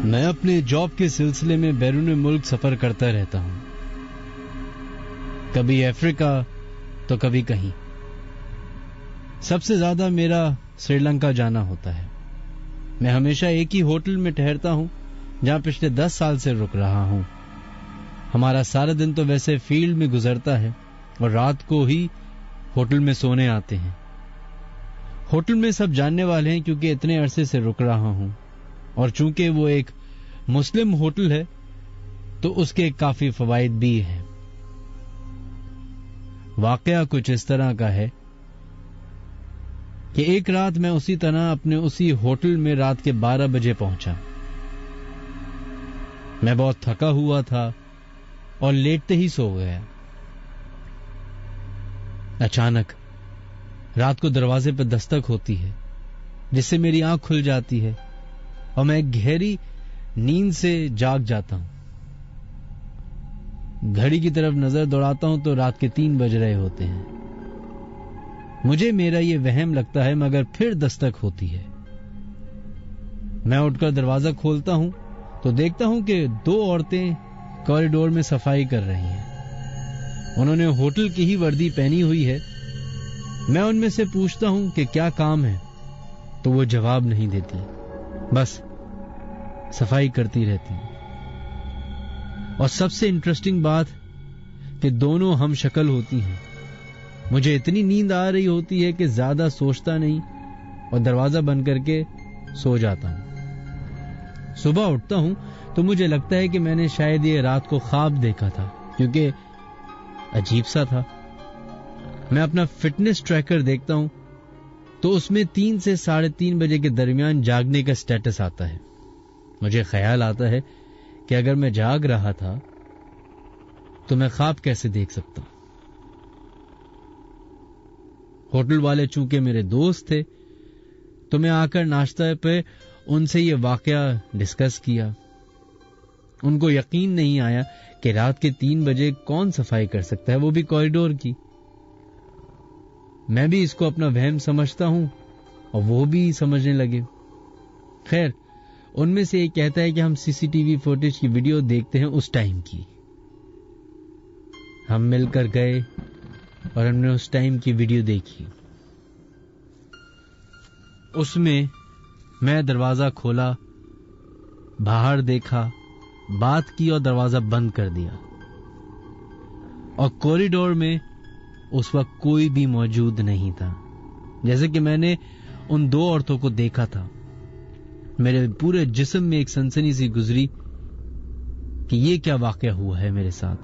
میں اپنے جاب کے سلسلے میں بیرون ملک سفر کرتا رہتا ہوں، کبھی افریقہ تو کبھی کہیں۔ سب سے زیادہ میرا سری لنکا جانا ہوتا ہے۔ میں ہمیشہ ایک ہی ہوٹل میں ٹھہرتا ہوں جہاں پچھلے 10 سال سے رک رہا ہوں۔ ہمارا سارا دن تو ویسے فیلڈ میں گزرتا ہے اور رات کو ہی ہوٹل میں سونے آتے ہیں۔ ہوٹل میں سب جاننے والے ہیں کیونکہ اتنے عرصے سے رک رہا ہوں، اور چونکہ وہ ایک مسلم ہوٹل ہے تو اس کے کافی فوائد بھی ہیں۔ واقعہ کچھ اس طرح کا ہے کہ ایک رات میں اسی طرح اپنے اسی ہوٹل میں رات کے 12 بجے پہنچا۔ میں بہت تھکا ہوا تھا اور لیٹتے ہی سو گیا۔ اچانک رات کو دروازے پر دستک ہوتی ہے جس سے میری آنکھ کھل جاتی ہے اور میں ایک گہری نیند سے جاگ جاتا ہوں۔ گھڑی کی طرف نظر دوڑاتا ہوں تو رات کے 3 بج رہے ہوتے ہیں۔ مجھے میرا یہ وہم لگتا ہے مگر پھر دستک ہوتی ہے۔ میں اٹھ کر دروازہ کھولتا ہوں تو دیکھتا ہوں کہ 2 عورتیں کوریڈور میں صفائی کر رہی ہیں۔ انہوں نے ہوٹل کی ہی وردی پہنی ہوئی ہے۔ میں ان میں سے پوچھتا ہوں کہ کیا کام ہے تو وہ جواب نہیں دیتی، بس صفائی کرتی رہتی ہیں۔ اور سب سے انٹرسٹنگ بات کہ دونوں ہم شکل ہوتی ہیں۔ مجھے اتنی نیند آ رہی ہوتی ہے کہ زیادہ سوچتا نہیں اور دروازہ بند کر کے سو جاتا ہوں۔ صبح اٹھتا ہوں تو مجھے لگتا ہے کہ میں نے شاید یہ رات کو خواب دیکھا تھا، کیونکہ عجیب سا تھا۔ میں اپنا فٹنس ٹریکر دیکھتا ہوں تو اس میں 3 سے 3:30 بجے کے درمیان جاگنے کا سٹیٹس آتا ہے۔ مجھے خیال آتا ہے کہ اگر میں جاگ رہا تھا تو میں خواب کیسے دیکھ سکتا ہوں۔ ہوٹل والے چونکہ میرے دوست تھے تو میں آ کر ناشتہ پہ ان سے یہ واقعہ ڈسکس کیا۔ ان کو یقین نہیں آیا کہ رات کے 3 بجے کون صفائی کر سکتا ہے، وہ بھی کوریڈور کی۔ میں بھی اس کو اپنا وہم سمجھتا ہوں اور وہ بھی سمجھنے لگے۔ خیر، ان میں سے ایک کہتا ہے کہ ہم CCTV فوٹیج کی ویڈیو دیکھتے ہیں اس ٹائم کی۔ ہم مل کر گئے اور ہم نے اس ٹائم کی ویڈیو دیکھی۔ اس میں دروازہ کھولا، باہر دیکھا، بات کی اور دروازہ بند کر دیا، اور کوریڈور میں اس وقت کوئی بھی موجود نہیں تھا۔ جیسے کہ میں نے ان 2 عورتوں کو دیکھا تھا، میرے پورے جسم میں ایک سنسنی سی گزری کہ یہ کیا واقعہ ہوا ہے میرے ساتھ۔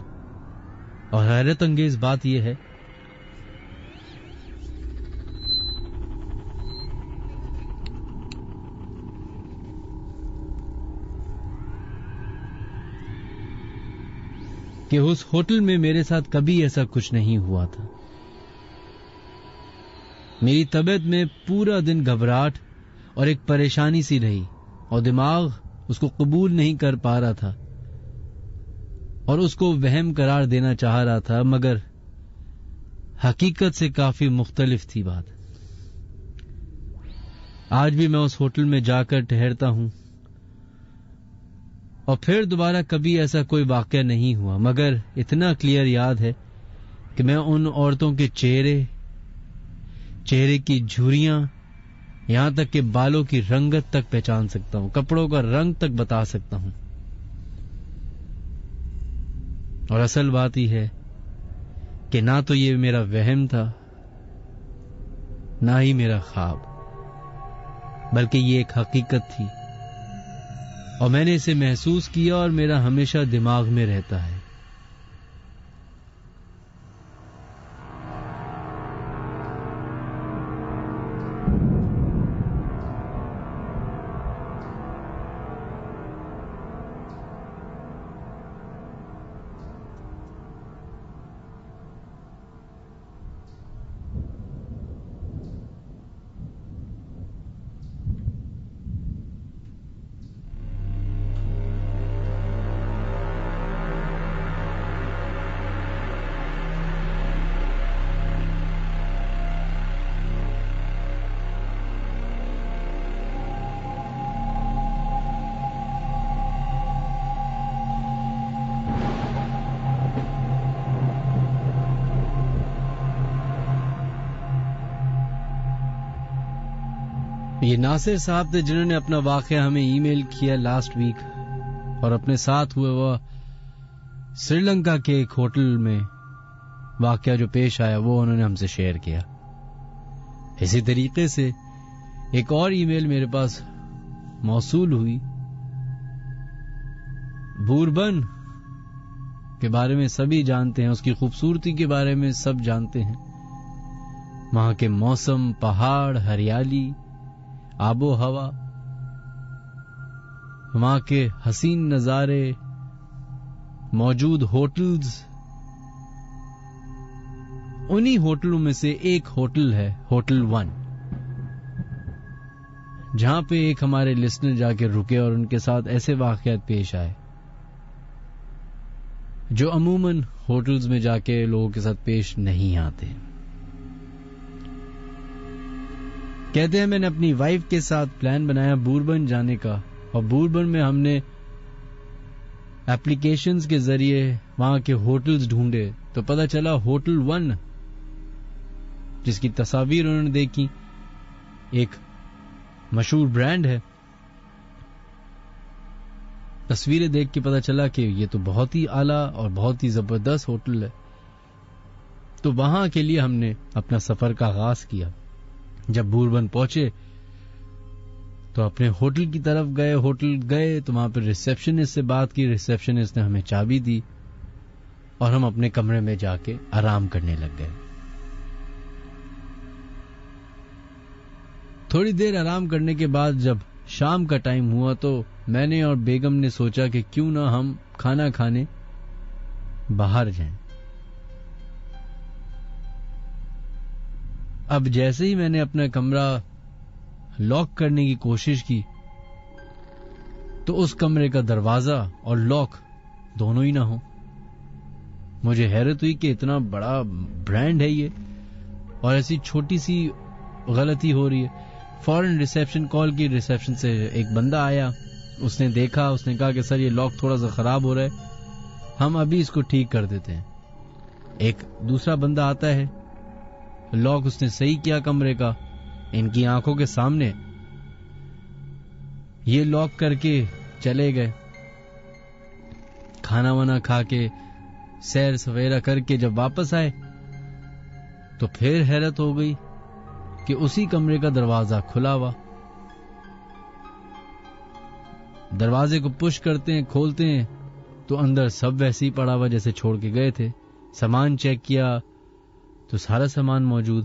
اور حیرت انگیز بات یہ ہے کہ اس ہوٹل میں میرے ساتھ کبھی ایسا کچھ نہیں ہوا تھا۔ میری طبیعت میں پورا دن گھبراہٹ اور ایک پریشانی سی رہی، اور دماغ اس کو قبول نہیں کر پا رہا تھا اور اس کو وہم قرار دینا چاہ رہا تھا، مگر حقیقت سے کافی مختلف تھی بات۔ آج بھی میں اس ہوٹل میں جا کر ٹھہرتا ہوں اور پھر دوبارہ کبھی ایسا کوئی واقعہ نہیں ہوا، مگر اتنا کلیئر یاد ہے کہ میں ان عورتوں کے چہرے کی جھریاں، یہاں تک کہ بالوں کی رنگت تک پہچان سکتا ہوں، کپڑوں کا رنگ تک بتا سکتا ہوں۔ اور اصل بات یہ ہے کہ نہ تو یہ میرا وہم تھا، نہ ہی میرا خواب، بلکہ یہ ایک حقیقت تھی، اور میں نے اسے محسوس کیا اور میرا ہمیشہ دماغ میں رہتا ہے۔ یہ ناصر صاحب تھے جنہوں نے اپنا واقعہ ہمیں ای میل کیا لاسٹ ویک، اور اپنے ساتھ ہوئے وہ سری لنکا کے ایک ہوٹل میں واقعہ جو پیش آیا وہ انہوں نے ہم سے شیئر کیا. اسی طریقے سے ایک اور ای میل میرے پاس موصول ہوئی. بوربن کے بارے میں سبھی جانتے ہیں، اس کی خوبصورتی کے بارے میں سب جانتے ہیں، وہاں کے موسم، پہاڑ، ہریالی، آب و ہوا، وہاں کے حسین نظارے، موجود ہوٹلز. انہی ہوٹلوں میں سے ایک ہوٹل ہے ہوٹل 1، جہاں پہ ایک ہمارے لسنر جا کے رکے اور ان کے ساتھ ایسے واقعات پیش آئے جو عموماً ہوٹلز میں جا کے لوگوں کے ساتھ پیش نہیں آتے. کہتے ہیں میں نے اپنی وائف کے ساتھ پلان بنایا بوربن جانے کا، اور بوربن میں ہم نے ایپلیکیشنز کے ذریعے وہاں کے ہوٹلز ڈھونڈے تو پتہ چلا ہوٹل 1 جس کی تصاویر انہوں نے دیکھی، ایک مشہور برانڈ ہے، تصویریں دیکھ کے پتہ چلا کہ یہ تو بہت ہی اعلیٰ اور بہت ہی زبردست ہوٹل ہے. تو وہاں کے لیے ہم نے اپنا سفر کا آغاز کیا. جب بوربن پہنچے تو اپنے ہوٹل کی طرف گئے. ہوٹل گئے تو وہاں پہ ریسیپشنسٹ سے بات کی. ریسیپشنسٹ نے ہمیں چابی دی اور ہم اپنے کمرے میں جا کے آرام کرنے لگ گئے. تھوڑی دیر آرام کرنے کے بعد جب شام کا ٹائم ہوا تو میں نے اور بیگم نے سوچا کہ کیوں نہ ہم کھانا کھانے باہر جائیں. اب جیسے ہی میں نے اپنا کمرہ لاک کرنے کی کوشش کی تو اس کمرے کا دروازہ اور لاک دونوں ہی نہ ہو. مجھے حیرت ہوئی کہ اتنا بڑا برانڈ ہے یہ اور ایسی چھوٹی سی غلطی ہو رہی ہے. فوراً ریسیپشن کال کی. ریسیپشن سے ایک بندہ آیا، اس نے دیکھا، اس نے کہا کہ سر یہ لاک تھوڑا سا خراب ہو رہا ہے، ہم ابھی اس کو ٹھیک کر دیتے ہیں. ایک دوسرا بندہ آتا ہے، لاک اس نے صحیح کیا کمرے کا، ان کی آنکھوں کے سامنے یہ لاک کر کے چلے گئے. کھانا وانا کھا کے سیر سویرا کر کے جب واپس آئے تو پھر حیرت ہو گئی کہ اسی کمرے کا دروازہ کھلا ہوا. دروازے کو پش کرتے ہیں، کھولتے ہیں تو اندر سب ویسے ہی پڑا ہوا جیسے چھوڑ کے گئے تھے. سامان چیک کیا تو سارا سامان موجود.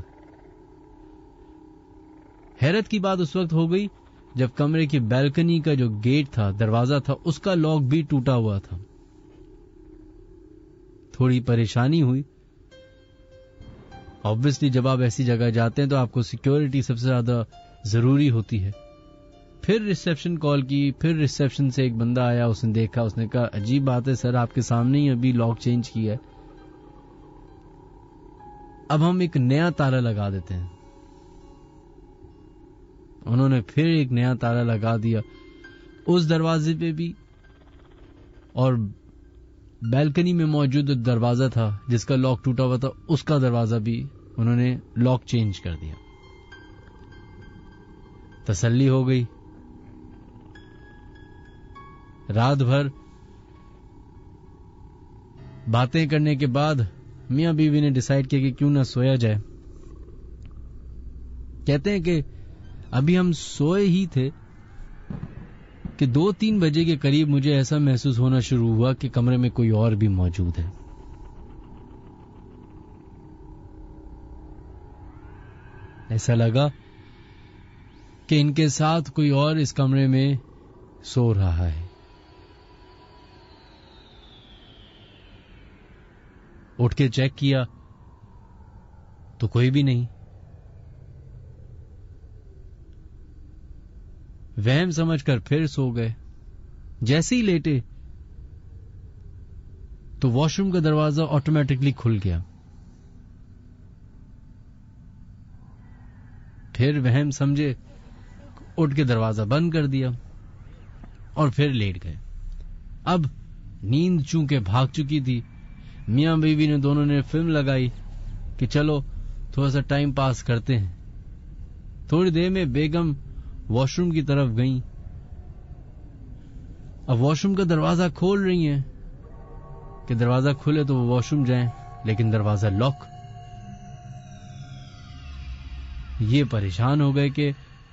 حیرت کی بات اس وقت ہو گئی جب کمرے کی بیلکنی کا جو گیٹ تھا، دروازہ تھا، اس کا لاک بھی ٹوٹا ہوا تھا. تھوڑی پریشانی ہوئی. obviously جب آپ ایسی جگہ جاتے ہیں تو آپ کو سیکیورٹی سب سے زیادہ ضروری ہوتی ہے. پھر ریسیپشن کال کی. پھر ریسیپشن سے ایک بندہ آیا، اس نے دیکھا، اس نے کہا عجیب بات ہے سر، آپ کے سامنے ہی ابھی لاک چینج کیا ہے، اب ہم ایک نیا تالا لگا دیتے ہیں. انہوں نے پھر ایک نیا تالا لگا دیا اس دروازے پہ بھی، اور بیلکنی میں موجود دروازہ تھا جس کا لاک ٹوٹا ہوا تھا، اس کا دروازہ بھی انہوں نے لاک چینج کر دیا. تسلی ہو گئی. رات بھر باتیں کرنے کے بعد میاں بیوی نے ڈیسائیڈ کیا کہ کیوں نہ سویا جائے. کہتے ہیں کہ ابھی ہم سوئے ہی تھے کہ 2-3 بجے کے قریب مجھے ایسا محسوس ہونا شروع ہوا کہ کمرے میں کوئی اور بھی موجود ہے. ایسا لگا کہ ان کے ساتھ کوئی اور اس کمرے میں سو رہا ہے. اٹھ کے چیک کیا تو کوئی بھی نہیں. وہم سمجھ کر پھر سو گئے. جیسے ہی لیٹے تو واش روم کا دروازہ آٹومیٹکلی کھل گیا. پھر وہم سمجھے، اٹھ کے دروازہ بند کر دیا اور پھر لیٹ گئے. اب نیند چونکہ بھاگ چکی تھی، میاں بیوی نے دونوں نے فلم لگائی کہ چلو تھوڑا سا ٹائم پاس کرتے ہیں. تھوڑی دیر میں بیگم واش روم کی طرف گئیں. اب واش روم کا دروازہ کھول رہی ہیں کہ دروازہ کھلے تو وہ واش روم جائیں, لیکن دروازہ لاک. یہ پریشان ہو گئے کہ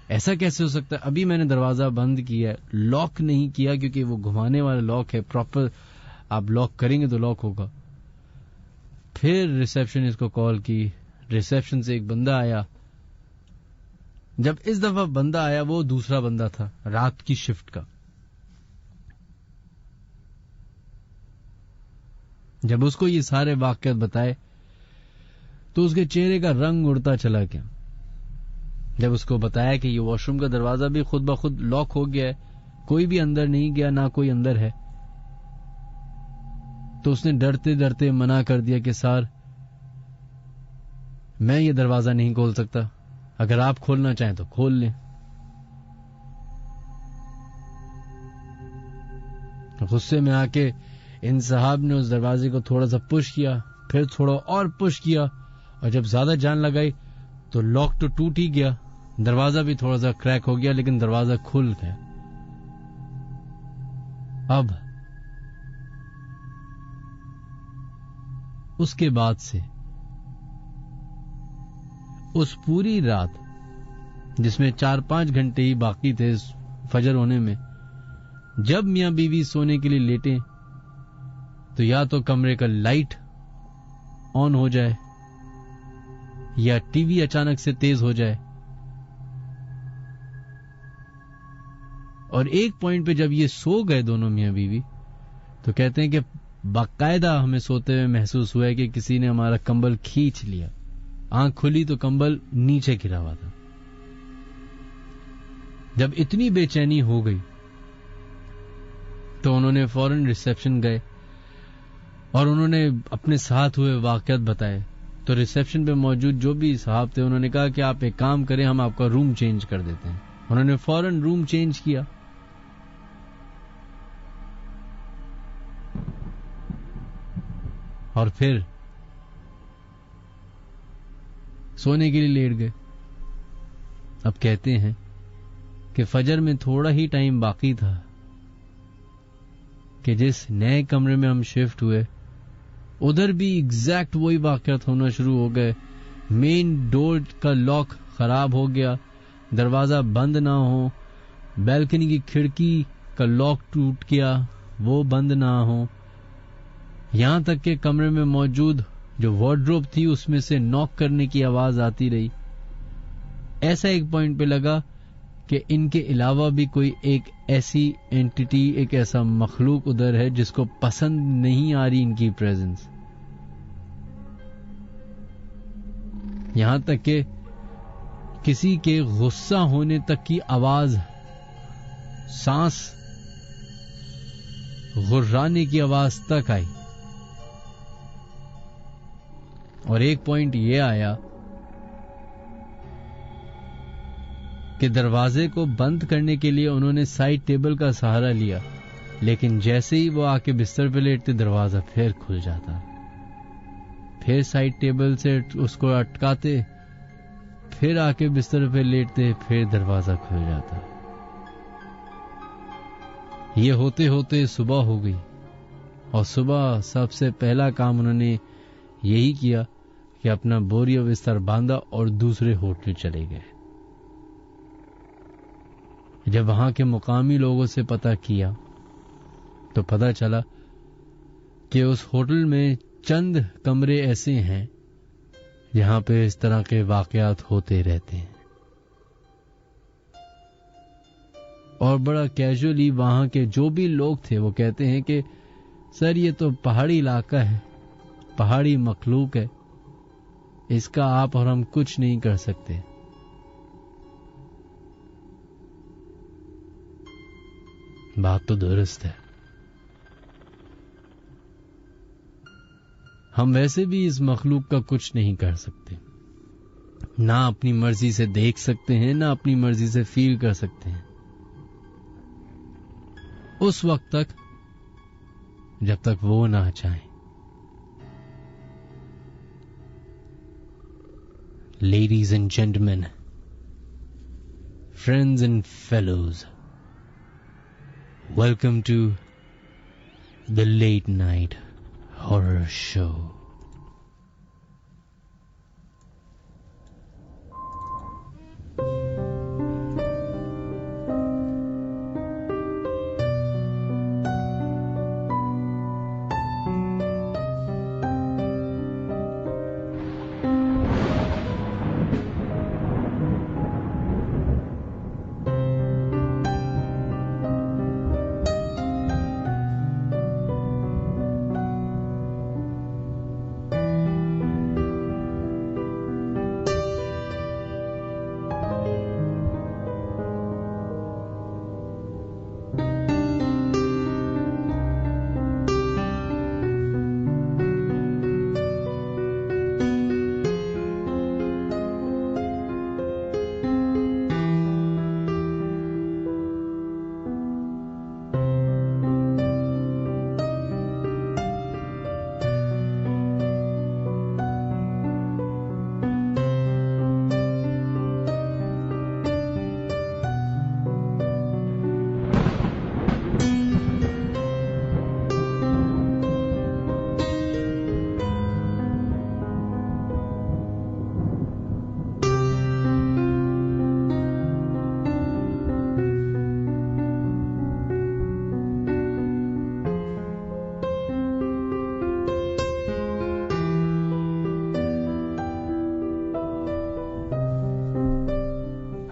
ایسا کیسے ہو سکتا ہے, ابھی میں نے دروازہ بند کیا ہے, لاک نہیں کیا, کیونکہ وہ گھمانے والا لاک ہے, پراپر آپ لاک کریں گے تو لاک ہوگا. پھر ریسیپشنسٹ کو کال کی, ریسیپشن سے ایک بندہ آیا. جب اس دفعہ بندہ آیا وہ دوسرا بندہ تھا رات کی شفٹ کا. جب اس کو یہ سارے واقعات بتائے تو اس کے چہرے کا رنگ اڑتا چلا گیا. جب اس کو بتایا کہ یہ واش روم کا دروازہ بھی خود بخود لاک ہو گیا ہے, کوئی بھی اندر نہیں گیا, نہ کوئی اندر ہے, تو اس نے ڈرتے ڈرتے منع کر دیا کہ سر میں یہ دروازہ نہیں کھول سکتا, اگر آپ کھولنا چاہیں تو کھول لیں. غصے میں آ کے ان صاحب نے اس دروازے کو تھوڑا سا پش کیا, پھر تھوڑا اور پش کیا, اور جب زیادہ جان لگائی تو لاک تو ٹوٹ ہی گیا, دروازہ بھی تھوڑا سا کریک ہو گیا, لیکن دروازہ کھل گیا. اب اس کے بعد سے اس پوری رات, جس میں 4-5 گھنٹے ہی باقی تھے فجر ہونے میں, جب میاں بیوی سونے کے لیے لیٹیں تو یا تو کمرے کا لائٹ آن ہو جائے یا ٹی وی اچانک سے تیز ہو جائے. اور ایک پوائنٹ پہ جب یہ سو گئے دونوں میاں بیوی, تو کہتے ہیں کہ باقاعدہ ہمیں سوتے ہوئے محسوس ہوا ہے کہ کسی نے ہمارا کمبل کھینچ لیا. آنکھ کھلی تو کمبل نیچے گرا ہوا تھا. جب اتنی بے چینی ہو گئی تو انہوں نے فوراً ریسیپشن گئے اور انہوں نے اپنے ساتھ ہوئے واقعات بتائے. تو ریسیپشن پہ موجود جو بھی صاحب تھے انہوں نے کہا کہ آپ ایک کام کریں, ہم آپ کا روم چینج کر دیتے ہیں. انہوں نے فوراً روم چینج کیا. اور پھر سونے کے لیے لیٹ گئے. اب کہتے ہیں کہ فجر میں تھوڑا ہی ٹائم باقی تھا کہ جس نئے کمرے میں ہم شفٹ ہوئے ادھر بھی ایگزیکٹ وہی واقعات ہونا شروع ہو گئے. مین ڈور کا لاک خراب ہو گیا, دروازہ بند نہ ہو, بیلکنی کی کھڑکی کا لاک ٹوٹ گیا, وہ بند نہ ہو, یہاں تک کہ کمرے میں موجود جو وارڈروب تھی اس میں سے ناک کرنے کی آواز آتی رہی. ایسا ایک پوائنٹ پہ لگا کہ ان کے علاوہ بھی کوئی ایک ایسی اینٹی, ایک ایسا مخلوق ادھر ہے جس کو پسند نہیں آ رہی ان کی پریزنس. یہاں تک کہ کسی کے غصہ ہونے تک کی آواز, سانس غرانے کی آواز تک آئی. اور ایک پوائنٹ یہ آیا کہ دروازے کو بند کرنے کے لیے انہوں نے سائڈ ٹیبل کا سہارا لیا, لیکن جیسے ہی وہ آ کے بستر پہ لیٹتے دروازہ پھر کھل جاتا. پھر سائڈ ٹیبل سے اس کو اٹکاتے, پھر آ کے بستر پہ لیٹتے, پھر دروازہ کھل جاتا. یہ ہوتے ہوتے صبح ہو گئی, اور صبح سب سے پہلا کام انہوں نے یہی کیا کہ اپنا بوری و بستر باندھا اور دوسرے ہوٹل چلے گئے. جب وہاں کے مقامی لوگوں سے پتہ کیا تو پتہ چلا کہ اس ہوٹل میں چند کمرے ایسے ہیں جہاں پہ اس طرح کے واقعات ہوتے رہتے ہیں. اور بڑا کیجولی وہاں کے جو بھی لوگ تھے وہ کہتے ہیں کہ سر یہ تو پہاڑی علاقہ ہے, پہاڑی مخلوق ہے, اس کا آپ اور ہم کچھ نہیں کر سکتے. بات تو درست ہے. ہم ویسے بھی اس مخلوق کا کچھ نہیں کر سکتے, نہ اپنی مرضی سے دیکھ سکتے ہیں, نہ اپنی مرضی سے فیل کر سکتے ہیں, اس وقت تک جب تک وہ نہ چاہیں. Ladies and gentlemen, friends and fellows, welcome to the Late Night Horror Show.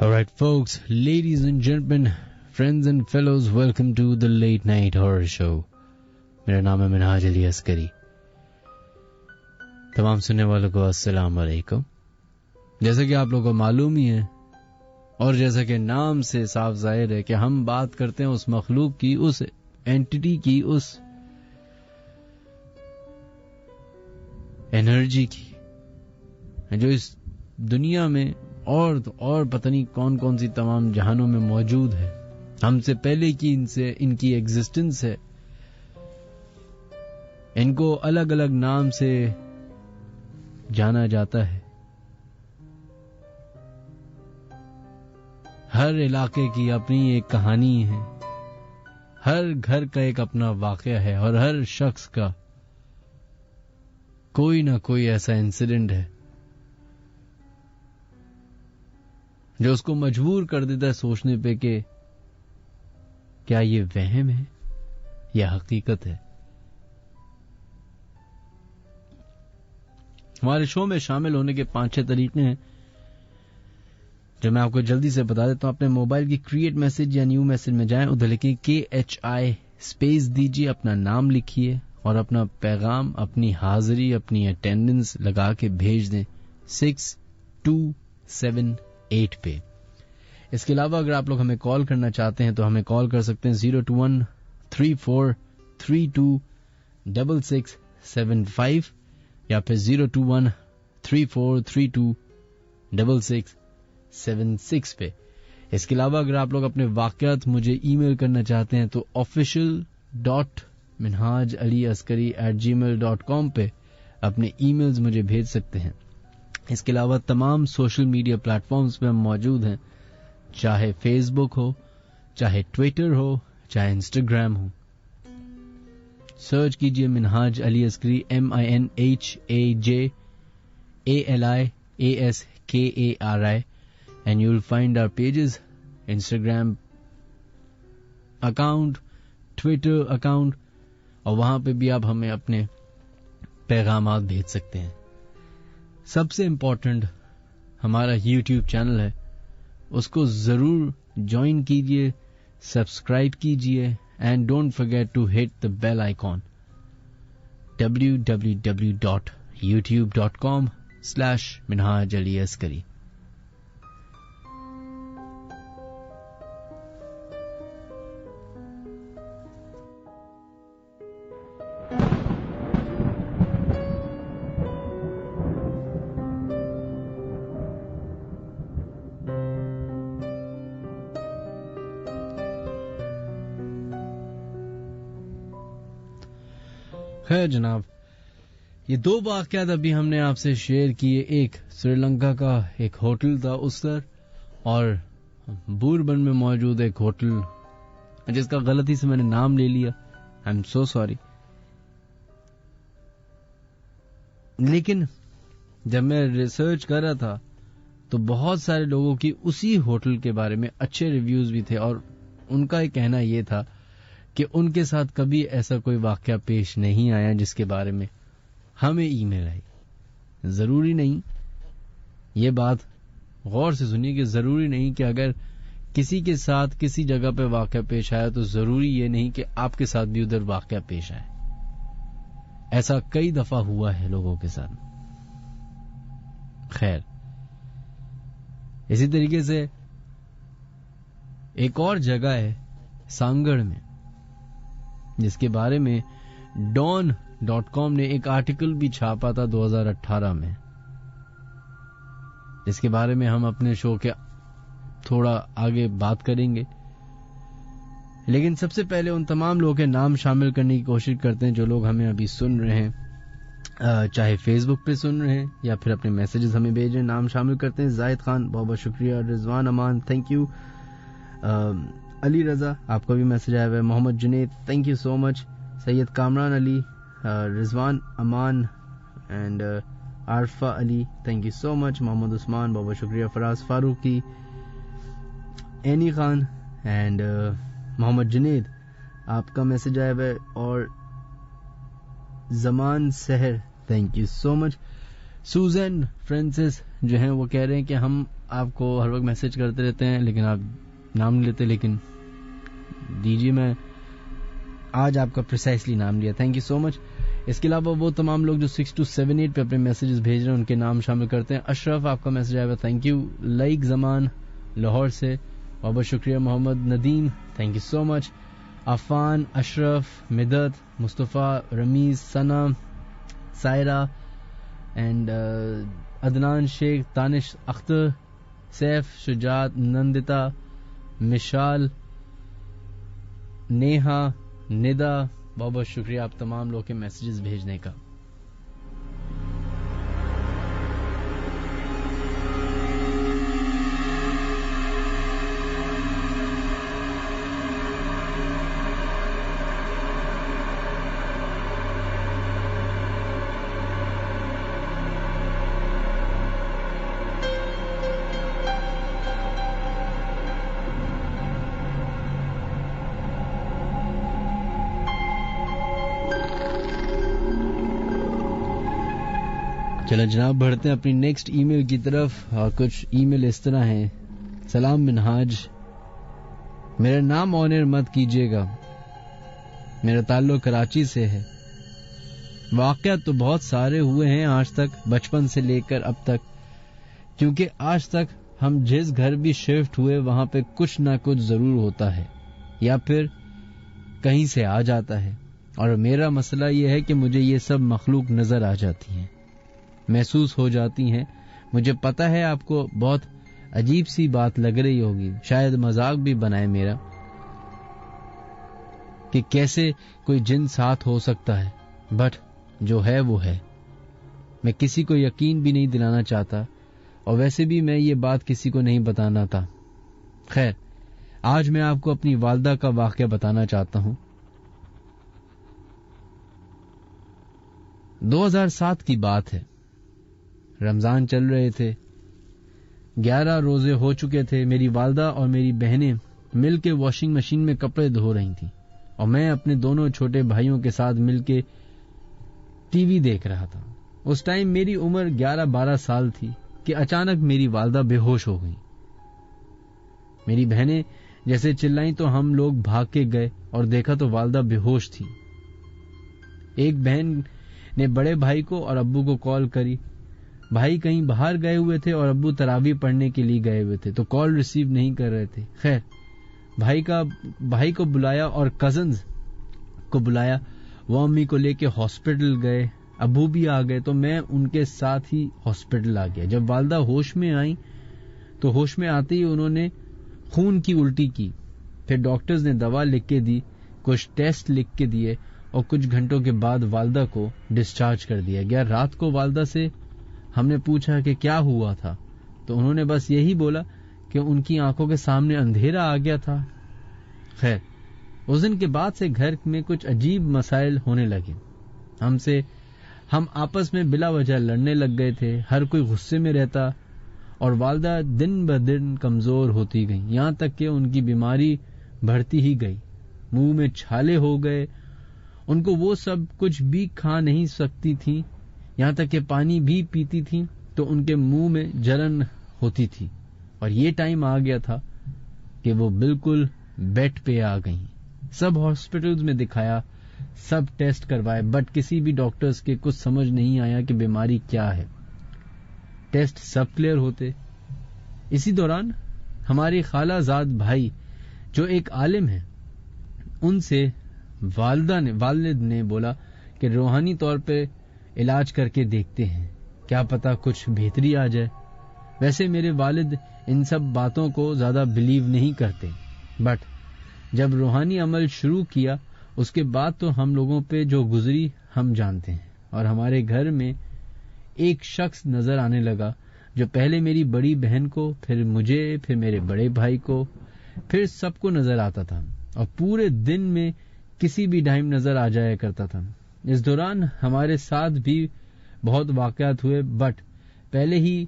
Alright folks, ladies and gentlemen, friends and fellows, welcome to the Late Night Horror Show. میرا نام ہے منہاج علی عسکری. تمام سننے والوں کو السلام علیکم. جیسا کہ آپ لوگوں کو معلوم ہی ہے اور جیسا کہ نام سے صاف ظاہر ہے کہ ہم بات کرتے ہیں اس مخلوق کی, اس اینٹیٹی کی, اس انرجی کی جو اس دنیا میں اور پتہ نہیں کون کون سی تمام جہانوں میں موجود ہے. ہم سے پہلے کی ان کی ایگزسٹنس ہے. ان کو الگ الگ نام سے جانا جاتا ہے. ہر علاقے کی اپنی ایک کہانی ہے, ہر گھر کا ایک اپنا واقعہ ہے, اور ہر شخص کا کوئی نہ کوئی ایسا انسیڈنٹ ہے جو اس کو مجبور کر دیتا ہے سوچنے پہ کہ کیا یہ وہم ہے یا حقیقت ہے. ہمارے شو میں شامل ہونے کے 5-6 طریقے ہیں جو میں آپ کو جلدی سے بتا دیتا ہوں. اپنے موبائل کی کریٹ میسج یا نیو میسج میں جائیں, ادھر لکھیں KHI اسپیس دیجیے, اپنا نام لکھیے اور اپنا پیغام, اپنی حاضری, اپنی اٹینڈنس لگا کے بھیج دیں 6278 پہ. اس کے علاوہ اگر آپ لوگ ہمیں کال کرنا چاہتے ہیں تو ہمیں کال کر سکتے ہیں 021-3432-6675 یا پھر 021-3432-6676 پہ. اس کے علاوہ اگر آپ لوگ اپنے واقعات مجھے ای میل کرنا چاہتے ہیں تو official.minhajaliaskari@gmail.com پہ اپنے ای میلز مجھے بھیج سکتے ہیں. اس کے علاوہ تمام سوشل میڈیا پلیٹ فارمز پہ ہم موجود ہیں, چاہے فیس بک ہو, چاہے ٹویٹر ہو, چاہے انسٹاگرام ہو. سرچ کیجئے منہاج علی عسکری, MINHAJALIASKARI, and you'll find our pages, Instagram account, Twitter account, اور وہاں پہ بھی آپ ہمیں اپنے پیغامات بھیج سکتے ہیں. سب سے امپورٹنٹ ہمارا یوٹیوب چینل ہے, اس کو ضرور جوائن کیجئے, سبسکرائب کیجئے, and don't forget to hit the bell icon. www.youtube.com/minhajaliaskari. خیر جناب, یہ 2 واقعات ابھی ہم نے آپ سے شیئر کیے. ایک سری لنکا کا ایک ہوٹل تھا اس پر, اور بوربن میں موجود ایک ہوٹل جس کا غلطی سے میں نے نام لے لیا, آئی ایم سو سوری. لیکن جب میں ریسرچ کر رہا تھا تو بہت سارے لوگوں کی اسی ہوٹل کے بارے میں اچھے ریویوز بھی تھے, اور ان کا کہنا یہ تھا کہ ان کے ساتھ کبھی ایسا کوئی واقعہ پیش نہیں آیا جس کے بارے میں ہمیں ای میل آئی. ضروری نہیں, یہ بات غور سے سنیے کہ ضروری نہیں کہ اگر کسی کے ساتھ کسی جگہ پہ واقعہ پیش آیا تو ضروری یہ نہیں کہ آپ کے ساتھ بھی ادھر واقعہ پیش آئے. ایسا کئی دفعہ ہوا ہے لوگوں کے ساتھ. خیر, اسی طریقے سے ایک اور جگہ ہے سانگڑ میں جس کے بارے میں don.com نے ایک آرٹیکل بھی چھاپا تھا 2018 میں, جس کے بارے میں ہم اپنے شو کے تھوڑا آگے بات کریں گے. لیکن سب سے پہلے ان تمام لوگوں کے نام شامل کرنے کی کوشش کرتے ہیں جو لوگ ہمیں ابھی سن رہے ہیں, چاہے فیس بک پہ سن رہے ہیں یا پھر اپنے میسیجز ہمیں بھیج رہے ہیں. نام شامل کرتے ہیں زاہد خان, بہت بہت شکریہ. رضوان امان, تھینک یو. علی رضا, آپ کا بھی میسج آیا ہوا ہے. Mohammad Junaid, thank you so much. Syed Kamran Ali, Rizwan Aman and Arifa Ali, thank you so much. Mohammad Usman, بہت بہت شکریہ. فراز فاروقی, اینی خان اینڈ محمد جنید, آپ کا میسج آیا ہوا ہے. اور Zaman Sehar, thank you so much. Susan Francis جو ہیں وہ کہہ رہے ہیں کہ ہم آپ کو ہر وقت میسج کرتے رہتے ہیں لیکن آپ نام نہیں لیتے, لیکن دیجیے, میں آج آپ کا پریسائسلی نام لیا. تھینک یو سو مچ. اس کے علاوہ وہ تمام لوگ جو 6278 پہ اپنے میسیجز بھیج رہے ہیں ان کے نام شامل کرتے ہیں. اشرف, آپ کا میسج آیا ہوا, تھینک یو. لائک زمان لاہور سے, بہت بہت شکریہ. محمد ندیم, تھینک یو سو مچ. عفان, اشرف, مدت, مصطفیٰ, رمیز, ثنا, Saira and Adnan Sheikh, Danish Akhtar, safe, شجاعت, نندتا, مشال, نیہا, ندا, بہت بہت شکریہ آپ تمام لوگ کے میسیجز بھیجنے کا. چلو جناب, بڑھتے ہیں اپنی نیکسٹ ای میل کی طرف, اور کچھ ای میل اس طرح ہیں. سلام منہاج, میرا نام آنر مت کیجیے گا, میرا تعلق کراچی سے ہے. واقعات تو بہت سارے ہوئے ہیں آج تک, بچپن سے لے کر اب تک, کیونکہ آج تک ہم جس گھر بھی شفٹ ہوئے وہاں پہ کچھ نہ کچھ ضرور ہوتا ہے یا پھر کہیں سے آ جاتا ہے. اور میرا مسئلہ یہ ہے کہ مجھے یہ سب مخلوق نظر آ جاتی ہیں, محسوس ہو جاتی ہیں. مجھے پتا ہے آپ کو بہت عجیب سی بات لگ رہی ہوگی, شاید مذاق بھی بنائے میرا, کہ کیسے کوئی جن ساتھ ہو سکتا ہے, بٹ جو ہے وہ ہے. میں کسی کو یقین بھی نہیں دلانا چاہتا, اور ویسے بھی میں یہ بات کسی کو نہیں بتانا تھا. خیر, آج میں آپ کو اپنی والدہ کا واقعہ بتانا چاہتا ہوں. 2007 کی بات ہے. رمضان چل رہے تھے, 11 روزے ہو چکے تھے. میری والدہ اور میری بہنیں مل کے واشنگ مشین میں کپڑے دھو رہی تھیں, اور میں اپنے دونوں چھوٹے بھائیوں کے ساتھ مل کے ٹی وی دیکھ رہا تھا. اس ٹائم میری عمر 11-12 سال تھی کہ اچانک میری والدہ بے ہوش ہو گئی. میری بہنیں جیسے چلائیں تو ہم لوگ بھاگ کے گئے اور دیکھا تو والدہ بے ہوش تھی. ایک بہن نے بڑے بھائی کو اور ابو کو کال کری. بھائی کہیں باہر گئے ہوئے تھے اور ابو تراویح پڑھنے کے لیے گئے ہوئے تھے, تو کال ریسیو نہیں کر رہے تھے. خیر, بھائی کو بلایا اور کزنز کو بلایا. وہ امی کو لے کے ہاسپٹل گئے, ابو بھی آ گئے, تو میں ان کے ساتھ ہی ہاسپٹل آ گیا. جب والدہ ہوش میں آئیں تو ہوش میں آتے ہی انہوں نے خون کی الٹی کی. پھر ڈاکٹرز نے دوا لکھ کے دی, کچھ ٹیسٹ لکھ کے دیے, اور کچھ گھنٹوں کے بعد والدہ کو ڈسچارج کر دیا گیا. رات کو والدہ سے ہم نے پوچھا کہ کیا ہوا تھا, تو انہوں نے بس یہی بولا کہ ان کی آنکھوں کے سامنے اندھیرا آ گیا تھا. خیر، اس دن کے بعد سے گھر میں کچھ عجیب مسائل ہونے لگے. ہم آپس میں بلا وجہ لڑنے لگ گئے تھے. ہر کوئی غصے میں رہتا اور والدہ دن بدن کمزور ہوتی گئی، یہاں تک کہ ان کی بیماری بڑھتی ہی گئی. منہ میں چھالے ہو گئے. ان کو وہ سب کچھ بھی کھا نہیں سکتی تھی، یہاں تک کہ پانی بھی پیتی تھی تو ان کے منہ میں جلن ہوتی تھی. اور یہ ٹائم آ گیا تھا کہ وہ بالکل بیڈ پہ آ گئیں. سب ہاسپٹلز میں دکھایا، سب ٹیسٹ کروائے، بٹ کسی بھی ڈاکٹرز کے کچھ سمجھ نہیں آیا کہ بیماری کیا ہے. ٹیسٹ سب کلیئر ہوتے. اسی دوران ہماری خالہ زاد بھائی جو ایک عالم ہیں، ان سے والد نے بولا کہ روحانی طور پہ علاج کر کے دیکھتے ہیں، کیا پتا کچھ بہتری آ جائے. ویسے میرے والد ان سب باتوں کو زیادہ بلیو نہیں کرتے، بٹ جب روحانی عمل شروع کیا اس کے بعد تو ہم لوگوں پہ جو گزری ہم جانتے ہیں. اور ہمارے گھر میں ایک شخص نظر آنے لگا جو پہلے میری بڑی بہن کو، پھر مجھے، پھر میرے بڑے بھائی کو، پھر سب کو نظر آتا تھا اور پورے دن میں کسی بھی ٹائم نظر آ جایا کرتا تھا. اس دوران ہمارے ساتھ بھی بہت واقعات ہوئے، بٹ پہلے ہی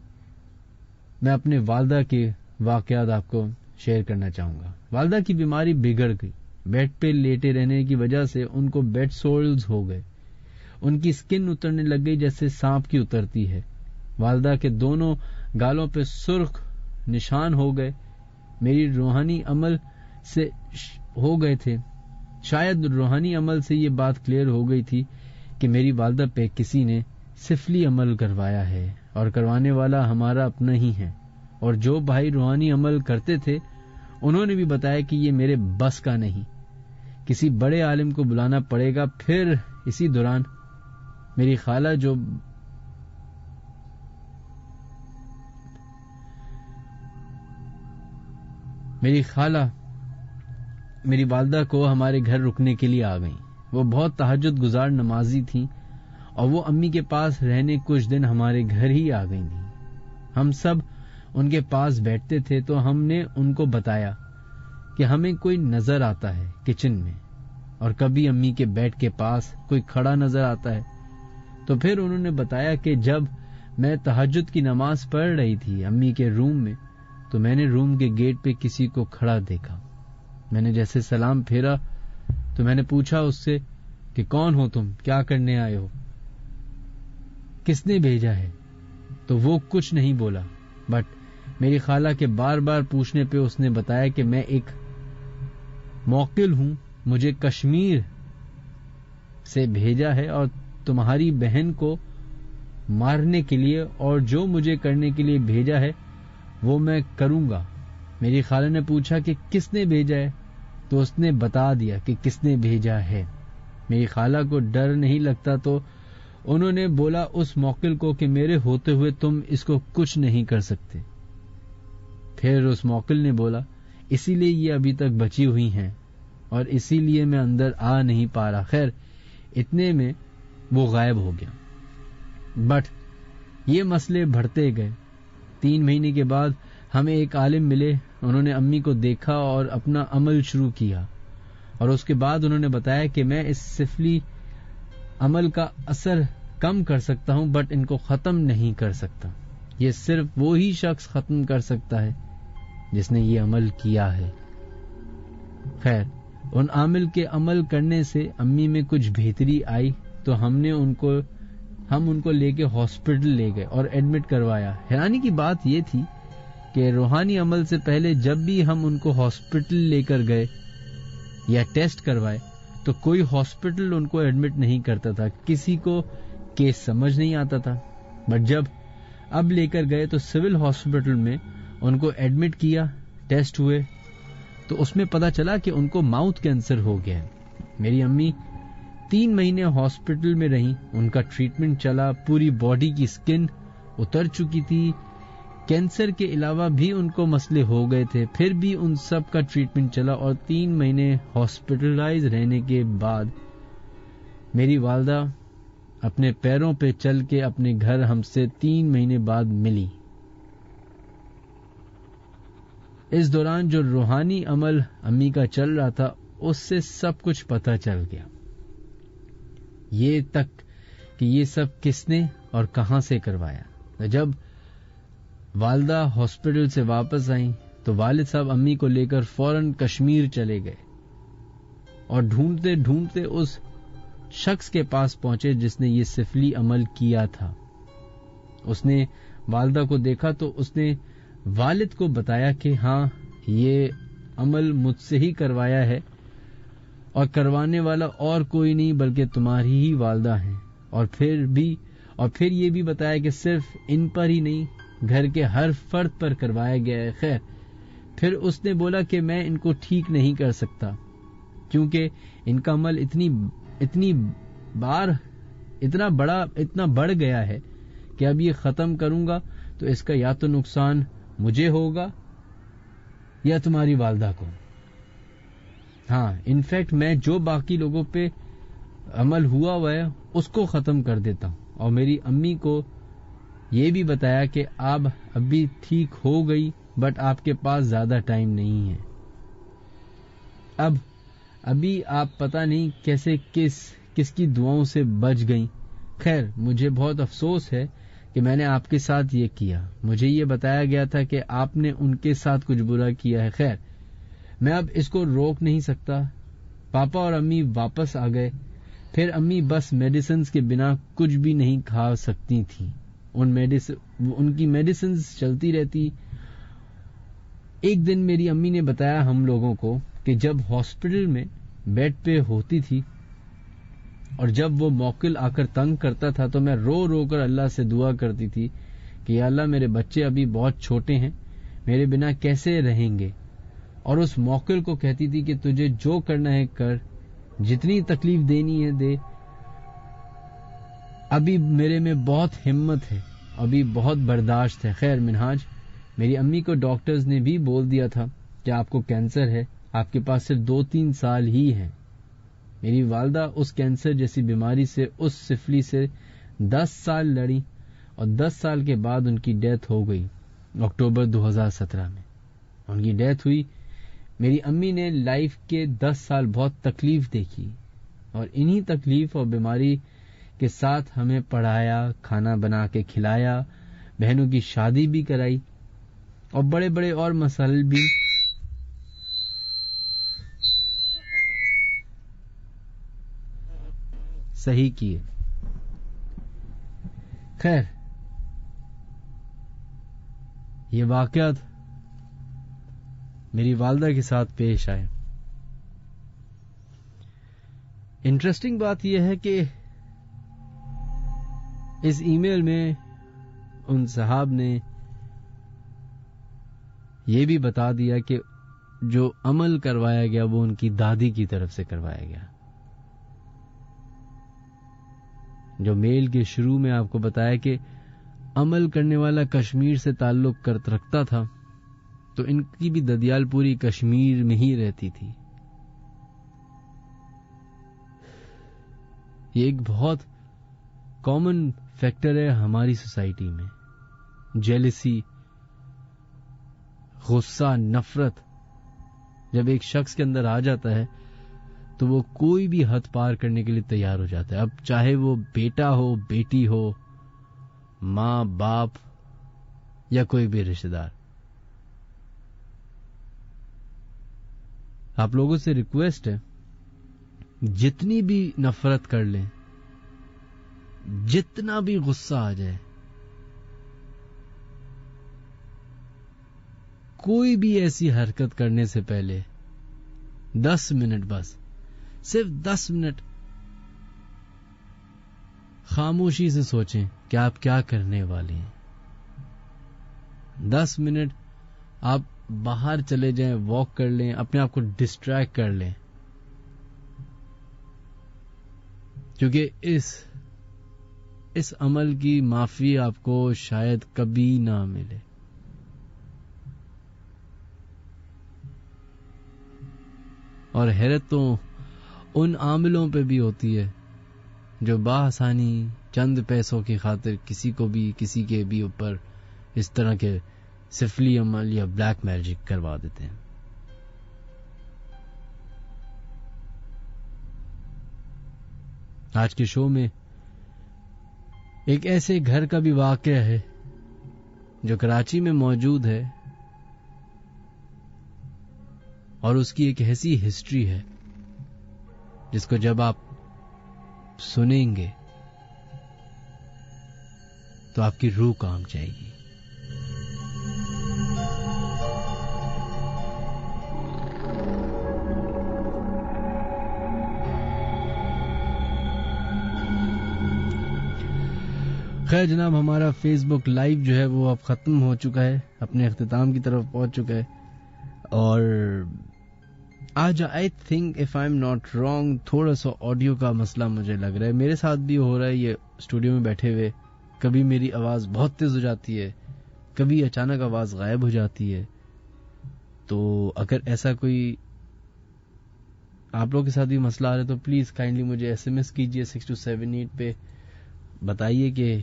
میں اپنے والدہ کے واقعات آپ کو شیئر کرنا چاہوں گا. والدہ کی بیماری بگڑ گئی. بیڈ پہ لیٹے رہنے کی وجہ سے ان کو بیڈ سولز ہو گئے. ان کی سکن اترنے لگ گئی جیسے سانپ کی اترتی ہے. والدہ کے دونوں گالوں پہ سرخ نشان ہو گئے. میری روحانی عمل سے ہو گئے تھے. شاید روحانی عمل سے یہ بات کلیئر ہو گئی تھی کہ میری والدہ پہ کسی نے سفلی عمل کروایا ہے اور کروانے والا ہمارا اپنا ہی ہے. اور جو بھائی روحانی عمل کرتے تھے انہوں نے بھی بتایا کہ یہ میرے بس کا نہیں، کسی بڑے عالم کو بلانا پڑے گا. پھر اسی دوران میری خالہ میری والدہ کو ہمارے گھر رکنے کے لیے آ گئیں. وہ بہت تہجد گزار نمازی تھیں اور وہ امی کے پاس رہنے کچھ دن ہمارے گھر ہی آ گئی تھیں. ہم سب ان کے پاس بیٹھتے تھے تو ہم نے ان کو بتایا کہ ہمیں کوئی نظر آتا ہے کچن میں اور کبھی امی کے بیڈ کے پاس کوئی کھڑا نظر آتا ہے. تو پھر انہوں نے بتایا کہ جب میں تہجد کی نماز پڑھ رہی تھی امی کے روم میں تو میں نے روم کے گیٹ پہ کسی کو کھڑا دیکھا. میں نے جیسے سلام پھیرا تو میں نے پوچھا اس سے کہ کون ہو تم، کیا کرنے آئے ہو، کس نے بھیجا ہے؟ تو وہ کچھ نہیں بولا، بٹ میری خالہ کے بار بار پوچھنے پہ اس نے بتایا کہ میں ایک موکل ہوں، مجھے کشمیر سے بھیجا ہے اور تمہاری بہن کو مارنے کے لیے، اور جو مجھے کرنے کے لیے بھیجا ہے وہ میں کروں گا. میری خالہ نے پوچھا کہ کس نے بھیجا ہے تو اس نے بتا دیا کہ کس نے بھیجا ہے. میری خالہ کو ڈر نہیں لگتا تو انہوں نے بولا اس موکل کو کہ میرے ہوتے ہوئے تم اس کو کچھ نہیں کر سکتے. پھر اس موکل نے بولا اسی لیے یہ ابھی تک بچی ہوئی ہیں اور اسی لیے میں اندر آ نہیں پا رہا. خیر اتنے میں وہ غائب ہو گیا. بٹ یہ مسئلے بڑھتے گئے. 3 مہینے کے بعد ہمیں ایک عالم ملے. انہوں نے امی کو دیکھا اور اپنا عمل شروع کیا اور اس کے بعد انہوں نے بتایا کہ میں اس سفلی عمل کا اثر کم کر سکتا ہوں بٹ ان کو ختم نہیں کر سکتا. یہ صرف وہی شخص ختم کر سکتا ہے جس نے یہ عمل کیا ہے. خیر ان عامل کے عمل کرنے سے امی میں کچھ بہتری آئی تو ہم ان کو لے کے ہاسپٹل لے گئے اور ایڈمٹ کروایا. حیرانی کی بات یہ تھی کہ روحانی عمل سے پہلے جب بھی ہم ان کو ہاسپٹل لے کر گئے یا ٹیسٹ کروائے تو کوئی ہاسپٹل ان کو ایڈمٹ نہیں کرتا تھا، کسی کو کیس سمجھ نہیں آتا تھا. بٹ جب اب لے کر گئے تو سول ہاسپٹل میں ان کو ایڈمٹ کیا، ٹیسٹ ہوئے تو اس میں پتا چلا کہ ان کو ماؤتھ کینسر ہو گیا ہے. میری امی 3 مہینے ہاسپٹل میں رہیں، ان کا ٹریٹمنٹ چلا، پوری باڈی کی سکن اتر چکی تھی. کینسر کے علاوہ بھی ان کو مسئلے ہو گئے تھے، پھر بھی ان سب کا ٹریٹمنٹ چلا اور 3 مہینے ہاسپٹلائز رہنے کے بعد میری والدہ اپنے پیروں پہ چل کے اپنے گھر ہم سے 3 مہینے بعد ملی. اس دوران جو روحانی عمل امی کا چل رہا تھا اس سے سب کچھ پتہ چل گیا، یہ تک کہ یہ سب کس نے اور کہاں سے کروایا۔ جب والدہ ہاسپٹل سے واپس آئیں تو والد صاحب امی کو لے کر فوراً کشمیر چلے گئے اور ڈھونڈتے ڈھونڈتے اس شخص کے پاس پہنچے جس نے یہ سفلی عمل کیا تھا۔ اس نے والدہ کو دیکھا تو اس نے والد کو بتایا کہ ہاں، یہ عمل مجھ سے ہی کروایا ہے اور کروانے والا اور کوئی نہیں بلکہ تمہاری ہی والدہ ہیں، اور پھر یہ بھی بتایا کہ صرف ان پر ہی نہیں، گھر کے ہر فرد پر کروایا گیا ہے۔ خیر، پھر اس نے بولا کہ میں ان کو ٹھیک نہیں کر سکتا کیونکہ ان کا عمل اتنا بڑھ گیا ہے کہ اب یہ ختم کروں گا تو اس کا یا تو نقصان مجھے ہوگا یا تمہاری والدہ کو۔ ہاں، انفیکٹ میں جو باقی لوگوں پہ عمل ہوا ہے اس کو ختم کر دیتا ہوں، اور میری امی کو یہ بھی بتایا کہ آپ ابھی ٹھیک ہو گئی بٹ آپ کے پاس زیادہ ٹائم نہیں ہے۔ ابھی آپ پتہ نہیں کیسے کس کی دعاؤں سے بچ گئیں۔ خیر، مجھے بہت افسوس ہے کہ میں نے آپ کے ساتھ یہ کیا۔ مجھے یہ بتایا گیا تھا کہ آپ نے ان کے ساتھ کچھ برا کیا ہے۔ خیر، میں اب اس کو روک نہیں سکتا۔ پاپا اور امی واپس آ گئے۔ پھر امی بس میڈیسنز کے بنا کچھ بھی نہیں کھا سکتی تھیں، ان کی میڈیسنز چلتی رہتی۔ ایک دن میری امی نے بتایا ہم لوگوں کو کہ جب ہاسپٹل میں بیڈ پہ ہوتی تھی اور جب وہ موکل آ کر تنگ کرتا تھا تو میں رو رو کر اللہ سے دعا کرتی تھی کہ یا اللہ، میرے بچے ابھی بہت چھوٹے ہیں، میرے بنا کیسے رہیں گے، اور اس موکل کو کہتی تھی کہ تجھے جو کرنا ہے کر، جتنی تکلیف دینی ہے دے، ابھی میرے میں بہت ہمت ہے، ابھی بہت برداشت ہے۔ خیر منہاج، میری امی کو ڈاکٹرز نے بھی بول دیا تھا کہ آپ کو کینسر ہے، آپ کے پاس صرف 2-3 سال ہی ہیں۔ میری والدہ اس کینسر جیسی بیماری سے، اس سفلی سے 10 سال لڑی اور 10 سال کے بعد ان کی ڈیتھ ہو گئی اکتوبر 2017 میں۔ ان کی ڈیتھ ہوئی۔ میری امی نے لائف کے 10 سال بہت تکلیف دیکھی اور انہی تکلیف اور بیماری کے ساتھ ہمیں پڑھایا، کھانا بنا کے کھلایا، بہنوں کی شادی بھی کرائی اور بڑے بڑے اور مسائل بھی صحیح کیے۔ خیر، یہ واقعات میری والدہ کے ساتھ پیش آئے۔ انٹرسٹنگ بات یہ ہے کہ اس ای میل میں ان صاحب نے یہ بھی بتا دیا کہ جو عمل کروایا گیا وہ ان کی دادی کی طرف سے کروایا گیا۔ جو میل کے شروع میں آپ کو بتایا کہ عمل کرنے والا کشمیر سے تعلق رکھتا تھا، تو ان کی بھی ددیال پوری کشمیر میں ہی رہتی تھی۔ یہ ایک بہت کامن فیکٹر ہے ہماری سوسائٹی میں، جیلسی، غصہ، نفرت جب ایک شخص کے اندر آ جاتا ہے تو وہ کوئی بھی حد پار کرنے کے لیے تیار ہو جاتا ہے، اب چاہے وہ بیٹا ہو، بیٹی ہو، ماں باپ یا کوئی بھی رشتہ دار۔ آپ لوگوں سے ریکویسٹ ہے، جتنی بھی نفرت کر لیں، جتنا بھی غصہ آ جائے، کوئی بھی ایسی حرکت کرنے سے پہلے 10 منٹ، بس صرف 10 منٹ خاموشی سے سوچیں کہ آپ کیا کرنے والے ہیں۔ 10 منٹ آپ باہر چلے جائیں، واک کر لیں، اپنے آپ کو ڈسٹریکٹ کر لیں، کیونکہ اس عمل کی معافی آپ کو شاید کبھی نہ ملے۔ اور حیرت تو ان عاملوں پہ بھی ہوتی ہے جو بآسانی چند پیسوں کی خاطر کسی کے بھی اوپر اس طرح کے سفلی عمل یا بلیک میجک کروا دیتے ہیں. آج کے شو میں ایک ایسے گھر کا بھی واقعہ ہے جو کراچی میں موجود ہے اور اس کی ایک ایسی ہسٹری ہے جس کو جب آپ سنیں گے تو آپ کی روح کانپ جائے گی. خیر جناب، ہمارا فیس بک لائیو جو ہے وہ اب ختم ہو چکا ہے، اپنے اختتام کی طرف پہنچ چکا ہے. اور آج I think if I am not wrong تھوڑا سا آڈیو کا مسئلہ مجھے لگ رہا ہے. میرے ساتھ بھی ہو رہا ہے یہ اسٹوڈیو میں بیٹھے ہوئے. کبھی میری آواز بہت تیز ہو جاتی ہے، کبھی اچانک آواز غائب ہو جاتی ہے. تو اگر ایسا کوئی آپ لوگوں کے ساتھ بھی مسئلہ آ رہا ہے تو پلیز کائنڈلی مجھے SMS کیجئے 6278 پہ، بتائیے کہ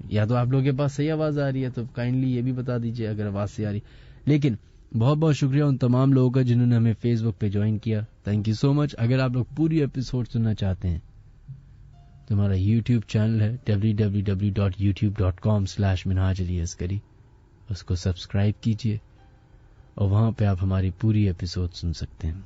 یا تو آپ لوگوں کے پاس صحیح آواز آ رہی ہے تو کائنڈلی یہ بھی بتا دیجئے اگر آواز صحیح آ رہی. لیکن بہت بہت شکریہ ان تمام لوگوں کا جنہوں نے ہمیں فیس بک پہ جوائن کیا. تھینک یو سو مچ. اگر آپ لوگ پوری ایپیسوڈ سننا چاہتے ہیں تو ہمارا یوٹیوب چینل ہے www.youtube.com/منہاج علی عسکری، اس کو سبسکرائب کیجئے اور وہاں پہ آپ ہماری پوری ایپیسوڈ سن سکتے ہیں.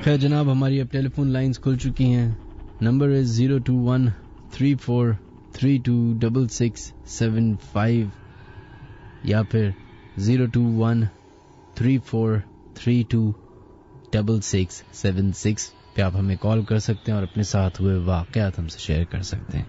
خیر جناب، ہماری اب ٹیلی فون لائنز کھل چکی ہیں. نمبر ہے 02134326675 یا پھر 02134326676 پہ آپ ہمیں کال کر سکتے ہیں اور اپنے ساتھ ہوئے واقعات ہم سے شیئر کر سکتے ہیں.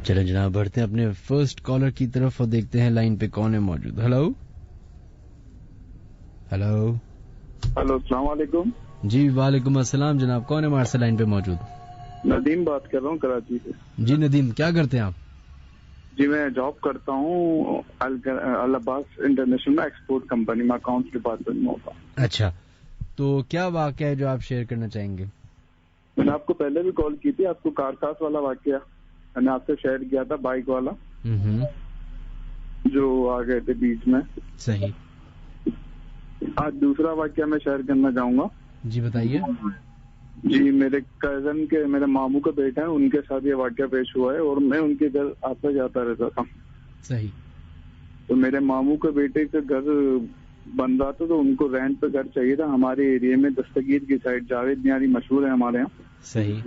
چلیں جناب، بڑھتے ہیں اپنے فرسٹ کالر کی طرف اور دیکھتے ہیں لائن پہ کون ہے موجود. ہلو ہلو ہلو، السلام علیکم. جی وعلیکم السلام جناب، کون ہے ہمارے سے لائن پہ موجود؟ ندیم بات کر رہا ہوں کراچی سے. جی ندیم، کیا کرتے ہیں آپ؟ جی میں جاب کرتا ہوں العباس انٹرنیشنل میں، ایکسپورٹ کمپنی میں اکاؤنٹس ڈپارٹمنٹ میں ہوتا ہوں. اچھا، تو کیا واقعہ ہے جو آپ شیئر کرنا چاہیں گے؟ میں نے آپ کو پہلے بھی کال کی تھی، آپ کو کارکاس والا واقعہ میں نے آپ سے شیئر کیا تھا، بائک والا جو آ گئے تھے بیچ میں. صحیح. آج دوسرا واقعہ میں شیئر کرنا چاہوں گا. جی بتائیے. جی میرے کزن کے، میرے ماموں کا بیٹا ہے، ان کے ساتھ یہ واقعہ پیش ہوا ہے اور میں ان کے گھر آتا جاتا رہتا تھا. صحیح. تو میرے ماموں کے بیٹے کا گھر بن رہا تھا تو ان کو رینٹ پہ گھر چاہیے تھا ہمارے ایریے میں، دستگیر کی سائڈ. جاوید نیاری مشہور ہے ہمارے یہاں. صحیح.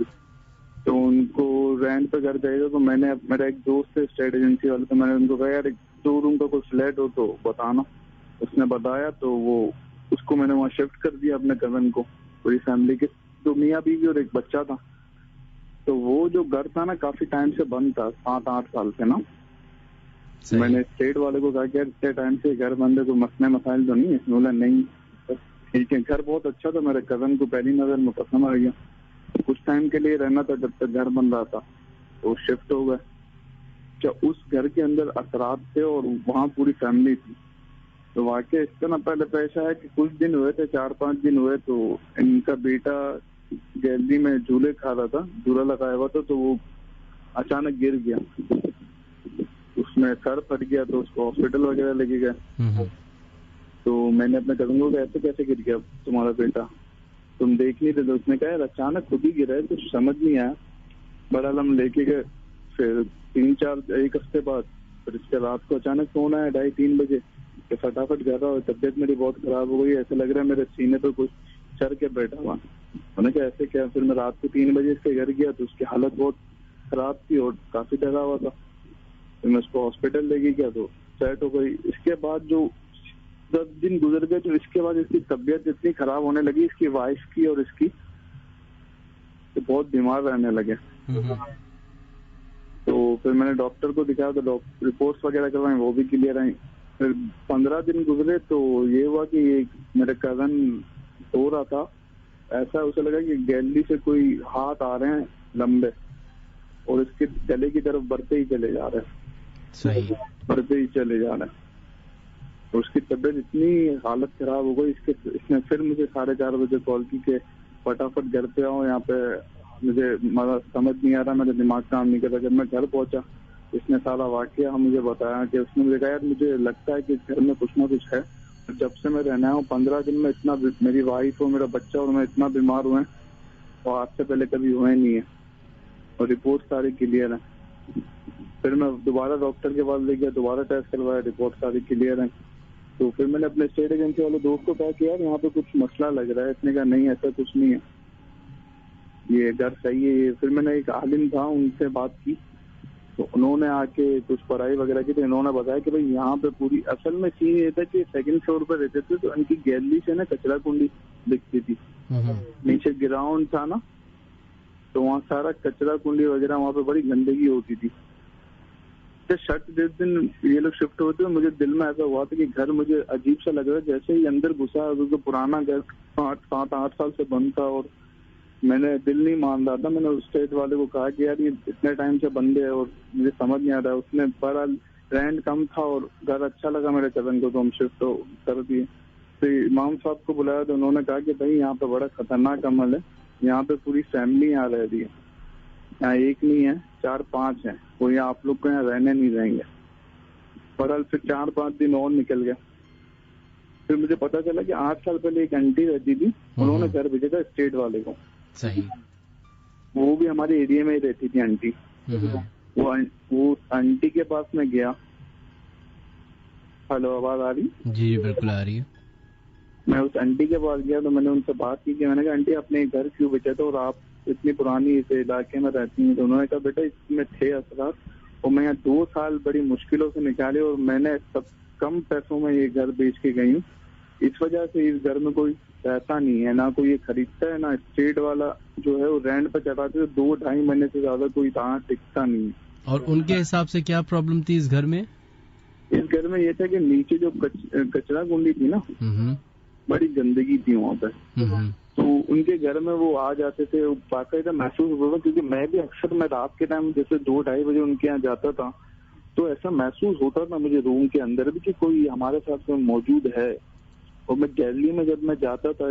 تو ان کو رینٹ پہ گھر چاہیے تھا. تو میں نے، میرا ایک دوست ہے اسٹیٹ ایجنسی والے، تو میں نے ان کو کہا یار 2 روم کا کوئی فلیٹ ہو تو بتانا. اس نے بتایا تو وہ اس کو میں نے وہاں شفٹ کر دیا اپنے کزن کو، پوری فیملی کے، 2 میاں بیوی اور ایک بچہ تھا. تو وہ جو گھر تھا نا کافی ٹائم سے بند تھا، 7-8 سال سے نا. میں نے اسٹیٹ والے کو کہا کہ اتنے ٹائم سے گھر بند ہے تو مسئلے مسائل تو نہیں ہے؟ بولا نہیں ٹھیک ہے. گھر بہت اچھا تھا، میرے کزن کو پہلی نظر میں پسند آ گیا. کچھ ٹائم کے لیے رہنا تھا جب تک گھر بن رہا تھا، تو شفٹ ہو گئے. اس گھر کے اندر اثرات تھے اور وہاں پوری فیملی تھی. تو واقعہ اس طرح پہلے پیش آیا کہ کچھ دن ہوئے تھے، 4-5 دن ہوئے، تو ان کا بیٹا گیلری میں جھولے کھا رہا تھا، جھولا لگایا ہوا تھا، تو وہ اچانک گر گیا. اس میں سر پھٹ گیا تو اس کو ہاسپٹل وغیرہ لے کے گئے. تو تو میں نے اپنے کزن کو کہا ایسے کیسے گر گیا تمہارا بیٹا, تم دیکھ نہیں رہے. تو اس نے کہا اچانک خود ہی گرا ہے, کچھ سمجھ نہیں آیا. بہرحال ہم لے کے گئے. پھر 1 ہفتے بعد پھر اس کے رات کو اچانک فون آیا 2:30-3 بجے کہ فٹافٹ گھر آؤ, طبیعت میری بہت خراب ہو گئی, ایسا لگ رہا ہے میرے سینے پہ کچھ چڑھ کے بیٹھا ہوا. میں نے کہا ایسے کیا. پھر میں رات کو 3 بجے اس کے گھر گیا تو اس کی حالت بہت خراب تھی اور کافی ڈرا ہوا تھا. پھر میں اس کو ہاسپٹل لے کے گیا تو سیٹ ہو گئی. اس کے بعد جو 10 دن گزر گئے تو اس کے بعد اس کی طبیعت اتنی خراب ہونے لگی, اس کی وائف کی اور اس کی, تو بہت بیمار رہنے لگے. تو پھر میں نے ڈاکٹر کو دکھایا تو رپورٹس وغیرہ کروائیں, وہ بھی کلیئر آئیں. پھر 15 دن گزرے تو یہ ہوا کہ میرے کزن سو رہا تھا, ایسا اسے لگا کہ گیلری سے کوئی ہاتھ آ رہے ہیں لمبے اور اس کے گلے کی طرف بڑھتے ہی چلے جا رہے ہیں. صحیح. بڑھتے ہی چلے جا رہے ہیں. تو اس کی طبیعت اتنی حالت خراب ہو گئی. اس نے پھر مجھے 4:30 بجے کال کی کہ فٹافٹ گھر پہ آؤ, یہاں پہ مجھے سمجھ نہیں آ رہا, میرا دماغ کام نہیں کر رہا. جب میں گھر پہنچا اس نے سارا واقعہ مجھے بتایا کہ اس نے مجھے کہا مجھے لگتا ہے کہ گھر میں کچھ نہ کچھ ہے. جب سے میں رہنا ہوں 15 دن میں اتنا, میری وائف اور میرا بچہ اور میں اتنا بیمار ہوئے ہیں اور آج سے پہلے کبھی ہوئے نہیں ہے, اور رپورٹ ساری کلیئر ہیں. پھر میں دوبارہ ڈاکٹر کے پاس لے گیا, دوبارہ ٹیسٹ کروایا, رپورٹ ساری کلیئر ہیں. تو پھر میں نے اپنے اسٹیٹ ایجنسی والے دوست کو کہا کہ یار یہاں پہ کچھ مسئلہ لگ رہا ہے. اس نے کہا نہیں ایسا کچھ نہیں ہے, یہ گھر صحیح ہے یہ. پھر میں نے ایک عالم تھا ان سے بات کی تو انہوں نے آ کے کچھ پڑھائی وغیرہ کی تو انہوں نے بتایا کہ بھائی یہاں پہ پوری اصل میں سین یہ تھا کہ 2nd فلور پہ رہتے تھے تو ان کی گیلری سے نا کچرا کنڈی دکھتی تھی. نیچے گراؤنڈ تھا نا تو وہاں سارا کچرا کنڈی وغیرہ, وہاں پہ بڑی گندگی ہوتی تھی. شرٹ جس دن یہ لوگ شفٹ ہوتے ہیں مجھے دل میں ایسا ہوا تھا کہ گھر مجھے عجیب سا لگ رہا ہے, جیسے ہی اندر گھسا کیونکہ پرانا گھر 7-8 سال سے بند تھا اور میں نے دل نہیں مان رہا تھا. میں نے اسٹیٹ والے کو کہا کہ یار یہ اتنے ٹائم سے بند ہے اور مجھے سمجھ نہیں آ رہا ہے. اس نے بہرحال رینٹ کم تھا اور گھر اچھا لگا میرے کزن کو تو ہم شفٹ کر دیے. پھر امام صاحب کو بلایا تو انہوں نے کہا کہ بھائی یہاں پہ بڑا خطرناک عمل ہے, یہاں پہ پوری فیملی یہاں رہ رہی ہے, یہاں ایک نہیں ہے 4-5 ہیں, وہ یہاں آپ لوگ کو یہاں رہنے نہیں رہیں گے. بہرحال پھر 4-5 دن اور نکل گئے. پھر مجھے پتا چلا کہ 8 سال پہلے ایک آنٹی رہتی تھی, انہوں نے گھر بھیجا تھا اسٹیٹ والے کو. صحیح. وہ بھی ہمارے ایریا میں ہی رہتی تھی آنٹی. وہ آنٹی کے پاس میں گیا. ہلو آواز آ رہی؟ جی بالکل آ رہی ہے. میں اس آنٹی کے پاس گیا تو میں نے ان سے بات کی کہ میں نے کہا آنٹی اپنے گھر کیوں بیچا تھا اور آپ اتنی پرانی اس علاقے میں رہتی ہیں؟ تو انہوں نے کہا بیٹا اس میں تھے اثرات اور میں یہاں 2 سال بڑی مشکلوں سے نکالے اور میں نے سب کم پیسوں میں یہ گھر بیچ کے گئی ہوں. اس وجہ سے اس گھر میں کوئی پیسہ نہیں ہے, نہ کوئی یہ خریدتا ہے, نہ اسٹیٹ والا جو ہے وہ رینٹ پہ چڑھاتے 2-2.5 مہینے سے زیادہ کوئی تاں ٹکتا نہیں ہے. اور ان کے حساب سے کیا پرابلم تھی اس گھر میں؟ اس گھر میں یہ تھا کہ نیچے جو کچرا کنڈی تھی نا بڑی گندگی تھی وہاں پہ, تو ان کے گھر میں وہ آ جاتے تھے. باقاعدہ محسوس ہوتا تھا کیونکہ میں بھی اکثر میں رات کے ٹائم جیسے 2-2:30 بجے ان کے یہاں جاتا تھا تو ایسا محسوس ہوتا تھا مجھے روم کے اندر بھی کہ کوئی ہمارے ساتھ میں موجود ہے. اور میں گیلری میں جب میں جاتا تھا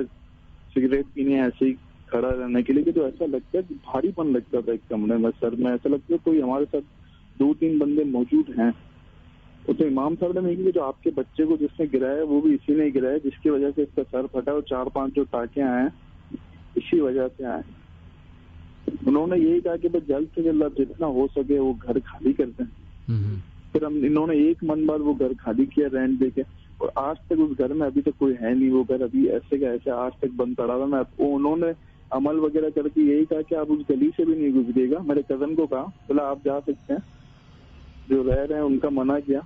سگریٹ پینے ایسے ہی کھڑا رہنے کے لیے تو ایسا لگتا ہے کہ بھاری پن لگتا تھا ایک کمرے میں سر میں, ایسا لگتا ہے کوئی ہمارے ساتھ 2-3 بندے موجود ہیں. تو امام صاحب نے کہ جو آپ کے بچے کو جس نے گرایا وہ بھی اسی نے گرایا جس کی وجہ سے اس کا سر پھٹا اور 4-5 جو ٹانکے آئے ہیں اسی وجہ سے آئے. انہوں نے یہی کہا کہ جلد سے جلد جتنا ہو سکے وہ گھر خالی کر دیں. پھر انہوں نے 1 منتھ بعد وہ گھر خالی کیا رینٹ دے کے, اور آج تک اس گھر میں ابھی تک کوئی ہے نہیں. وہ گھر ابھی ایسے کا ایسے آج تک بند پڑا ہوا. انہوں نے عمل وغیرہ کر کے یہی کہا کہ آپ اس گلی سے بھی نہیں گزریے گا. میرے کزن کو کہا بولا آپ جا سکتے ہیں, جو رہ رہے ہیں ان کا منع کیا.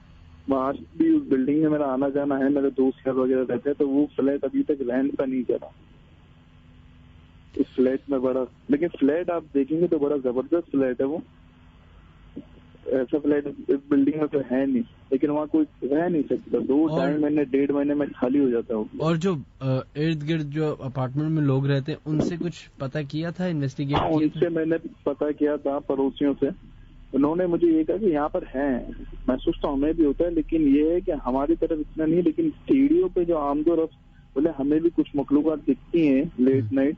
آج بھی اس بلڈنگ میں میرا آنا جانا ہے, میرے دوست یار وغیرہ رہتے ہیں, تو وہ فلیٹ ابھی تک رینٹ پہ نہیں چلا. اس فلیٹ میں بڑا, لیکن فلیٹ آپ دیکھیں گے تو بڑا زبردست فلیٹ ہے. وہ ایسا فلیٹ اس بلڈنگ میں تو ہے نہیں, لیکن وہاں کوئی رہ نہیں سکتا. 2-2.5 مہینے 1.5 مہینے میں خالی ہو جاتا ہوں. اور جو ارد گرد جو اپارٹمنٹ میں لوگ رہتے ہیں ان سے کچھ پتا کیا تھا, انویسٹیگیٹ کیا تھا؟ ان سے میں نے پتا کیا تھا پڑوسیوں سے. انہوں نے مجھے یہ کہا کہ یہاں پر ہیں, محسوس تو ہمیں بھی ہوتا ہے لیکن یہ ہے کہ ہماری طرف اتنا نہیں, لیکن سیڑھیوں پہ جو آمد و رفت بولے ہمیں بھی کچھ مخلوقات دکھتی ہیں لیٹ نائٹ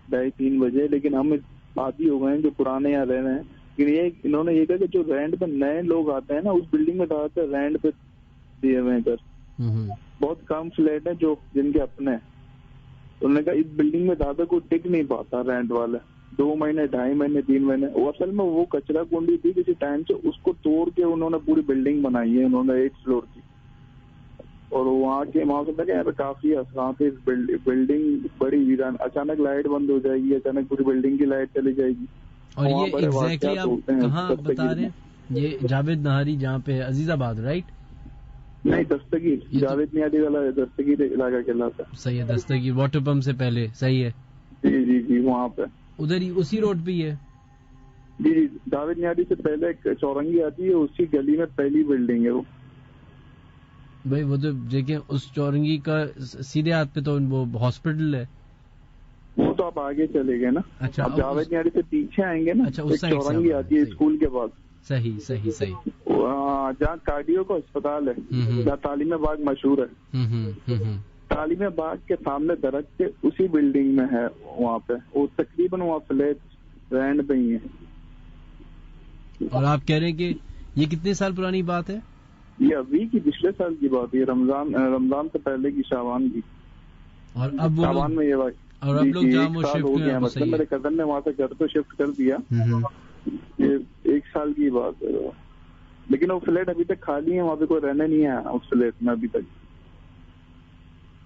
2:30-3 بجے, لیکن ہم عادی ہو گئے ہیں جو پرانے یہاں رہ رہے ہیں. لیکن یہ انہوں نے یہ کہا کہ جو رینٹ پہ نئے لوگ آتے ہیں نا اس بلڈنگ میں زیادہ تر رینٹ پہ دیے ہوئے ہیں گھر, بہت کم فلیٹ ہیں جو جن کے اپنے ہیں. انہوں نے کہا اس بلڈنگ میں زیادہ کوئی ٹک نہیں پاتا رینٹ والا, 2 مہینے 2.5 مہینے 3 مہینے. وہ اصل میں وہ کچرا کنڈی تھی کسی ٹائم سے, اس کو توڑ کے انہوں نے پوری بلڈنگ بنائی ہے انہوں نے 8 فلور کی. اور وہاں سے یہاں پہ کافی اثرات ہے. بلڈنگ بڑی ویران, اچانک لائٹ بند ہو جائے گی, اچانک پوری بلڈنگ کی لائٹ چلی جائے گی. اور یہ ایگزیکٹلی آپ کہاں بتا رہے ہیں؟ یہ جاوید نہاری جہاں پہ عزیز آباد, رائٹ؟ نہیں, دستگیر, جاوید نیادی والا دستگیر علاقہ کہلاتا ہے. صحیح ہے, دستگیر واٹر پمپ سے پہلے. صحیح ہے, جی جی جی, وہاں پہ ادھر ہی اسی روڈ پہ ہی ہے. جی جی, جاوید نیادی سے پہلے ایک چورنگی آتی ہے, اسی گلی میں پہلی بلڈنگ ہے وہ. بھائی وہ تو دیکھیں اس چورنگی کا سیدھے ہاتھ پہ تو وہ ہاسپٹل ہے. وہ تو آپ آگے چلے گئے نا. اچھا, آپ جاوید نیادی سے پیچھے آئیں گے نا. اچھا, ایک چورنگی آتی ہے اسکول کے پاس. صحیح صحیح صحیح. جہاں کارڈیو کا اسپتال ہے, جہاں تعلیم باغ مشہور ہے, تعلیم باغ کے سامنے درخت کے اسی بلڈنگ میں ہے وہاں پہ. وہ تقریباً وہاں فلیٹ رینٹ پہ ہی ہے. اور آپ کہہ رہے ہیں کہ یہ کتنے سال پرانی بات ہے؟ یہ ابھی کی پچھلے سال کی بات ہے, رمضان سے پہلے کی, شعبان کی. اور اب شعبان میں یہ بات. اور اب لوگ جہاں وہ شفٹ ہو گیا, مطلب میرے کزن نے وہاں سے گھر تو شفٹ کر دیا. یہ 1 سال کی بات ہے, لیکن وہ فلیٹ ابھی تک خالی ہے, وہاں پہ کوئی رہنے نہیں ہے اس فلیٹ میں ابھی تک.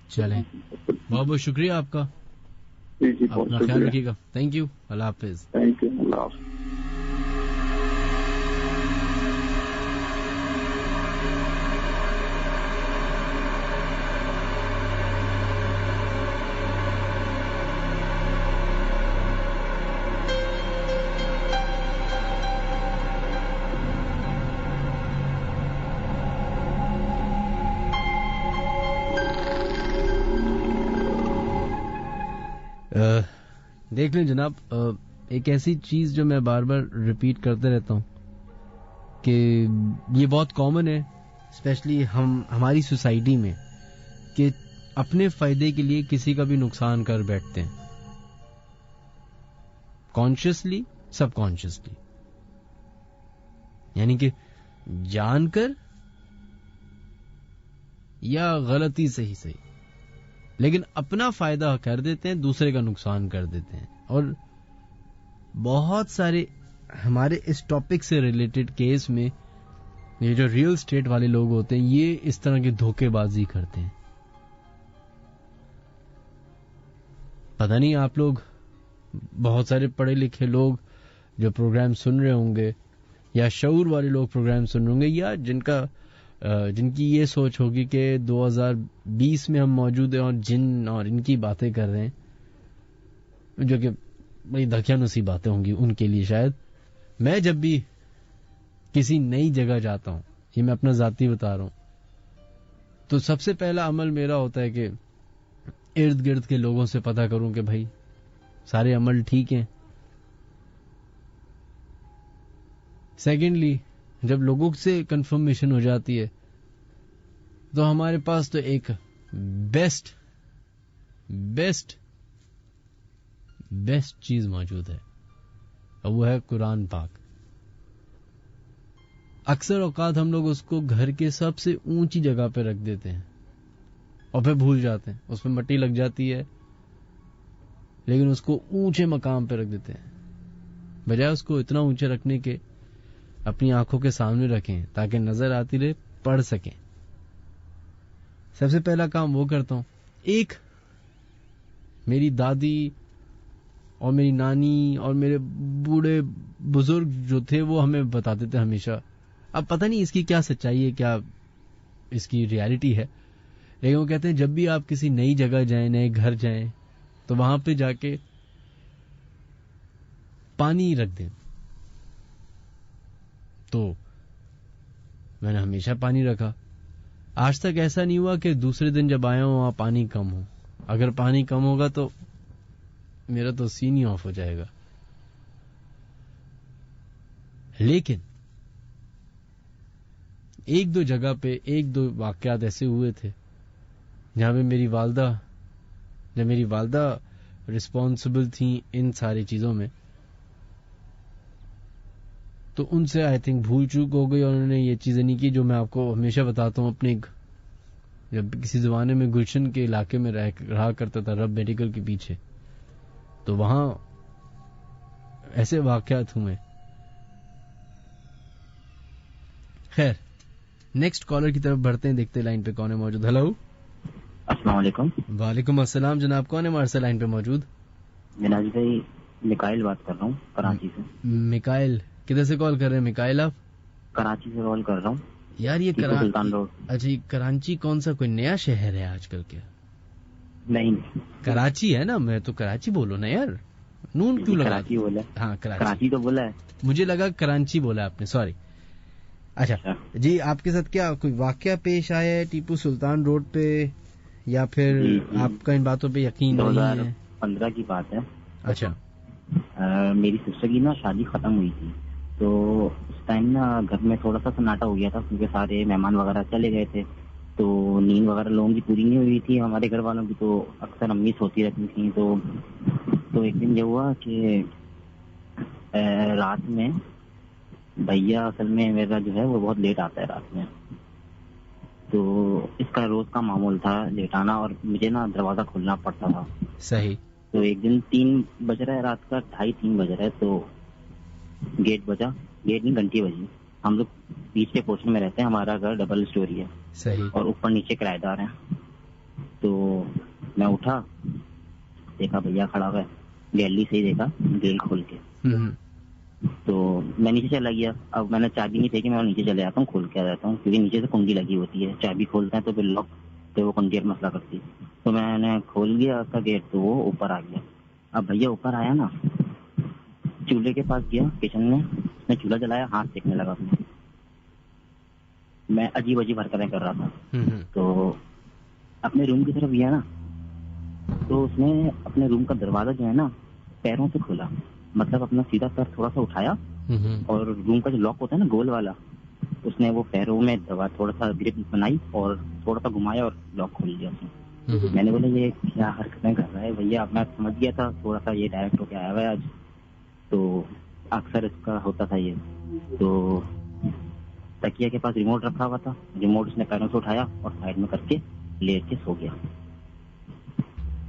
چلیں, بہت بہت شکریہ آپ کا. جی جی, اپنا خیال رکھیے گا. تھینک یو, اللہ حافظ. تھینک یو, اللہ حافظ. دیکھ لیں جناب, ایک ایسی چیز جو میں بار بار ریپیٹ کرتے رہتا ہوں کہ یہ بہت کامن ہے اسپیشلی ہماری سوسائٹی میں, کہ اپنے فائدے کے لیے کسی کا بھی نقصان کر بیٹھتے ہیں, کانشیسلی سب کانشیسلی, یعنی کہ جان کر یا غلطی سے ہی صحیح, لیکن اپنا فائدہ کر دیتے ہیں, دوسرے کا نقصان کر دیتے ہیں. اور بہت سارے ہمارے اس ٹاپک سے ریلیٹڈ کیس میں یہ جو ریئل اسٹیٹ والے لوگ ہوتے ہیں, یہ اس طرح کی دھوکے بازی کرتے ہیں. پتہ نہیں آپ لوگ بہت سارے پڑھے لکھے لوگ جو پروگرام سن رہے ہوں گے, یا شعور والے لوگ پروگرام سن رہے ہوں گے, یا جن کی یہ سوچ ہوگی کہ 2020 میں ہم موجود ہیں اور جن اور ان کی باتیں کر رہے ہیں, جو کہ بڑی دھکیانوسی باتیں ہوں گی ان کے لیے شاید. میں جب بھی کسی نئی جگہ جاتا ہوں, یہ میں اپنا ذاتی بتا رہا ہوں, تو سب سے پہلا عمل میرا ہوتا ہے کہ ارد گرد کے لوگوں سے پتہ کروں کہ بھائی سارے عمل ٹھیک ہیں. سیکنڈلی, جب لوگوں سے کنفرمیشن ہو جاتی ہے تو ہمارے پاس تو ایک بیسٹ چیز موجود ہے, اور وہ ہے قرآن پاک. اکثر اوقات ہم لوگ اس کو گھر کے سب سے اونچی جگہ پہ رکھ دیتے ہیں اور پھر بھول جاتے ہیں. اس پہ مٹی لگ جاتی ہے, لیکن اس کو اونچے مقام پہ رکھ دیتے ہیں, بجائے اس کو اتنا اونچے رکھنے کے اپنی آنکھوں کے سامنے رکھیں تاکہ نظر آتی رہے, پڑھ سکیں. سب سے پہلا کام وہ کرتا ہوں. ایک میری دادی اور میری نانی اور میرے بوڑھے بزرگ جو تھے وہ ہمیں بتاتے تھے ہمیشہ, اب پتہ نہیں اس کی کیا سچائی ہے, کیا اس کی ریالٹی ہے, لیکن وہ کہتے ہیں جب بھی آپ کسی نئی جگہ جائیں, نئے گھر جائیں, تو وہاں پہ جا کے پانی رکھ دیں. تو میں نے ہمیشہ پانی رکھا. آج تک ایسا نہیں ہوا کہ دوسرے دن جب آیا ہوں وہاں پانی کم ہو. اگر پانی کم ہوگا تو میرا تو سین ہی آف ہو جائے گا. لیکن ایک دو جگہ پہ ایک دو واقعات ایسے ہوئے تھے جہاں پہ میری والدہ رسپانسبل تھیں ان ساری چیزوں میں, تو ان سے آئی تھنک بھول چوک ہو گئی اور انہوں نے یہ چیزیں نہیں کی جو میں آپ کو ہمیشہ بتاتا ہوں. اپنے جب کسی زمانے میں گلشن کے علاقے میں رہا کرتا تھا رب میڈیکل کے پیچھے, تو وہاں ایسے واقعات ہوئے. خیر, نیکسٹ کالر کی طرف بڑھتے ہیں, دیکھتے لائن پہ کون ہے موجود. ہلو, السلام علیکم. وعلیکم السلام جناب, کون ہے ہمارے ساتھ لائن پہ موجود؟ جناب بھائی مکائل بات کر رہا ہوں کراچی سے. مکائل, کدھر سے کال کر رہے ہیں مکائل آپ؟ کراچی سے کال کر رہا ہوں یار. یہ سلطان روڈ. اچھا, یہ کراچی کون سا کوئی نیا شہر ہے آج کل؟ کیا نہیں, کراچی ہے نا, میں تو کراچی بولو نا یار, نون کیوں لگا؟ کراچی بولا. ہاں کراچی تو بولا ہے, مجھے لگا کرانچی بولا آپ نے, سوری. اچھا جی, آپ کے ساتھ کیا کوئی واقعہ پیش آیا ہے ٹیپو سلطان روڈ پہ, یا پھر آپ کا ان باتوں پہ یقین نہیں ہے؟ 2015 کی بات ہے. اچھا, میری سسٹر کی نا شادی ختم ہوئی تھی, تو اس ٹائم نا گھر میں تھوڑا سا سناٹا ہو گیا تھا کیونکہ سارے مہمان وغیرہ چلے گئے تھے, تو نیند وغیرہ لوگوں کی پوری نہیں ہوئی تھی, ہمارے گھر والوں کی تو اکثر امی سوتی رہتی تھیں. تو ایک دن یہ ہوا کہ رات میں بھیا اصل میں میرا جو ہے وہ بہت لیٹ آتا ہے رات میں, تو اس کا روز کا معمول تھا لیٹ آنا, اور مجھے نا دروازہ کھولنا پڑتا تھا. صحیح. تو ایک دن 3 بج رہا ہے رات کا, 2:30-3 بج رہا ہے, تو گیٹ بجا, گیٹ نہیں گھنٹی بجی. ہم لوگ بیچ کے پورشن میں رہتے ہیں, ہمارا گھر ڈبل اسٹوری ہے. صحیح. اور اوپر نیچے کرایہ دار ہیں. تو میں اٹھا, دیکھا بھیا کھڑا ہوا ہے, گیلری سے ہی دیکھا گیل کھول کے. تو میں نیچے چلا گیا. اب میں نے چابی نہیں تھی کہ میں نیچے چلے جاتا ہوں, کھول کے آ جاتا ہوں, کیونکہ نیچے سے کنڈی لگی ہوتی ہے, چابی کھولتے ہیں تو پھر لاک تو وہ کنڈی مسئلہ کرتی ہے. تو میں نے کھول گیا اس کا گیٹ, تو وہ اوپر آ گیا. اب بھیا اوپر آیا نا, چولہے کے پاس گیا کچن میں, اس نے چولہا جلایا, ہاتھ سیکنے لگا اپنے. میں عجیب عجیب حرکتیں کر رہا تھا, تو اپنے روم کی طرف گیا نا, تو اس نے اپنے روم کا دروازہ جو ہے نا پیروں سے کھولا, مطلب اپنا سیدھا پیر تھوڑا سا اٹھایا, اور روم کا جو لاک ہوتا ہے نا گول والا, اس نے وہ پیروں میں تھوڑا سا گرپ بنائی اور تھوڑا سا گھمایا اور لاک کھول دیا اس نے. میں نے بولا یہ کیا حرکتیں کر رہا ہے بھیا. اب میں سمجھ گیا تھا تھوڑا سا یہ ڈائریکٹ ہو کے آیا ہوا ہے آج, تو اکثر اس کا ہوتا تھا یہ. تو تکیہ کے پاس ریموٹ رکھا ہوا تھا, ریموٹ اس نے پیروں سے اٹھایا اور سائڈ میں کر کے لیٹ کے سو گیا.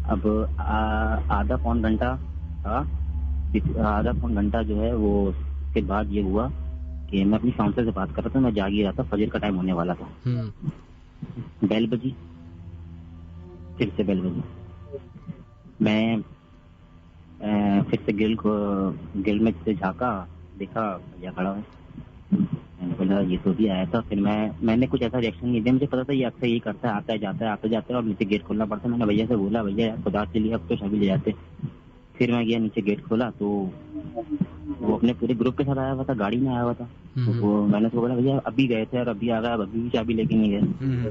اب آدھا پون گھنٹہ جو ہے وہ اس کے بعد یہ ہوا کہ میں اپنی کاؤنسلر سے بات کر رہا تھا, میں جاگ ہی رہا تھا, فجر کا ٹائم ہونے والا تھا. بیل بجی, پھر سے بیل بجی, میں پھر سے گل میں سے جھانکا, دیکھا بھیا کھڑا ہے. میں نے بولا یہ تو بھی آیا تھا. پھر میں نے کچھ ایسا ریئیکشن نہیں دیا, مجھے پتا تھا یہ اکثر یہی کرتا ہے, آتا ہے جاتا ہے آتا جاتا ہے, اور نیچے گیٹ کھولنا پڑتا ہے. میں نے بھیا سے بولا بھیا یار خدا کے لیے اب تو شابی لے جاتے. پھر میں گیا نیچے گیٹ کھولا, تو وہ اپنے پورے گروپ کے ساتھ آیا ہوا تھا, گاڑی میں آیا ہوا تھا. تو میں نے اس کو بولا بھیا ابھی گئے تھے اور ابھی آ گیا, اب ابھی بھی چابی لے کے نہیں گئے.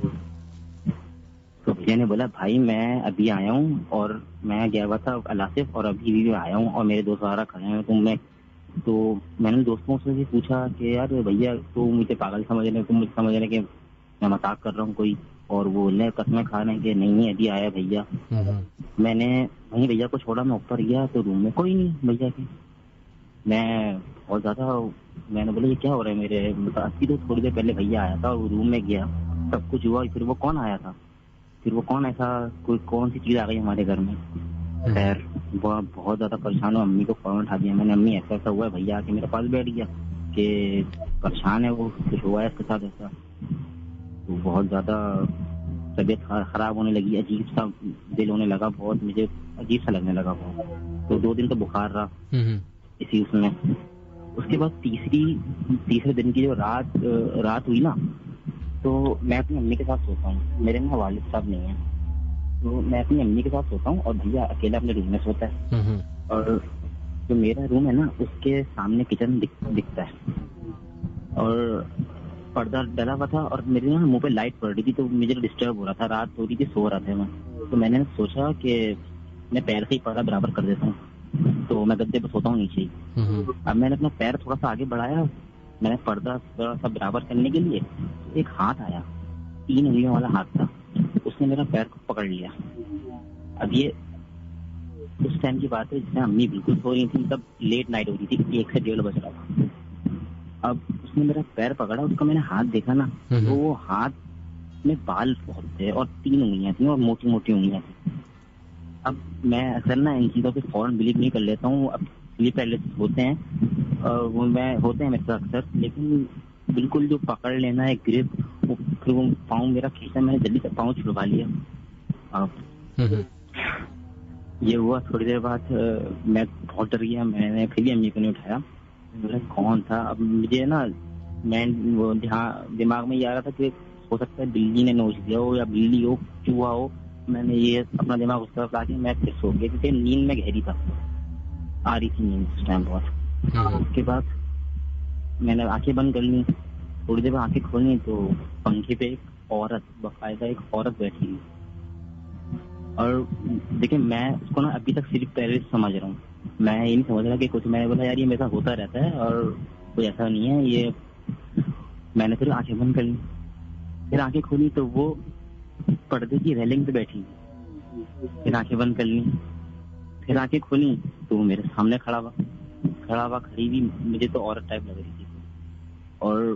تو بھیا نے بولا بھائی میں ابھی آیا ہوں, اور میں گیا ہوا تھا الاسف, اور ابھی بھی آیا ہوں, اور میرے دوست وغیرہ کھڑے ہیں. تو میں نے دوستوں سے بھی پوچھا کہ یار بھیا تو مجھے پاگل سمجھ رہے, تم مجھے سمجھ رہے کہ میں مذاق کر رہا ہوں کوئی, اور وہ قسمیں کھا رہے ہیں کہ نہیں ابھی آیا بھیا. میں نے وہیں بھیا کو چھوڑا, میں اوپر گیا تو روم میں کوئی نہیں بھیا کے. میں بہت زیادہ میں نے بولا یہ کیا ہو رہا ہے میرے, ابھی تو تھوڑی دیر پہلے بھیا آیا تھا, اور روم میں گیا سب کچھ ہوا, پھر وہ کون آیا تھا, پھر وہ کون ایسا کوئی کون سی چیز آ گئی ہمارے گھر میں. خیر بہت زیادہ پریشان ہوں, امی کو فوراً اٹھا دیا میں نے, امی ایسا ایسا ہوا ہے, بھیا آ کے میرے پاس بیٹھ گیا کہ پریشان ہے وہ, کچھ ہوا ہے اس کے ساتھ ایسا. تو بہت زیادہ طبیعت خراب ہونے لگی, عجیب سا دل ہونے لگا, بہت مجھے عجیب سا لگنے لگا بہت. تو 2 دن تو بخار رہا اسی اس میں. اس کے بعد تیسرے دن کی جو رات ہوئی نا, تو میں اپنی امی کے ساتھ سوتا ہوں, میرے نا والد صاحب نہیں ہیں, تو میں اپنی امی کے ساتھ سوتا ہوں, اور بھیا اکیلا اپنے روم میں سوتا ہے. اور جو میرا روم ہے نا اس کے سامنے کچن دکھتا ہے, اور پردہ ڈلا ہوا تھا, اور میرے نا منہ پہ لائٹ پڑ رہی تھی, تو مجھے ڈسٹرب ہو رہا تھا, رات ہو رہی تھی, سو رہا تھا میں. تو میں نے سوچا کہ میں پیر سے ہی پردہ برابر کر دیتا ہوں, تو میں گدے پہ سوتا ہوں نیچے ہی. اب میں نے اپنا پیر تھوڑا سا آگے بڑھایا, میں نے پردہ تھوڑا سا برابر کرنے کے لیے, ایک ہاتھ آیا, 3 انگلیوں والا ہاتھ تھا, اس نے میرا پیر کو پکڑ لیا. اب یہ اس ٹائم کی بات ہے جس میں امی بالکل سو رہی تھی, تب لیٹ نائٹ ہو رہی تھی, 1 سے 1:30 بج رہا تھا. اب اس نے میرا پیر پکڑا, اس کا میں نے ہاتھ دیکھا نا, تو وہ ہاتھ میں بال بہت تھے اور 3 انگلیاں تھیں اور موٹی موٹی انگلیاں تھیں. اب میں اصل نا ان چیزوں پہ فوراً بلیو نہیں کر لیتا ہوں. اب سلیپ پیرالائسس ہوتے ہیں وہ ہوتے ہیں میرے ساتھ اکثر, لیکن بالکل جو پکڑ لینا ہے گرپ, پھر وہ پاؤں میرا کھینچا, میں نے جلدی سے پاؤں چھڑوا لیا. یہ ہوا. تھوڑی دیر بعد میں بہت ڈر گیا, میں نے پھر بھی امی کو نہیں اٹھایا. کون تھا اب مجھے نا, میں دماغ میں یہ آ رہا تھا کہ ہو سکتا ہے بلی نے نوچ دیا ہو یا بلی ہو, چوہا ہو. میں نے یہ اپنا دماغ اس طرف لا کے میں پھر سو گیا, کیونکہ نیند میں گہری تھا, آ رہی تھی نیند اس ٹائم بہت. اس کے بعد میں نے آنکھیں بند کر لی. تھوڑی دیر بعد آنکھیں کھولی تو پنکھے پہ ایک عورت, باقاعدہ ایک عورت بیٹھی ہوئی. اور دیکھیں میں اس کو نا ابھی تک صرف پیرالائسس سمجھ رہا ہوں. میں یہ نہیں سمجھ رہا کہ کچھ, میں نے بولا یار یہ میرا ہوتا رہتا ہے اور کوئی ایسا نہیں ہے یہ. میں نے پھر آنکھیں بند کر لی. پھر آنکھیں کھولی تو وہ پردے کی ریلنگ پہ بیٹھی. پھر آنکھیں بند کر لی. پھر آنکھیں کھولی تو وہ میرے سامنے کھڑی ہوئی. مجھے تو عورت ٹائپ لگ رہی تھی. اور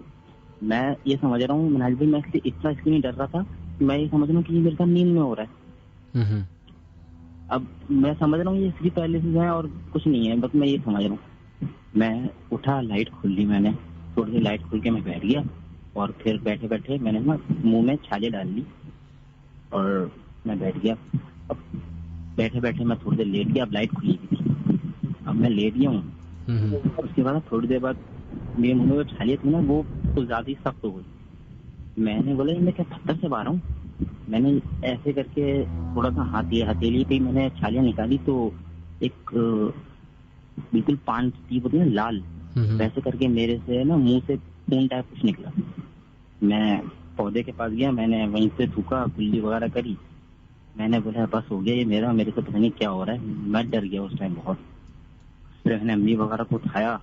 میں یہ سمجھ رہا ہوں مناج بھائی, میں اس سے نہیں ڈر رہا تھا. میں یہ سمجھ رہا ہوں کہ یہ میرے ساتھ نیند میں ہو رہا ہے. اب میں سمجھ رہا ہوں یہ سلیپ پیرالائسس ہے اور کچھ نہیں ہے, بس میں یہ سمجھ رہا ہوں. میں اٹھا, لائٹ کھول لی, میں نے تھوڑی سی لائٹ کھول کے میں بیٹھ گیا. اور پھر بیٹھے بیٹھے میں نے نا منہ میں چھالے ڈال لی اور میں بیٹھ گیا. اب بیٹھے بیٹھے میں تھوڑی دیر لیٹ گیا. اب لائٹ کھلی ہوئی تھی, اب میں لیٹ گیا ہوں. اس کے بعد تھوڑی دیر بعد میرے منہ میں جو چھالیاں تھی نا وہ کچھ زیادہ ہی سخت ہو گئی. میں نے بولا میں کیا پتھر سے باہر ہوں. میں نے ایسے کر کے تھوڑا سا ہتھیلی پہ میں نے چھالیاں نکالی تو ایک بالکل پان ٹیپ ہوتی ہے نا لال, ویسے کر کے میرے سے نا منہ سے خون ٹائپ کچھ نکلا. میں پودے کے پاس گیا, میں نے وہیں سے تھوکا, کلی وغیرہ کری. میں نے بولا بس ہو گیا یہ میرے سے پتہ نہیں کیا ہو رہا ہے. میں ڈر گیا اس ٹائم بہت. پھر میں نے امی وغیرہ کو اٹھایا,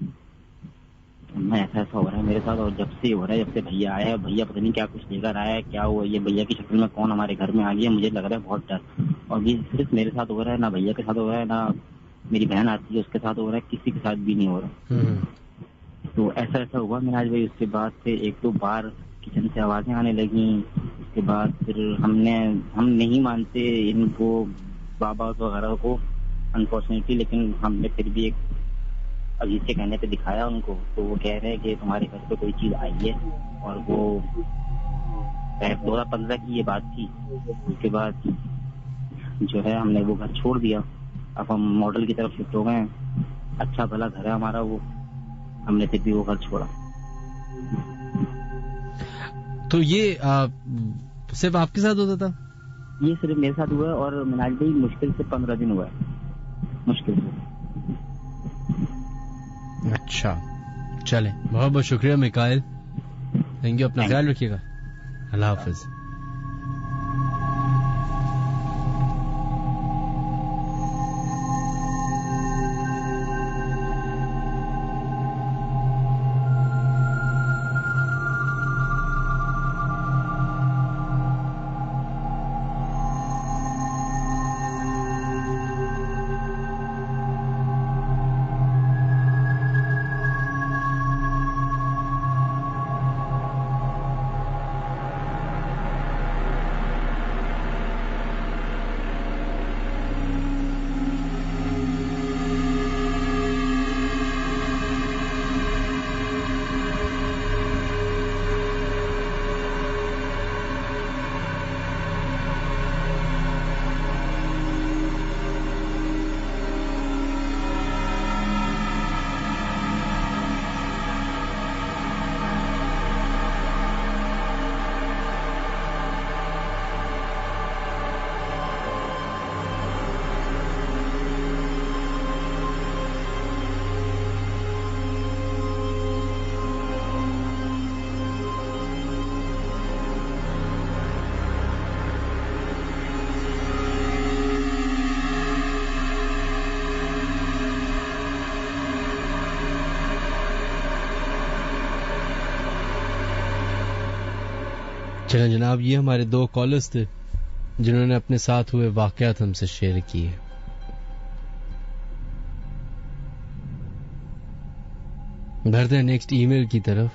میں ایسا ہو رہا ہے میرے ساتھ. اور جب سے ہو رہا ہے, جب سے بھیا آیا ہے, بھیا پتہ نہیں کیا کچھ لے کر آیا ہے, کیا ہوا یہ بھیا کی شکل میں کون ہمارے گھر میں آ گیا, مجھے لگ رہا ہے بہت ڈر. اور یہ صرف میرے ساتھ ہو رہا ہے, نہ بھیا کے ساتھ ہو رہا ہے, نہ میری بہن آتی ہے اس کے ساتھ ہو رہا ہے, کسی کے ساتھ بھی نہیں ہو رہا. تو ایسا ہوا مناج بھائی. اس کے بعد پھر 1-2 بار کچن سے آوازیں آنے لگیں. اس کے بعد پھر ہم نہیں مانتے ان کو بابا وغیرہ کو انفارچونیٹلی, لیکن ہم نے پھر بھی ایک عزیز کے کہنے پہ دکھایا ان کو. تو وہ کہہ رہے ہیں کہ تمہارے گھر پہ کوئی چیز آئی ہے. اور وہ 2015 کی یہ بات تھی. اس کے بعد جو ہے ہم نے وہ گھر چھوڑ دیا. اب ہم ماڈل کی طرف شفٹ ہو گئے ہیں. اچھا بھلا گھر ہے ہمارا, وہ ہم نے پھر بھی وہ گھر چھوڑا. تو یہ صرف آپ کے ساتھ ہوتا تھا؟ یہ صرف میرے ساتھ ہوا ہے. اور مناج بھائی مشکل سے 15 دن ہوا ہے, مشکل سے. اچھا چلیں, بہت بہت شکریہ میکائل, تھینک یو. اپنا خیال رکھیے گا. اللہ حافظ. چلیں جناب, یہ ہمارے 2 کالرز تھے جنہوں نے اپنے ساتھ ہوئے واقعات ہم سے شیئر کیے. بڑھتے ہیں نیکسٹ ای میل کی طرف.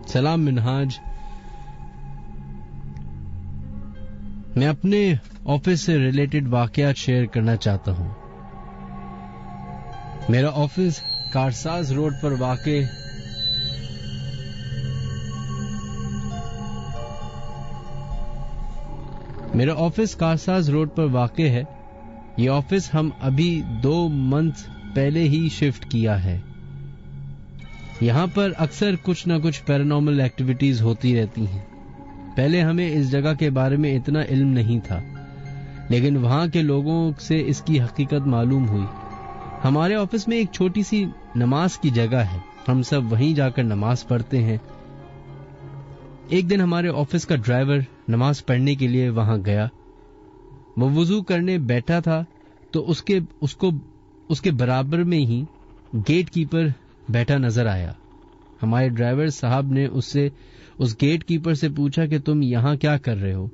سلام منہاج, میں اپنے آفس سے ریلیٹڈ واقعات شیئر کرنا چاہتا ہوں. میرا آفس کارساز روڈ پر واقع ہے. یہ آفس ہم ابھی 2 منتھ پہلے ہی شفٹ کیا ہے. یہاں پر اکثر کچھ نہ کچھ پیرانارمل ایکٹیویٹیز ہوتی رہتی ہیں. پہلے ہمیں اس جگہ کے بارے میں اتنا علم نہیں تھا، لیکن وہاں کے لوگوں سے اس کی حقیقت معلوم ہوئی. ہمارے آفس میں ایک چھوٹی سی نماز کی جگہ ہے، ہم سب وہیں جا کر نماز پڑھتے ہیں. ایک دن ہمارے آفس کا ڈرائیور نماز پڑھنے کے لیے وہاں گیا. وہ وضو کرنے بیٹھا تھا تو اس کے برابر میں ہی گیٹ کیپر بیٹھا نظر آیا. ہمارے ڈرائیور صاحب نے اس گیٹ کیپر سے پوچھا کہ تم یہاں کیا کر رہے ہو؟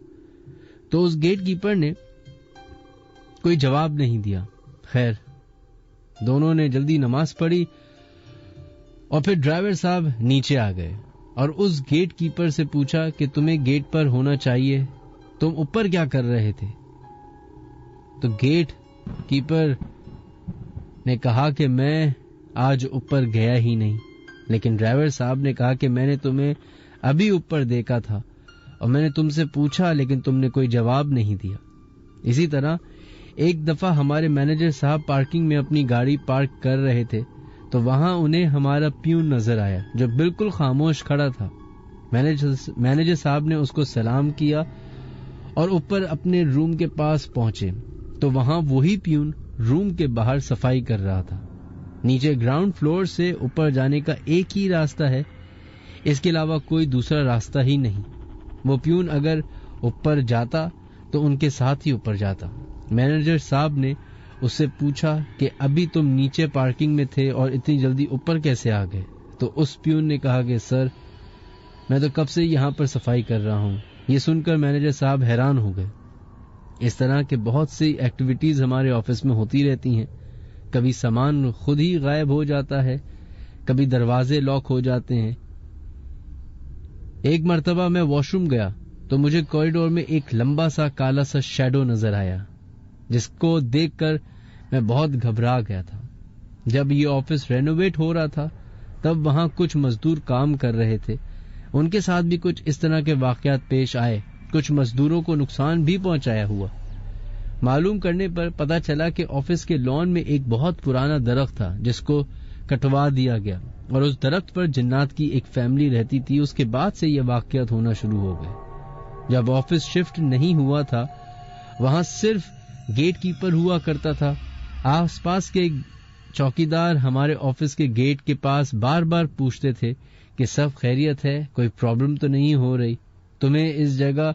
تو اس گیٹ کیپر نے کوئی جواب نہیں دیا. خیر، دونوں نے جلدی نماز پڑھی اور پھر ڈرائیور صاحب نیچے آ گئے اور اس گیٹ کیپر سے پوچھا کہ تمہیں گیٹ پر ہونا چاہیے، تم اوپر کیا کر رہے تھے؟ تو گیٹ کیپر نے کہا کہ میں آج اوپر گیا ہی نہیں، لیکن ڈرائیور صاحب نے کہا کہ میں نے تمہیں ابھی اوپر دیکھا تھا اور میں نے تم سے پوچھا لیکن تم نے کوئی جواب نہیں دیا. اسی طرح ایک دفعہ ہمارے مینیجر صاحب پارکنگ میں اپنی گاڑی پارک کر رہے تھے تو وہاں انہیں ہمارا پیون نظر آیا جو بالکل خاموش کھڑا تھا. مینیجر صاحب نے اس کو سلام کیا اور اوپر اپنے روم کے پاس پہنچے تو وہاں وہی پیون روم کے باہر صفائی کر رہا تھا. نیچے گراؤنڈ فلور سے اوپر جانے کا ایک ہی راستہ ہے، اس کے علاوہ کوئی دوسرا راستہ ہی نہیں. وہ پیون اگر اوپر جاتا تو ان کے ساتھ ہی اوپر جاتا. مینیجر صاحب نے اس سے پوچھا کہ ابھی تم نیچے پارکنگ میں تھے اور اتنی جلدی اوپر کیسے آ گئے؟ تو اس پیون نے کہا کہ سر، میں تو کب سے یہاں پر صفائی کر رہا ہوں. یہ سن کر مینیجر صاحب حیران ہو گئے. اس طرح کے بہت سی ایکٹیویٹیز ہمارے آفس میں ہوتی رہتی ہیں. کبھی سامان خود ہی غائب ہو جاتا ہے، کبھی دروازے لاک ہو جاتے ہیں. ایک مرتبہ میں واش روم گیا تو مجھے کوریڈور میں ایک لمبا سا کالا سا شیڈو نظر آیا، جس کو دیکھ کر میں بہت گھبرا گیا تھا. جب یہ آفس رینوویٹ ہو رہا تھا تب وہاں کچھ مزدور کام کر رہے تھے. ان کے ساتھ بھی کچھ اس طرح کے واقعات پیش آئے. کچھ مزدوروں کو نقصان بھی پہنچایا ہوا. معلوم کرنے پر پتا چلا کہ آفس کے لان میں ایک بہت پرانا درخت تھا جس کو کٹوا دیا گیا اور اس درخت پر جنات کی ایک فیملی رہتی تھی. اس کے بعد سے یہ واقعات ہونا شروع ہو گئے. جب آفس شفٹ نہیں ہوا تھا وہاں صرف گیٹ کیپر ہوا کرتا تھا. آس پاس کے چوکیدار ہمارے آفس کے گیٹ کے پاس بار بار پوچھتے تھے کہ سب خیریت ہے، کوئی پرابلم تو نہیں ہو رہی تمہیں اس جگہ.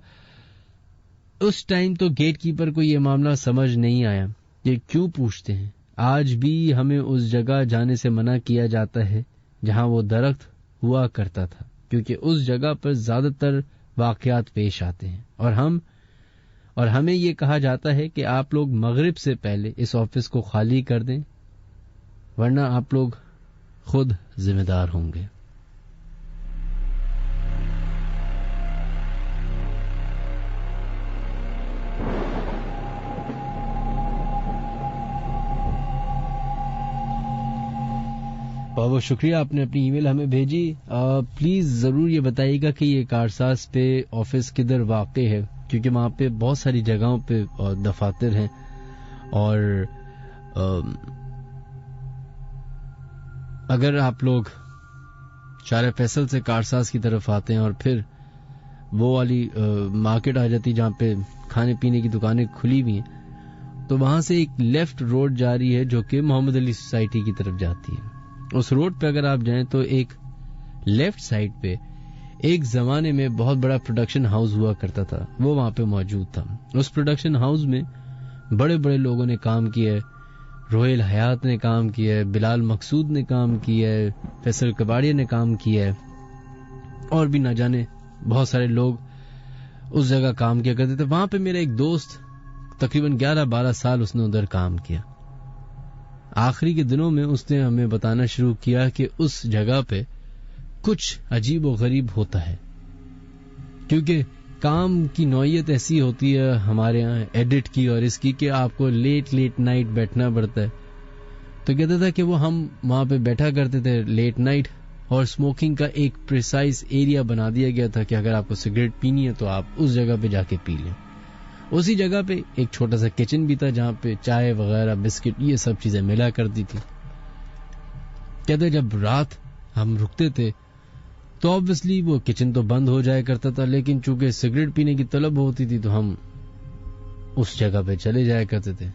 اس ٹائم تو گیٹ کیپر کو یہ معاملہ سمجھ نہیں آیا کہ کیوں پوچھتے ہیں. آج بھی ہمیں اس جگہ جانے سے منع کیا جاتا ہے جہاں وہ درخت ہوا کرتا تھا، کیونکہ اس جگہ پر زیادہ تر واقعات پیش آتے ہیں. اور ہمیں یہ کہا جاتا ہے کہ آپ لوگ مغرب سے پہلے اس آفس کو خالی کر دیں، ورنہ آپ لوگ خود ذمہ دار ہوں گے. بہت بہت شکریہ، آپ نے اپنی ای میل ہمیں بھیجی. پلیز ضرور یہ بتائیے گا کہ یہ کارساز پہ آفس کدھر واقع ہے، کیونکہ وہاں پہ بہت ساری جگہوں پہ دفاتر ہیں اور اگر آپ لوگ شارع فیصل سے کارساز کی طرف آتے ہیں اور پھر وہ والی مارکیٹ آ جاتی جہاں پہ کھانے پینے کی دکانیں کھلی ہوئی ہیں، تو وہاں سے ایک لیفٹ روڈ جاری ہے جو کہ محمد علی سوسائٹی کی طرف جاتی ہے. اس روڈ پہ اگر آپ جائیں تو ایک لیفٹ سائڈ پہ ایک زمانے میں بہت بڑا پروڈکشن ہاؤس ہوا کرتا تھا، وہ وہاں پہ موجود تھا. اس پروڈکشن ہاؤس میں بڑے بڑے لوگوں نے کام کیا ہے. روہیل حیات نے کام کیا ہے، بلال مقصود نے کام کیا ہے، فیصل کباڑیہ نے کام کیا ہے، اور بھی نہ جانے بہت سارے لوگ اس جگہ کام کیا کرتے تھے. وہاں پہ میرا ایک دوست تقریباً 11-12 سال اس نے ادھر کام کیا. آخری کے دنوں میں اس نے ہمیں بتانا شروع کیا کہ اس جگہ پہ کچھ عجیب و غریب ہوتا ہے، کیونکہ کام کی نوعیت ایسی ہوتی ہے ہمارے ہاں ایڈٹ کی اور اس کی کہ آپ کو لیٹ نائٹ بیٹھنا پڑتا ہے. تو کہتا تھا کہ وہ ہم وہاں پہ بیٹھا کرتے تھے لیٹ نائٹ, اور اسموکنگ کا ایک پریسائز ایریا بنا دیا گیا تھا کہ اگر آپ کو سگریٹ پینی ہے تو آپ اس جگہ پہ جا کے پی لیں. اسی جگہ پہ ایک چھوٹا سا کچن بھی تھا جہاں پہ چائے وغیرہ بسکٹ یہ سب چیزیں ملا کرتی تھی. کہتے جب رات ہم رکتے تھے تو obviously وہ کچن تو بند ہو جایا کرتا تھا, لیکن چونکہ سگریٹ پینے کی طلب ہوتی تھی تو ہم اس جگہ پہ چلے جایا کرتے تھے.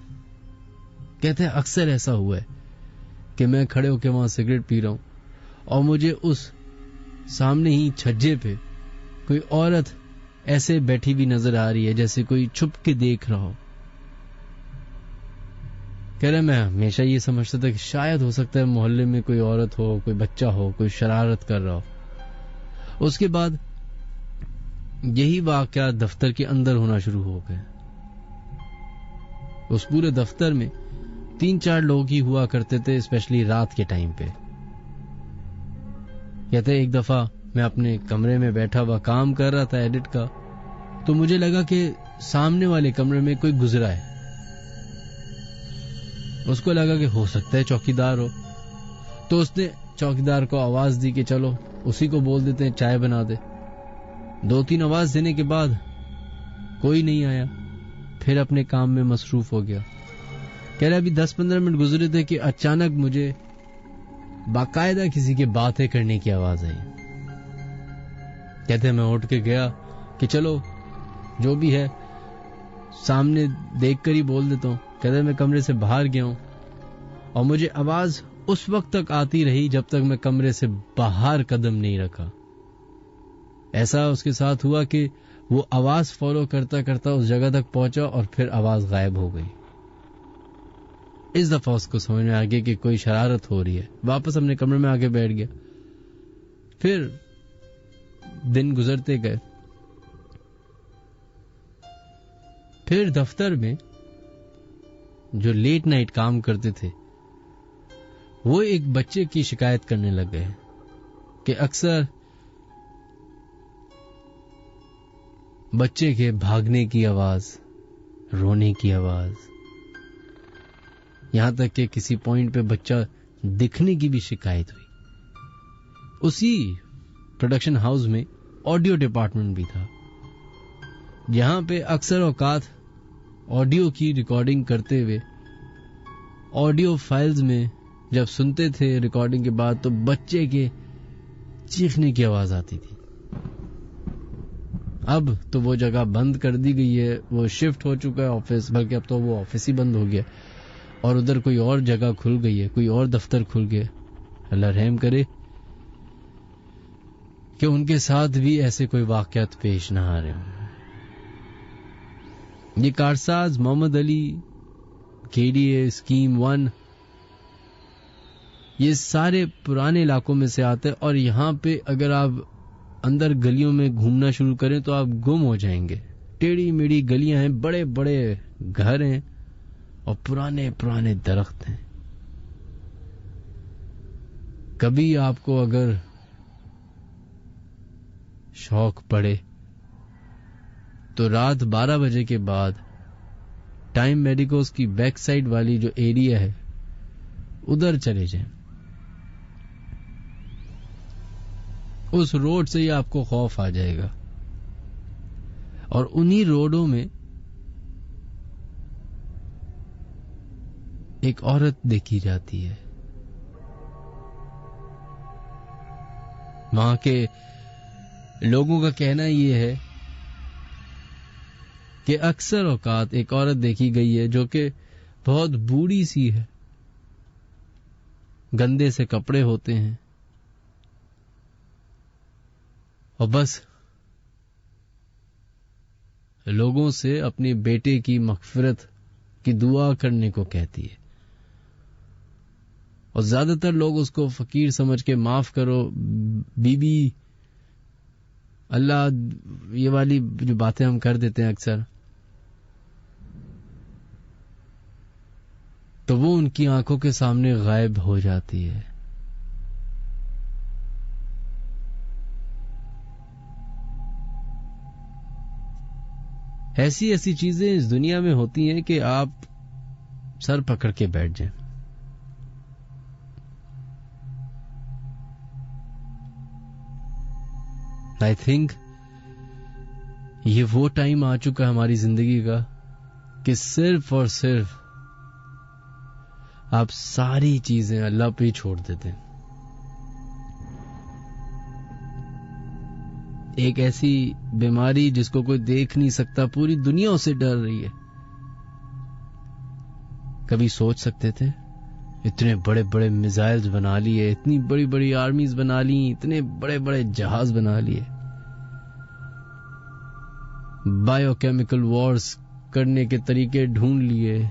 کہتے ہیں اکثر ایسا ہوا ہے کہ میں کھڑے ہو کے وہاں سگریٹ پی رہا ہوں اور مجھے اس سامنے ہی چھجے پہ کوئی عورت ایسے بیٹھی بھی نظر آ رہی ہے جیسے کوئی چھپ کے دیکھ رہا ہو. کہہ رہے میں ہمیشہ یہ سمجھتا تھا کہ شاید ہو سکتا ہے محلے میں کوئی عورت ہو, کوئی بچہ ہو, کوئی شرارت کر رہا ہو. اس کے بعد یہی واقعہ دفتر کے اندر ہونا شروع ہو گئے. اس پورے دفتر میں 3-4 لوگ ہی ہوا کرتے تھے, اسپیشلی رات کے ٹائم پہ. کہتے ایک دفعہ میں اپنے کمرے میں بیٹھا ہوا کام کر رہا تھا ایڈٹ کا, تو مجھے لگا کہ سامنے والے کمرے میں کوئی گزرا ہے. اس کو لگا کہ ہو سکتا ہے چوکیدار ہو, تو اس نے چوکیدار کو آواز دی کہ چلو اسی کو بول دیتے ہیں چائے بنا دے. 2-3 آواز دینے کے بعد کوئی نہیں آیا, پھر اپنے کام میں مصروف ہو گیا. کہہ رہا ابھی 10-15 منٹ گزرے تھے کہ اچانک مجھے باقاعدہ کسی کے باتیں کرنے کی آواز آئی. کہتے میں اٹھ کے گیا کہ چلو جو بھی ہے سامنے دیکھ کر ہی بول دیتا ہوں. کہتے میں کمرے سے باہر گیا ہوں اور مجھے آواز اس وقت تک آتی رہی جب تک میں کمرے سے باہر قدم نہیں رکھا. ایسا اس کے ساتھ ہوا کہ وہ آواز فالو کرتا کرتا اس جگہ تک پہنچا اور پھر آواز غائب ہو گئی. اس دفعہ اس کو سمجھ میں آ گیا کہ کوئی شرارت ہو رہی ہے. واپس اپنے کمرے میں آ کے بیٹھ گیا. پھر دن گزرتے گئے. پھر دفتر میں جو لیٹ نائٹ کام کرتے تھے وہ ایک بچے کی شکایت کرنے لگ گئے کہ اکثر بچے کے بھاگنے کی آواز, رونے کی آواز, یہاں تک کہ کسی پوائنٹ پہ بچہ دکھنے کی بھی شکایت ہوئی. اسی پروڈکشن ہاؤس میں آڈیو ڈپارٹمنٹ بھی تھا, جہاں پہ اکثر اوقات آڈیو کی ریکارڈنگ کرتے ہوئے آڈیو فائلز میں جب سنتے تھے ریکارڈنگ کے بعد تو بچے کے چیخنے کی آواز آتی تھی. اب تو وہ جگہ بند کر دی گئی ہے, وہ شفٹ ہو چکا ہے آفس, بلکہ اب تو وہ آفس ہی بند ہو گیا اور ادھر کوئی اور جگہ کھل گئی ہے, کوئی اور دفتر کھل گیا. اللہ رحم کرے کہ ان کے ساتھ بھی ایسے کوئی واقعات پیش نہ آ رہے ہوں. یہ کارساز محمد علی KDA اسکیم 1 یہ سارے پرانے علاقوں میں سے آتے ہیں, اور یہاں پہ اگر آپ اندر گلیوں میں گھومنا شروع کریں تو آپ گم ہو جائیں گے. ٹیڑھی میڑھی گلیاں ہیں, بڑے بڑے گھر ہیں اور پرانے پرانے درخت ہیں. کبھی آپ کو اگر شوق پڑے تو رات 12 بجے کے بعد ٹائم میڈیکوز کی بیک سائڈ والی جو ایریا ہے ادھر چلے جائیں. اس روڈ سے ہی آپ کو خوف آ جائے گا. اور انہی روڈوں میں ایک عورت دیکھی جاتی ہے. وہاں کے لوگوں کا کہنا یہ ہے کہ اکثر اوقات ایک عورت دیکھی گئی ہے جو کہ بہت بوڑھی سی ہے, گندے سے کپڑے ہوتے ہیں اور بس لوگوں سے اپنے بیٹے کی مغفرت کی دعا کرنے کو کہتی ہے. اور زیادہ تر لوگ اس کو فقیر سمجھ کے معاف کرو بی بی اللہ, یہ والی جو باتیں ہم کر دیتے ہیں اکثر, تو وہ ان کی آنکھوں کے سامنے غائب ہو جاتی ہے. ایسی ایسی چیزیں اس دنیا میں ہوتی ہیں کہ آپ سر پکڑ کے بیٹھ جائیں. آئی تھنک یہ وہ ٹائم آ چکا ہے ہماری زندگی کا کہ صرف اور صرف آپ ساری چیزیں اللہ پہ ہی چھوڑ دیتے ہیں. ایک ایسی بیماری جس کو کوئی دیکھ نہیں سکتا, پوری دنیا اسے ڈر رہی ہے. کبھی سوچ سکتے تھے؟ اتنے بڑے بڑے میزائلز بنا لیے, اتنی بڑی بڑی آرمیز بنا لی, اتنے بڑے بڑے جہاز بنا لیے, بایو کیمیکل وارز کرنے کے طریقے ڈھونڈ لیے,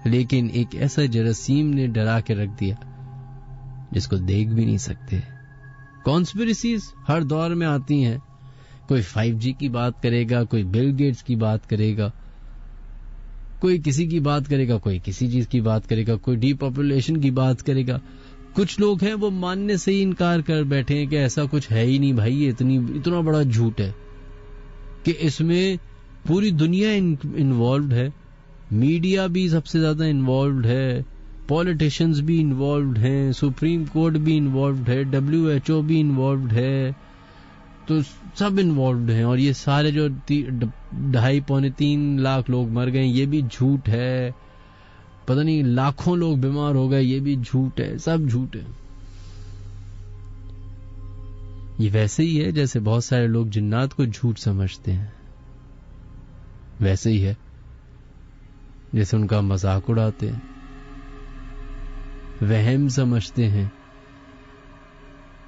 لیکن ایک ایسا جراثیم نے ڈرا کے رکھ دیا جس کو دیکھ بھی نہیں سکتے. کانسپریسیز ہر دور میں آتی ہیں. کوئی 5G کی بات کرے گا, کوئی بل گیٹس کی بات کرے گا, کوئی کسی کی بات کرے گا, کوئی کسی چیز کی بات کرے گا, کوئی ڈی پاپولیشن کی بات کرے گا. کچھ لوگ ہیں وہ ماننے سے ہی انکار کر بیٹھے ہیں کہ ایسا کچھ ہے ہی نہیں بھائی, یہ اتنا بڑا جھوٹ ہے کہ اس میں پوری دنیا انوالوڈ ہے. میڈیا بھی سب سے زیادہ انوالوڈ ہے, پولیٹیشنز بھی انوالوڈ ہیں, سپریم کورٹ بھی انوالوڈ ہے, WHO بھی انوالوڈ ہے, تو سب انوالوڈ ہیں. اور یہ سارے جو 2.5-3 لاکھ لوگ مر گئے یہ بھی جھوٹ ہے. پتہ نہیں لاکھوں لوگ بیمار ہو گئے یہ بھی جھوٹ ہے. سب جھوٹ ہے. یہ ویسے ہی ہے جیسے بہت سارے لوگ جنات کو جھوٹ سمجھتے ہیں, ویسے ہی ہے جیسے ان کا مذاق اڑاتے ہیں, وہم سمجھتے ہیں,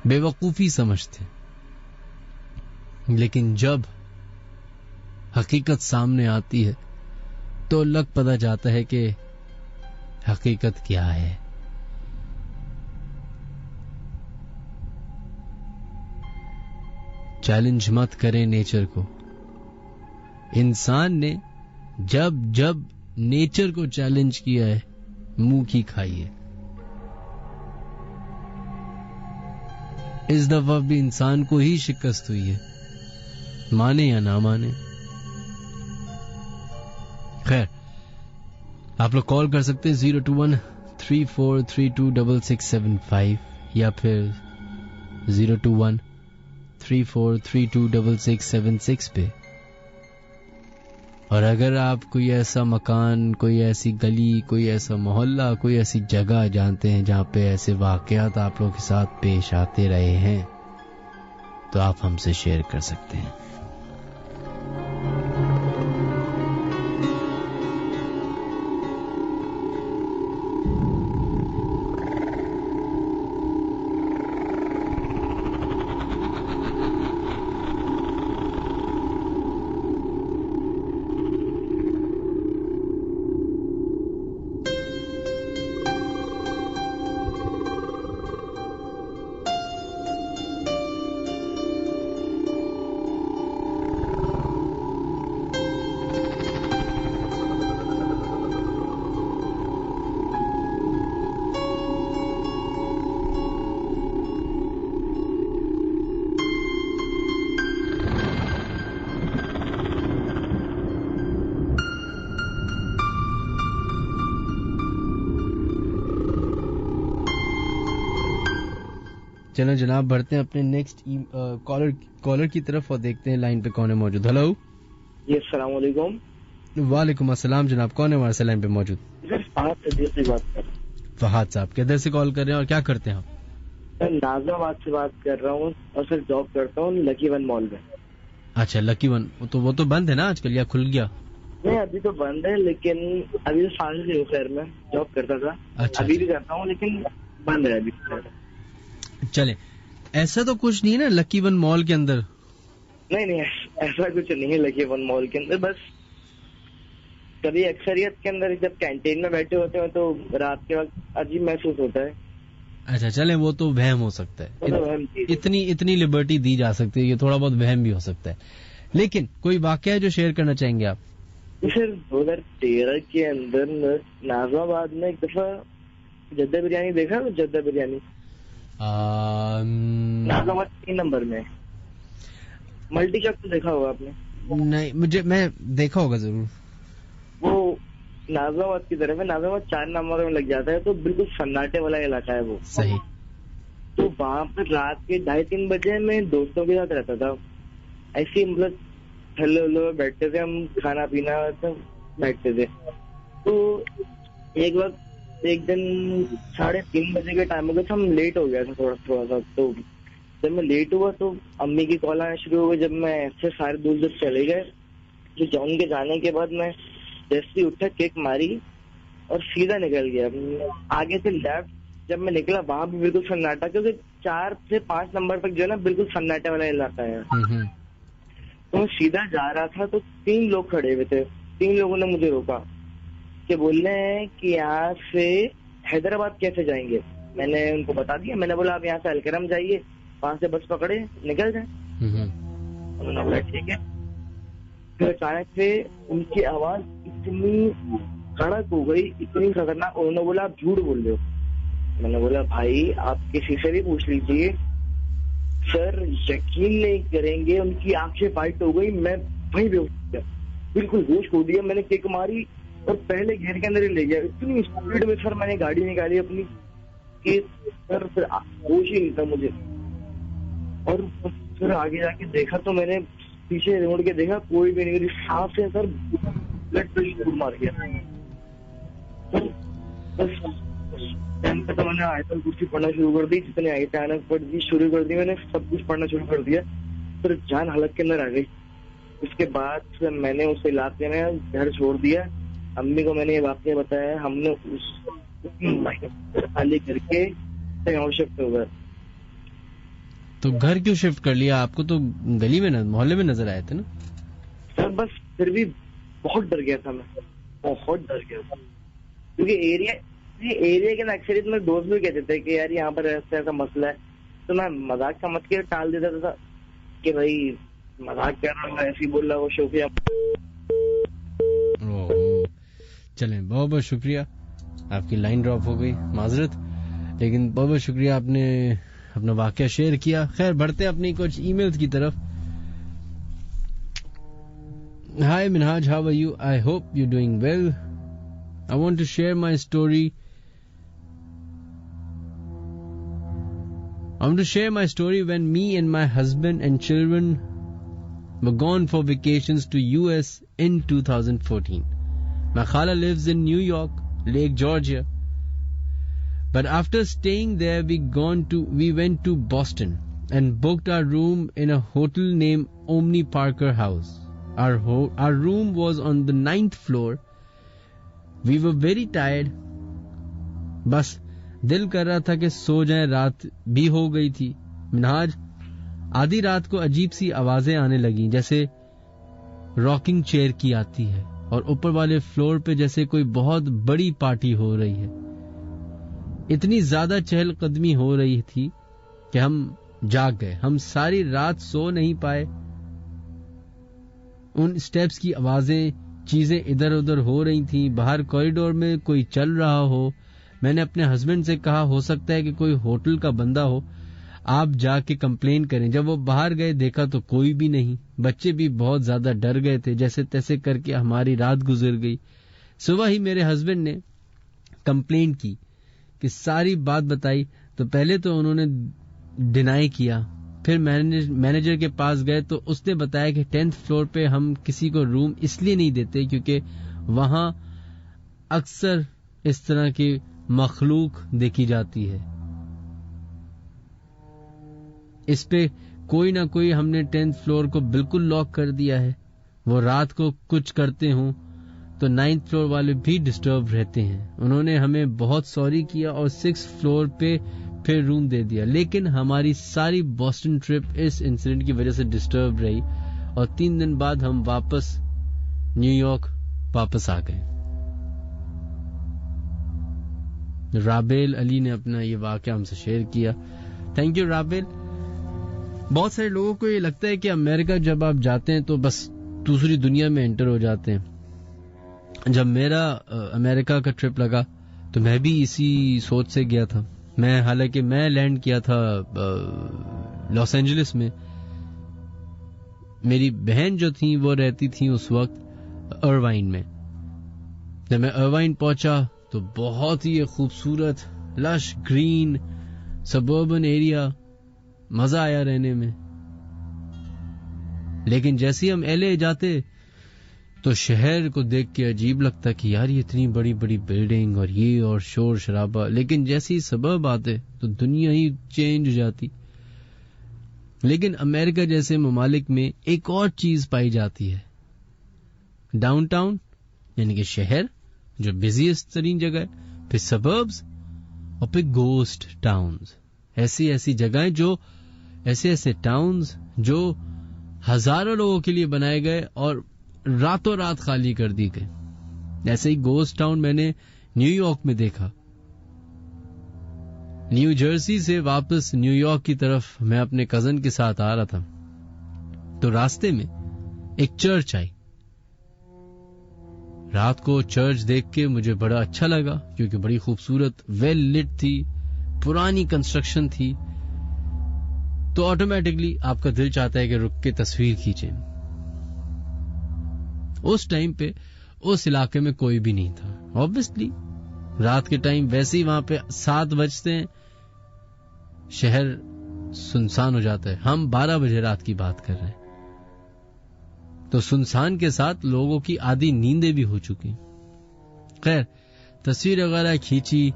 بے وقوفی سمجھتے ہیں. لیکن جب حقیقت سامنے آتی ہے تو لگ پتہ جاتا ہے کہ حقیقت کیا ہے. چیلنج مت کریں نیچر کو. انسان نے جب جب نیچر کو چیلنج کیا ہے منہ کی کھائی ہے. اس دفعہ بھی انسان کو ہی شکست ہوئی ہے, مانے یا نہ مانے. خیر, آپ لوگ کال کر سکتے ہیں 021-3432-6675 یا پھر 021-3432-6676 پہ. اور اگر آپ کوئی ایسا مکان, کوئی ایسی گلی, کوئی ایسا محلہ, کوئی ایسی جگہ جانتے ہیں جہاں پہ ایسے واقعات آپ لوگ کے ساتھ پیش آتے رہے ہیں تو آپ ہم سے شیئر کر سکتے ہیں. چلو جناب بڑھتے ہیں اپنے نیکسٹ کالر کی طرف اور دیکھتے ہیں لائن پہ کون ہے موجود. ہلو جی السلام علیکم. وعلیکم السلام جناب, کون ہے ہمارے سے لائن پہ موجود؟ فہد صاحب کدھر سے کال کر رہے ہیں اور کیا کرتے ہیں آپ؟ میں نازم آباد سے بات کر رہا ہوں اور سر جاب کرتا ہوں لکی ون مال میں. اچھا لکی ون, تو وہ تو بند ہے نا آج کل یا کھل گیا؟ نہیں ابھی تو بند ہے, لیکن ابھی تو سال سے خیر میں جاب کرتا تھا. اچھا ابھی بھی کرتا ہوں لیکن بند ہے ابھی. چلے, ایسا تو کچھ نہیں ہے نا لکی ون مال کے اندر؟ نہیں ایسا کچھ نہیں ہے لکی ون مال کے اندر. بس کبھی اکثریت کے اندر جب کینٹین میں بیٹھے ہوتے ہیں تو رات کے وقت عجیب محسوس ہوتا ہے. اچھا چلیں, وہ تو وہم ہو سکتا ہے, اتنی لبرٹی دی جا سکتی ہے, یہ تھوڑا بہت وہم بھی ہو سکتا ہے. لیکن کوئی واقعہ جو شیئر کرنا چاہیں گے آپ؟ سر 2013 کے اندر نازم آباد میں ایک دفعہ جدہ بریانی دیکھا, جدہ بریانی نازم آباد 3 نمبر میں ملٹی چوک تو دیکھا ہوگا آپ نے؟ نہیں مجھے میں دیکھا ہوگا ضرور. وہ نازاواد کی طرف ہے. نازاواد 4 نمبر میں لگ جاتا ہے, تو بالکل سناٹے والا علاقہ ہے وہ. صحیح. تو وہاں پر رات کے 2:30-3 بجے میں دوستوں کے ساتھ رہتا تھا. ایسے مطلب تھلے ولے بیٹھتے تھے ہم, کھانا پینا بیٹھتے تھے. تو ایک وقت ایک دن 3:30 بجے کے ٹائم ہو گیا تھا, ہم لیٹ ہو گیا تھا تھوڑا سا. تو جب میں لیٹ ہوا تو امی کی کال آنا شروع ہو گئی. جب میں ایسے سارے دوست چلے گئے, تو ان کے جانے کے بعد میں جیسے اٹھا کیک ماری اور سیدھا نکل گیا آگے سے لیفٹ. جب میں نکلا وہاں بھی بالکل سناٹا, کیونکہ 4 سے 5 نمبر تک جو ہے نا بالکل سناٹے والا علاقہ ہے. تو میں سیدھا جا رہا تھا تو 3 لوگ کھڑے ہوئے تھے. 3 لوگوں نے مجھے روکا کہ بول رہے ہیں کہ یہاں سے حیدرآباد کیسے جائیں گے. میں نے ان کو بتا دیا. میں نے بولا آپ یہاں سے الکرم جائیے, وہاں سے بس پکڑے نکل جائیں. انہوں نے بولا ٹھیک ہے. پھر اچانک سے ان کی آواز اتنی کڑک ہو گئی, اتنی خطرناک. انہوں نے بولا آپ جھوٹ بول رہے ہو. میں نے بولا بھائی آپ کسی سے بھی پوچھ لیجیے. سر یقین نہیں کریں گے, ان کی آنکھیں وائٹ ہو گئی. میں وہیں بے ہوش ہو گیا, بالکل ہوش کھو دیا. میں نے کیک ماری اور پہلے گھیر کے اندر ہی لے گیا. اتنی اسپیڈ میں سر میں نے گاڑی نکالی اپنی کہ سر پھر ہوش ہی نہیں تھا مجھے. اور پھر آگے جا کے دیکھا تو میں نے پیچھے روڑ کے دیکھا کوئی بھی نہیں. میری سانس سے سر بلڈ پریشر مار گیا. بس تو میں نے آیت الکرسی پڑھنا شروع کر دی. جتنے آیتیں پڑھ دی شروع کر دی میں نے, سب کچھ پڑھنا شروع کر دیا. پھر جان حالت کے اندر آ گئی. اس کے بعد میں نے اس علاقے میں گھر چھوڑ دیا. امی کو میں نے یہ واقعہ بتایا. ہم نے اس خالی کر کے شفٹ ہو گئے. تو گھر کیوں شفٹ کر لیا؟ آپ کو تو گلی میں محلے میں نظر آئے تھے نا سر. بس پھر بھی بہت ڈر گیا تھا میں, بہت ڈر گیا تھا. کیونکہ ایریا کے اکثریت میں دوست بھی کہتے تھے کہ یار یہاں پر ایسا مسئلہ ہے. تو میں مذاق سمجھ کے ٹال دیتا تھا کہ بھائی مذاق کر رہا ہوں, ایسے ہی بول رہا وہ شوقیہ. چلیں بہت بہت شکریہ. آپ کی لائن ڈراپ ہو گئی, معذرت, لیکن بہت بہت شکریہ آپ نے اپنا واقعہ شیئر کیا. خیر بڑھتے اپنی کچھ ای میلز کی طرف. Hi Minhaj, how are you? I hope you doing well. I want to share my story. When me and my husband and children were gone for vacations to US in 2014. My khala lives in New York, Lake Georgia. But after staying there, we went to Boston and booked our room in a hotel named Omni Parker House. Our room was on the 9th floor. We were very tired. بس دل کر رہا تھا کہ سو جائیں. رات بھی ہو گئی تھی. منہاج, آدھی رات کو عجیب سی آوازیں آنے لگیں جیسے راکنگ چیئر کی آتی ہے, اور اوپر والے فلور پہ جیسے کوئی بہت بڑی پارٹی ہو رہی ہے. اتنی زیادہ چہل قدمی ہو رہی تھی کہ ہم جاگ گئے. ہم ساری رات سو نہیں پائے. ان سٹیپس کی آوازیں, چیزیں ادھر ادھر ہو رہی تھیں. باہر کوریڈور میں کوئی چل رہا ہو. میں نے اپنے ہسبینڈ سے کہا ہو سکتا ہے کہ کوئی ہوٹل کا بندہ ہو, آپ جا کے کمپلین کریں. جب وہ باہر گئے دیکھا تو کوئی بھی نہیں. بچے بھی بہت زیادہ ڈر گئے تھے. جیسے تیسے کر کے ہماری رات گزر گئی. صبح ہی میرے ہسبینڈ نے کمپلین کی کہ ساری بات بتائی. تو پہلے تو انہوں نے ڈینائی کیا. پھر مینیجر کے پاس گئے تو اس نے بتایا کہ 10th فلور پہ ہم کسی کو روم اس لیے نہیں دیتے کیونکہ وہاں اکثر اس طرح کی مخلوق دیکھی جاتی ہے. اس پہ کوئی نہ کوئی ہم نے 10th فلور کو بالکل لاک کر دیا ہے. وہ رات کو کچھ کرتے ہوں تو 9th فلور والے بھی ڈسٹرب رہتے ہیں. انہوں نے ہمیں بہت سوری کیا اور 6th فلور پہ پھر روم دے دیا. لیکن ہماری ساری بوسٹن ٹرپ اس انسیڈنٹ کی وجہ سے ڈسٹرب رہی اور 3 دن بعد ہم واپس نیو یارک واپس آ گئے. رابیل علی نے اپنا یہ واقعہ ہم سے شیئر کیا. Thank you Rabail. بہت سارے لوگوں کو یہ لگتا ہے کہ امریکہ جب آپ جاتے ہیں تو بس دوسری دنیا میں انٹر ہو جاتے ہیں. جب میرا امریکہ کا ٹرپ لگا تو میں بھی اسی سوچ سے گیا تھا. حالانکہ میں لینڈ کیا تھا لاس اینجلس میں, میری بہن جو تھی وہ رہتی تھی اس وقت اروائن میں. جب میں اروائن پہنچا تو بہت ہی خوبصورت لش گرین سبربن ایریا, مزہ آیا رہنے میں. لیکن جیسے ہم ایل اے جاتے تو شہر کو دیکھ کے عجیب لگتا کہ یار یہ اتنی بڑی بڑی بلڈنگ اور یہ اور شور شرابہ. لیکن جیسے ہی سبرب آتے تو دنیا ہی چینج ہو جاتی. لیکن امریکہ جیسے ممالک میں ایک اور چیز پائی جاتی ہے, ڈاؤن ٹاؤن یعنی کہ شہر جو بزیسٹ ترین جگہ ہے, پھر سبربز اور پھر گوسٹ ٹاؤنز. ایسی جگہیں جو ایسے ٹاؤنز جو ہزاروں لوگوں کے لیے بنائے گئے اور راتوں رات خالی کر دی گئے. ایسے ہی گوسٹ ٹاؤن میں نے نیو یارک میں دیکھا. نیو جرسی سے واپس نیو یارک کی طرف میں اپنے کزن کے ساتھ آ رہا تھا تو راستے میں ایک چرچ آئی. رات کو چرچ دیکھ کے مجھے بڑا اچھا لگا کیونکہ بڑی خوبصورت ویل لٹ تھی, پرانی کنسٹرکشن تھی. تو آٹومیٹکلی آپ کا دل چاہتا ہے کہ رک کے تصویر کھینچیں. اس ٹائم پہ اس علاقے میں کوئی بھی نہیں تھا. obviously رات کے ٹائم ویسے ہی وہاں پہ 7 بجتے ہیں, شہر سنسان ہو جاتا ہے. ہم 12 بجے رات کی بات کر رہے ہیں تو سنسان کے ساتھ لوگوں کی آدھی نیندیں بھی ہو چکی. خیر تصویر وغیرہ کھینچی.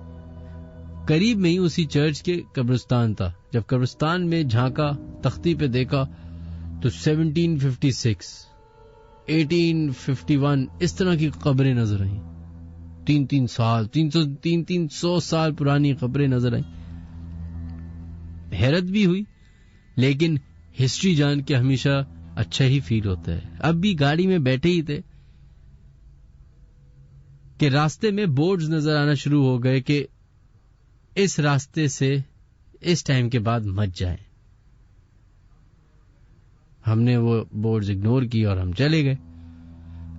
قریب میں ہی اسی چرچ کے قبرستان تھا. جب قبرستان میں جھانکا, تختی پہ دیکھا تو 1756 1851 اس طرح کی قبریں نظر آئیں. 300 سال پرانی قبریں نظر آئیں. حیرت بھی ہوئی, لیکن ہسٹری جان کے ہمیشہ اچھا ہی فیل ہوتا ہے. اب بھی گاڑی میں بیٹھے ہی تھے کہ راستے میں بورڈز نظر آنا شروع ہو گئے کہ اس راستے سے اس ٹائم کے بعد مت جائیں. ہم نے وہ بورڈز اگنور کی اور ہم چلے گئے.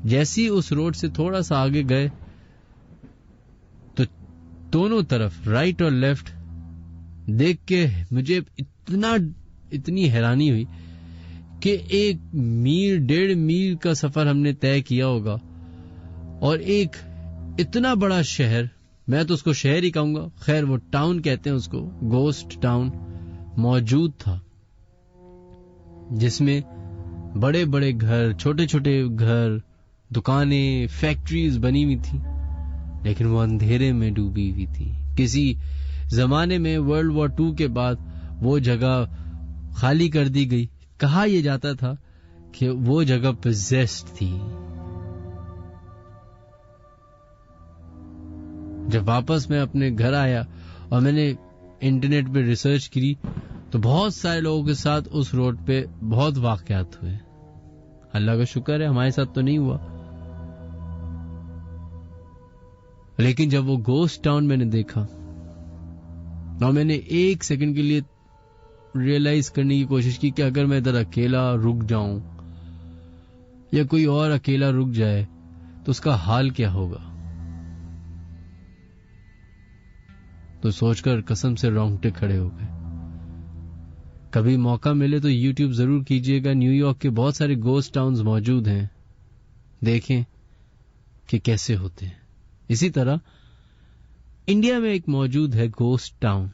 جیسی اس روڈ سے تھوڑا سا آگے گئے تو دونوں طرف رائٹ اور لیفٹ دیکھ کے مجھے اتنی حیرانی ہوئی کہ 1 میل 1.5 میل کا سفر ہم نے طے کیا ہوگا اور ایک اتنا بڑا شہر, میں تو اس کو شہر ہی کہوں گا, خیر وہ ٹاؤن کہتے ہیں اس کو, گوسٹ ٹاؤن موجود تھا جس میں بڑے بڑے گھر, چھوٹے چھوٹے گھر, دکانیں, فیکٹریز بنی ہوئی تھی, لیکن وہ اندھیرے میں ڈوبی ہوئی تھی. کسی زمانے میں ورلڈ وار 2 کے بعد وہ جگہ خالی کر دی گئی. کہا یہ جاتا تھا کہ وہ جگہ پوزیسڈ تھی. جب واپس میں اپنے گھر آیا اور میں نے انٹرنیٹ پہ ریسرچ کی تو بہت سارے لوگوں کے ساتھ اس روڈ پہ بہت واقعات ہوئے. اللہ کا شکر ہے ہمارے ساتھ تو نہیں ہوا. لیکن جب وہ گوسٹ ٹاؤن میں نے دیکھا اور میں نے 1 سیکنڈ کے لیے ریئلائز کرنے کی کوشش کی کہ اگر میں ادھر اکیلا رک جاؤں یا کوئی اور اکیلا رک جائے تو اس کا حال کیا ہوگا, تو سوچ کر قسم سے رونگٹے کھڑے ہو گئے. کبھی موقع ملے تو یوٹیوب ضرور کیجیے گا. نیو یارک کے بہت سارے گوسٹ ٹاؤنز موجود ہیں, دیکھیں کہ کیسے ہوتے ہیں. اسی طرح انڈیا میں ایک موجود ہے گوسٹ ٹاؤن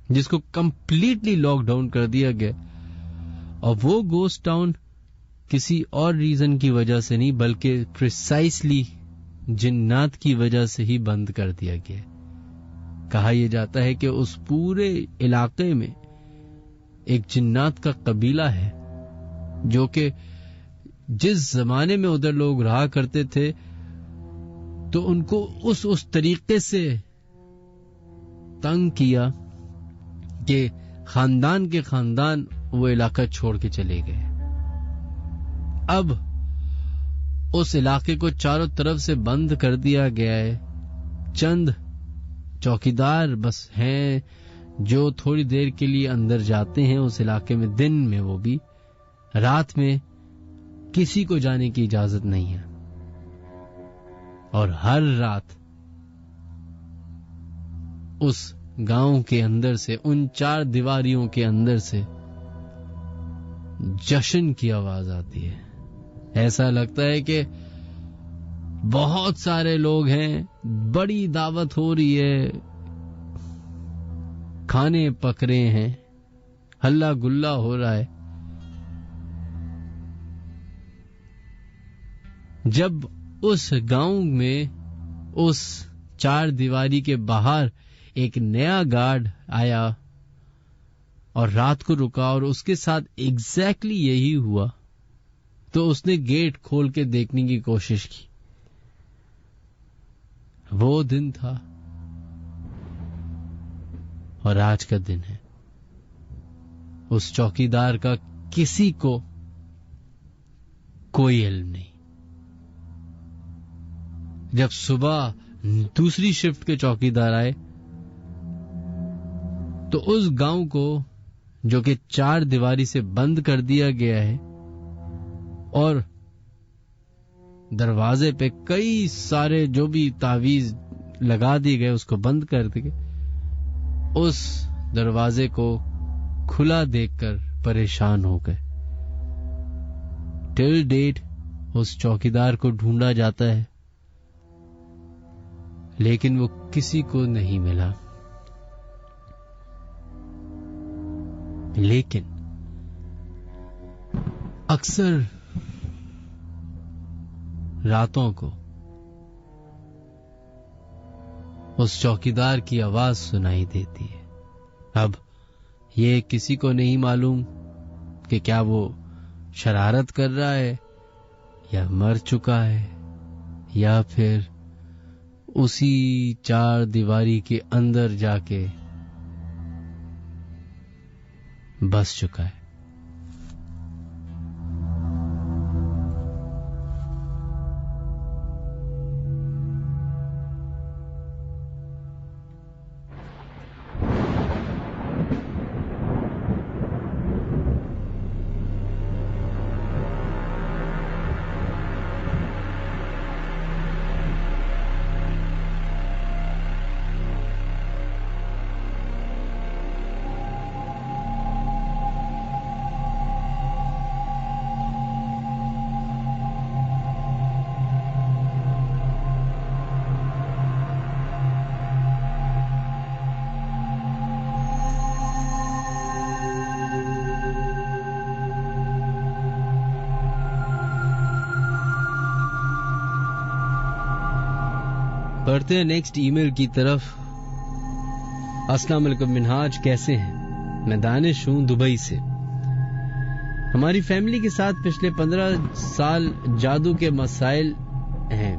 جس کو کمپلیٹلی لاک ڈاؤن کر دیا گیا, اور وہ گوسٹ ٹاؤن کسی اور ریزن کی وجہ سے نہیں بلکہ پریسائسلی جنات کی وجہ سے ہی بند کر دیا گیا. کہا یہ جاتا ہے کہ اس پورے علاقے میں ایک جنات کا قبیلہ ہے جو کہ جس زمانے میں ادھر لوگ رہا کرتے تھے تو ان کو اس طریقے سے تنگ کیا کہ خاندان کے خاندان وہ علاقہ چھوڑ کے چلے گئے. اب اس علاقے کو چاروں طرف سے بند کر دیا گیا ہے. چند چوکیدار بس ہیں جو تھوڑی دیر کے لیے اندر جاتے ہیں اس علاقے میں, دن میں وہ بھی, رات میں کسی کو جانے کی اجازت نہیں ہے. اور ہر رات اس گاؤں کے اندر سے, ان 4 دیواریوں کے اندر سے جشن کی آواز آتی ہے. ایسا لگتا ہے کہ بہت سارے لوگ ہیں, بڑی دعوت ہو رہی ہے, کھانے پک رہے ہیں, ہلا گلا ہو رہا ہے. جب اس گاؤں میں اس چار دیواری کے باہر ایک نیا گارڈ آیا اور رات کو رکا اور اس کے ساتھ ایگزیکٹلی یہی ہوا, تو اس نے گیٹ کھول کے دیکھنے کی کوشش کی. وہ دن تھا اور آج کا دن ہے. اس چوکیدار کا کسی کو کوئی علم نہیں. جب صبح دوسری شفٹ کے چوکیدار آئے تو اس گاؤں کو, جو کہ چار دیواری سے بند کر دیا گیا ہے اور دروازے پہ کئی سارے جو بھی تعویذ لگا دیے گئے اس کو بند کر دیے, اس دروازے کو کھلا دیکھ کر پریشان ہو گئے. ٹل ڈیٹ اس چوکیدار کو ڈھونڈا جاتا ہے لیکن وہ کسی کو نہیں ملا. لیکن اکثر راتوں کو اس چوکیدار کی آواز سنائی دیتی ہے. اب یہ کسی کو نہیں معلوم کہ کیا وہ شرارت کر رہا ہے یا مر چکا ہے یا پھر اسی چار دیواری کے اندر جا کے بس چکا ہے. بڑھتے ہیں نیکسٹ ای میل کی طرف. السلام علیکم منہاج, کیسے ہیں؟ میں دانش ہوں دبئی سے. ہماری فیملی کے ساتھ پچھلے 15 سال جادو کے مسائل ہیں,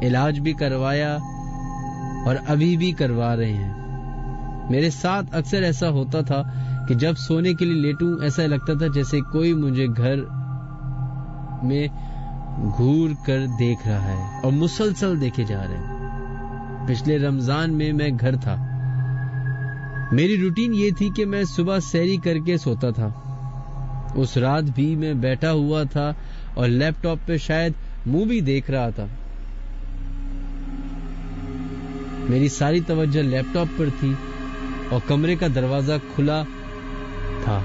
علاج بھی کروایا اور ابھی بھی کروا رہے ہیں. میرے ساتھ اکثر ایسا ہوتا تھا کہ جب سونے کے لیے لیٹوں ایسا لگتا تھا جیسے کوئی مجھے گھر میں گھور کر دیکھ رہا ہے اور مسلسل دیکھے جا رہے ہیں. پچھلے رمضان میں گھر تھا. میری روٹین یہ تھی کہ میں صبح سحری کر کے سوتا تھا. اس رات بھی میں بیٹھا ہوا تھا اور لیپ ٹاپ پہ شاید مووی دیکھ رہا تھا. میری ساری توجہ لیپ ٹاپ پر تھی اور کمرے کا دروازہ کھلا تھا.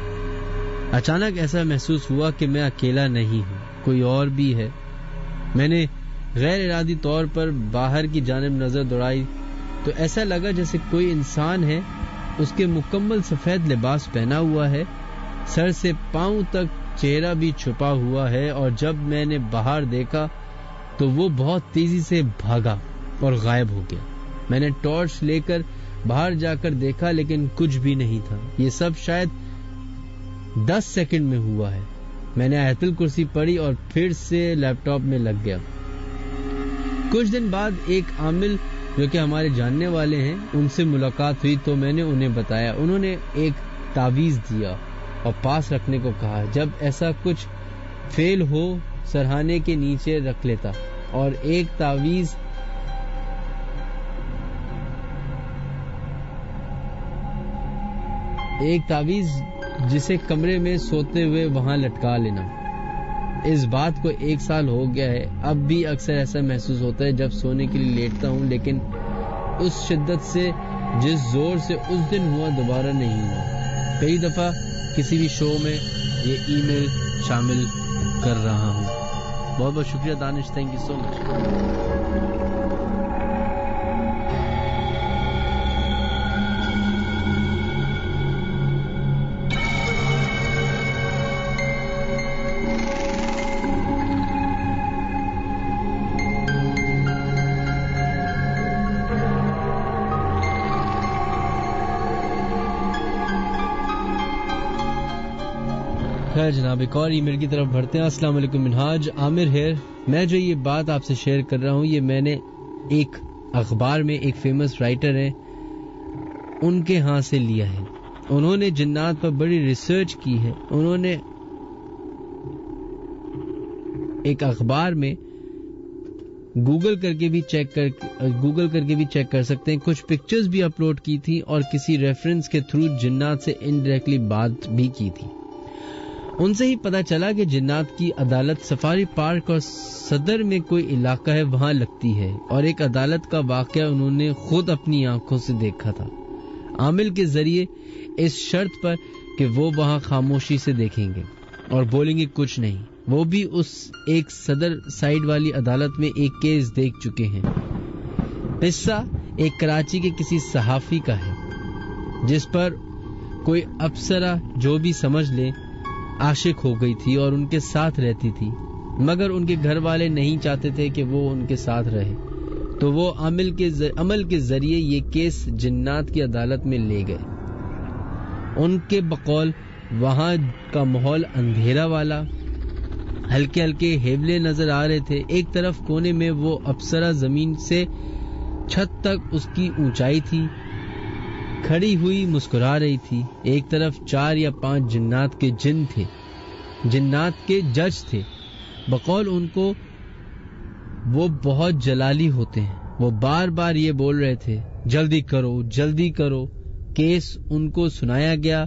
اچانک ایسا محسوس ہوا کہ میں اکیلا نہیں ہوں, کوئی اور بھی ہے. میں نے غیر ارادی طور پر باہر کی جانب نظر دوڑائی تو ایسا لگا جیسے کوئی انسان ہے. اس کے مکمل سفید لباس پہنا ہوا ہے, سر سے پاؤں تک چہرہ بھی چھپا ہوا ہے, اور جب میں نے باہر دیکھا تو وہ بہت تیزی سے بھاگا اور غائب ہو گیا. میں نے ٹارچ لے کر باہر جا کر دیکھا لیکن کچھ بھی نہیں تھا. یہ سب شاید 10 سیکنڈ میں ہوا ہے. میں نے آیت الکرسی پڑھی اور پھر سے لیپ ٹاپ میں لگ گیا. کچھ دن بعد ایک عامل جو کہ ہمارے جاننے والے ہیں ان سے ملاقات ہوئی تو میں نے انہیں بتایا. انہوں نے ایک تعویذ دیا اور پاس رکھنے کو کہا. جب ایسا کچھ فیل ہو سرہانے کے نیچے رکھ لیتا, اور ایک تعویذ جسے کمرے میں سوتے ہوئے وہاں لٹکا لینا. اس بات کو 1 سال ہو گیا ہے. اب بھی اکثر ایسا محسوس ہوتا ہے جب سونے کے لیے لیٹتا ہوں, لیکن اس شدت سے جس زور سے اس دن ہوا دوبارہ نہیں ہوا. کئی دفعہ کسی بھی شو میں یہ ای میل شامل کر رہا ہوں. بہت بہت شکریہ دانش, تھینک یو سو مچ. خیر جناب, ایک اور ای میل کی طرف بڑھتے ہیں. السلام علیکم منہاج, عامر ہیئر. میں جو یہ بات آپ سے شیئر کر رہا ہوں یہ میں نے ایک اخبار میں ایک فیمس رائٹر ہیں ان کے ہاں سے لیا ہے. انہوں نے جنات پر بڑی ریسرچ کی ہے. انہوں نے ایک اخبار میں گوگل کر کے بھی چیک کر سکتے ہیں, کچھ پکچرز بھی اپلوڈ کی تھی اور کسی ریفرنس کے تھرو جنات سے انڈائریکٹلی بات بھی کی تھی. ان سے ہی پتا چلا کہ جنات کی عدالت سفاری پارک اور صدر میں کوئی علاقہ ہے وہاں لگتی ہے, اور ایک عدالت کا واقعہ انہوں نے خود اپنی آنکھوں سے دیکھا تھا عامل کے ذریعے, اس شرط پر کہ وہ وہاں خاموشی سے دیکھیں گے اور بولیں گے کچھ نہیں. وہ بھی اس ایک صدر سائیڈ والی عدالت میں ایک کیس دیکھ چکے ہیں. قصہ ایک کراچی کے کسی صحافی کا ہے جس پر کوئی افسرہ جو بھی سمجھ لے عاشق ہو گئی تھی اور ان کے ساتھ رہتی تھی, مگر ان کے گھر والے نہیں چاہتے تھے کہ وہ ان کے ساتھ رہے, تو وہ عمل کے ذریعے یہ کیس جنات کی عدالت میں لے گئے. ان کے بقول وہاں کا ماحول اندھیرا والا, ہلکے ہلکے ہیولے نظر آ رہے تھے. ایک طرف کونے میں وہ افسرہ زمین سے چھت تک اس کی اونچائی تھی, کھڑی ہوئی مسکرا رہی تھی. ایک طرف 4 یا 5 جنات کے جن تھے, جنات کے جج تھے. بقول ان کو وہ بہت جلالی ہوتے ہیں. وہ بار بار یہ بول رہے تھے جلدی کرو جلدی کرو. کیس ان کو سنایا گیا.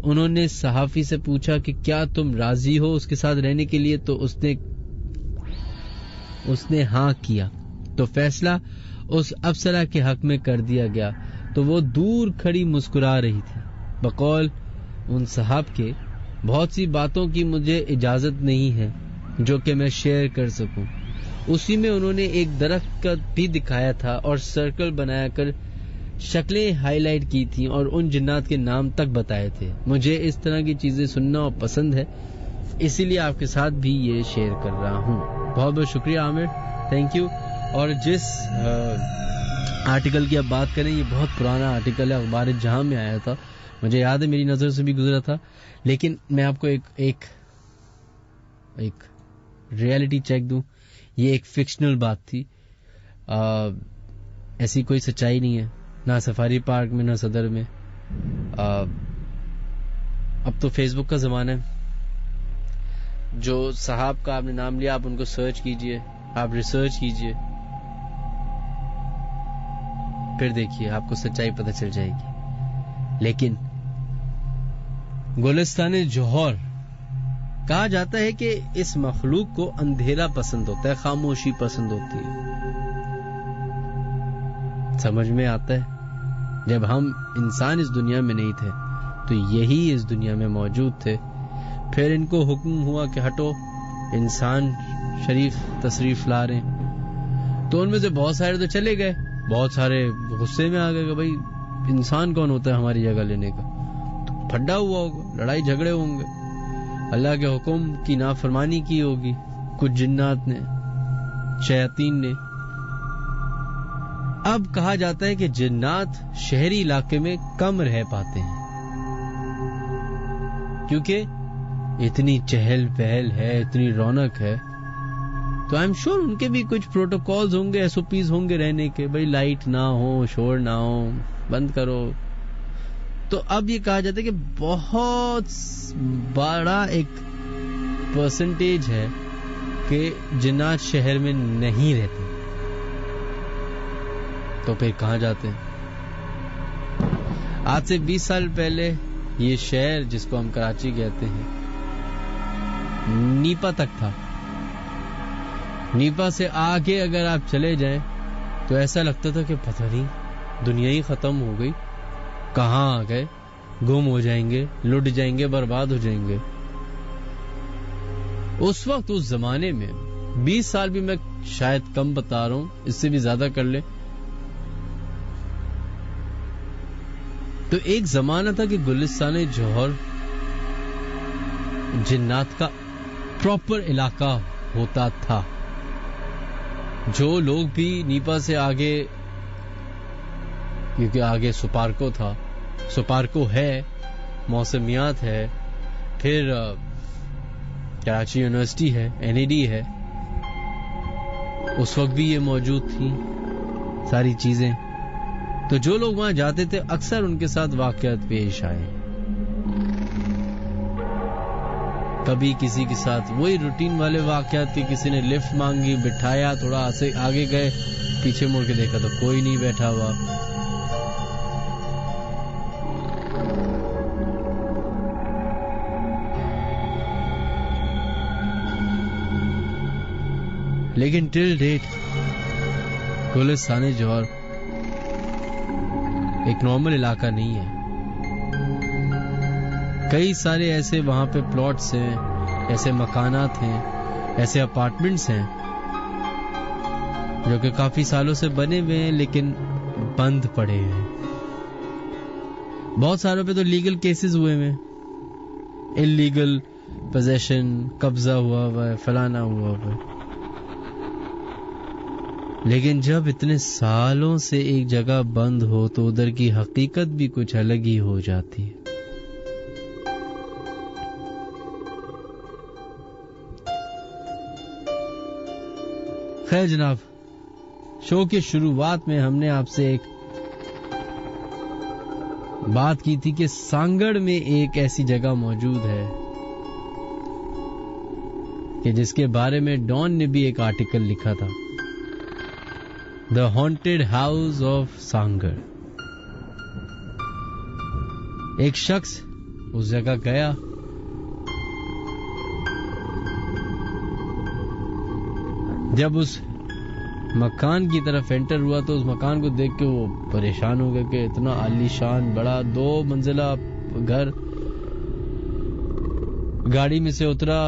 انہوں نے صحافی سے پوچھا کہ کیا تم راضی ہو اس کے ساتھ رہنے کے لیے, تو اس نے ہاں کیا. تو فیصلہ اس افسرہ کے حق میں کر دیا گیا. تو وہ دور کھڑی مسکرا رہی تھی. بقول ان صاحب کے بہت سی باتوں کی مجھے اجازت نہیں ہے جو کہ میں شیئر کر سکوں. اسی میں انہوں نے ایک درخت کا بھی دکھایا تھا اور سرکل بنایا کر شکلیں ہائی لائٹ کی تھیں اور ان جنات کے نام تک بتائے تھے. مجھے اس طرح کی چیزیں سننا اور پسند ہے, اسی لیے آپ کے ساتھ بھی یہ شیئر کر رہا ہوں. بہت بہت شکریہ عامر, تھینک یو. اور جس آرٹیکل کی آپ بات کریں یہ بہت پرانا آرٹیکل ہے, اخبار جہاں میں آیا تھا. مجھے یاد ہے میری نظر سے بھی گزرا تھا, لیکن میں آپ کو ایک ریئلٹی چیک دوں. یہ ایک فکشنل بات تھی, ایسی کوئی سچائی نہیں ہے, نہ سفاری پارک میں نہ صدر میں. اب تو فیس بک کا زمانہ ہے. جو صاحب کا آپ نے نام لیا آپ ان کو سرچ کیجئے, آپ ریسرچ کیجئے, پھر دیکھیے آپ کو سچائی پتہ چل جائے گی. لیکن گلستان جوہر کہا جاتا ہے کہ اس مخلوق کو اندھیرا پسند ہوتا ہے, خاموشی پسند ہوتی ہے. سمجھ میں آتا ہے جب ہم انسان اس دنیا میں نہیں تھے تو یہی اس دنیا میں موجود تھے. پھر ان کو حکم ہوا کہ ہٹو, انسان شریف تشریف لا رہے ہیں. تو ان میں سے بہت سارے تو چلے گئے, بہت سارے غصے میں آ گئے کہ بھائی انسان کون ہوتا ہے ہماری جگہ لینے کا. تو پھڈا ہوا ہوگا, لڑائی جھگڑے ہوں گے, اللہ کے حکم کی نافرمانی کی ہوگی کچھ جنات نے, شیاطین نے. اب کہا جاتا ہے کہ جنات شہری علاقے میں کم رہ پاتے ہیں کیونکہ اتنی چہل پہل ہے, اتنی رونق ہے. تو آئی ایم شیور ان کے بھی کچھ پروٹوکالز ہوں گے, ایس او پیز ہوں گے رہنے کے, بھائی لائٹ نہ ہو, شور نہ ہو, بند کرو. تو اب یہ کہا جاتا ہے کہ بہت بڑا ایک پرسنٹیج ہے کہ جنات شہر میں نہیں رہتے. تو پھر کہاں جاتے ہیں؟ آج سے 20 سال پہلے یہ شہر جس کو ہم کراچی کہتے ہیں نیپا تک تھا. نیپا سے آگے اگر آپ چلے جائیں تو ایسا لگتا تھا کہ پتہ نہیں دنیا ہی ختم ہو گئی, کہاں آ گئے, گم ہو جائیں گے, لٹ جائیں گے, برباد ہو جائیں گے. اس وقت اس زمانے میں 20 سال بھی میں شاید کم بتا رہا ہوں, اس سے بھی زیادہ کر لیں, تو ایک زمانہ تھا کہ گلستان جوہر جنات کا پراپر علاقہ ہوتا تھا. جو لوگ بھی نیپا سے آگے, کیونکہ آگے سپارکو تھا, سپارکو ہے, موسمیات ہے, پھر کراچی یونیورسٹی ہے, NAD ہے, اس وقت بھی یہ موجود تھی ساری چیزیں. تو جو لوگ وہاں جاتے تھے اکثر ان کے ساتھ واقعات پیش آئے. کبھی کسی کے ساتھ وہی روٹین والے واقعات کہ کسی نے لفٹ مانگی, بٹھایا, تھوڑا آگے گئے, پیچھے مڑ کے دیکھا تو کوئی نہیں بیٹھا ہوا. لیکن ٹل ڈیٹ گلستان جوہر ایک نارمل علاقہ نہیں ہے. کئی سارے ایسے وہاں پہ پلاٹس ہیں, ایسے مکانات ہیں, ایسے اپارٹمنٹس ہیں جو کہ کافی سالوں سے بنے ہوئے ہیں لیکن بند پڑے ہیں. بہت ساروں پہ تو لیگل کیسز ہوئے ہیں, انلیگل پوزیشن, قبضہ ہوا ہے, فلانا ہوا ہے. لیکن جب اتنے سالوں سے ایک جگہ بند ہو تو ادھر کی حقیقت بھی کچھ الگ ہی ہو جاتی ہے. خیر جناب, شو کے شروعات میں ہم نے آپ سے ایک بات کی تھی کہ سانگڑ میں ایک ایسی جگہ موجود ہے کہ جس کے بارے میں ڈان نے بھی ایک آرٹیکل لکھا تھا, The Haunted House of Sangar. ایک شخص اس جگہ گیا, جب اس مکان کی طرف انٹر ہوا تو اس مکان کو دیکھ کے وہ پریشان ہو گیا کہ اتنا عالی شان بڑا 2 منزلہ گھر. گاڑی میں سے اترا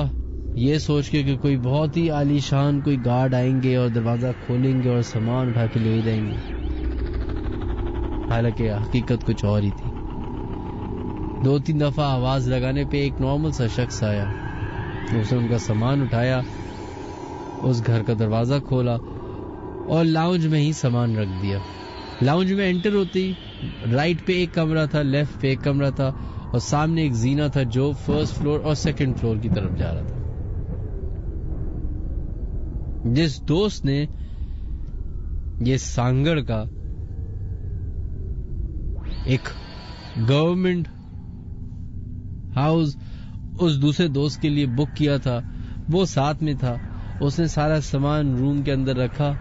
یہ سوچ کے کہ کوئی بہت ہی عالی شان کوئی گارڈ آئیں گے اور دروازہ کھولیں گے اور سامان اٹھا کے لے جائیں گے. حالانکہ حقیقت کچھ اور ہی تھی. 2-3 دفعہ آواز لگانے پہ ایک نارمل سا شخص آیا, اس نے ان کا سامان اٹھایا, اس گھر کا دروازہ کھولا اور لاؤنج میں ہی سامان رکھ دیا. لاؤنج میں انٹر ہوتی رائٹ پہ ایک کمرہ تھا, لیفٹ پہ ایک کمرہ تھا اور سامنے ایک زینہ تھا جو 1st فلور اور 2nd فلور کی طرف جا رہا تھا. جس دوست نے یہ سانگڑ کا ایک گورنمنٹ ہاؤس اس دوسرے دوست کے لیے بک کیا تھا, وہ ساتھ میں تھا. اس نے سارا سامان روم کے اندر رکھا,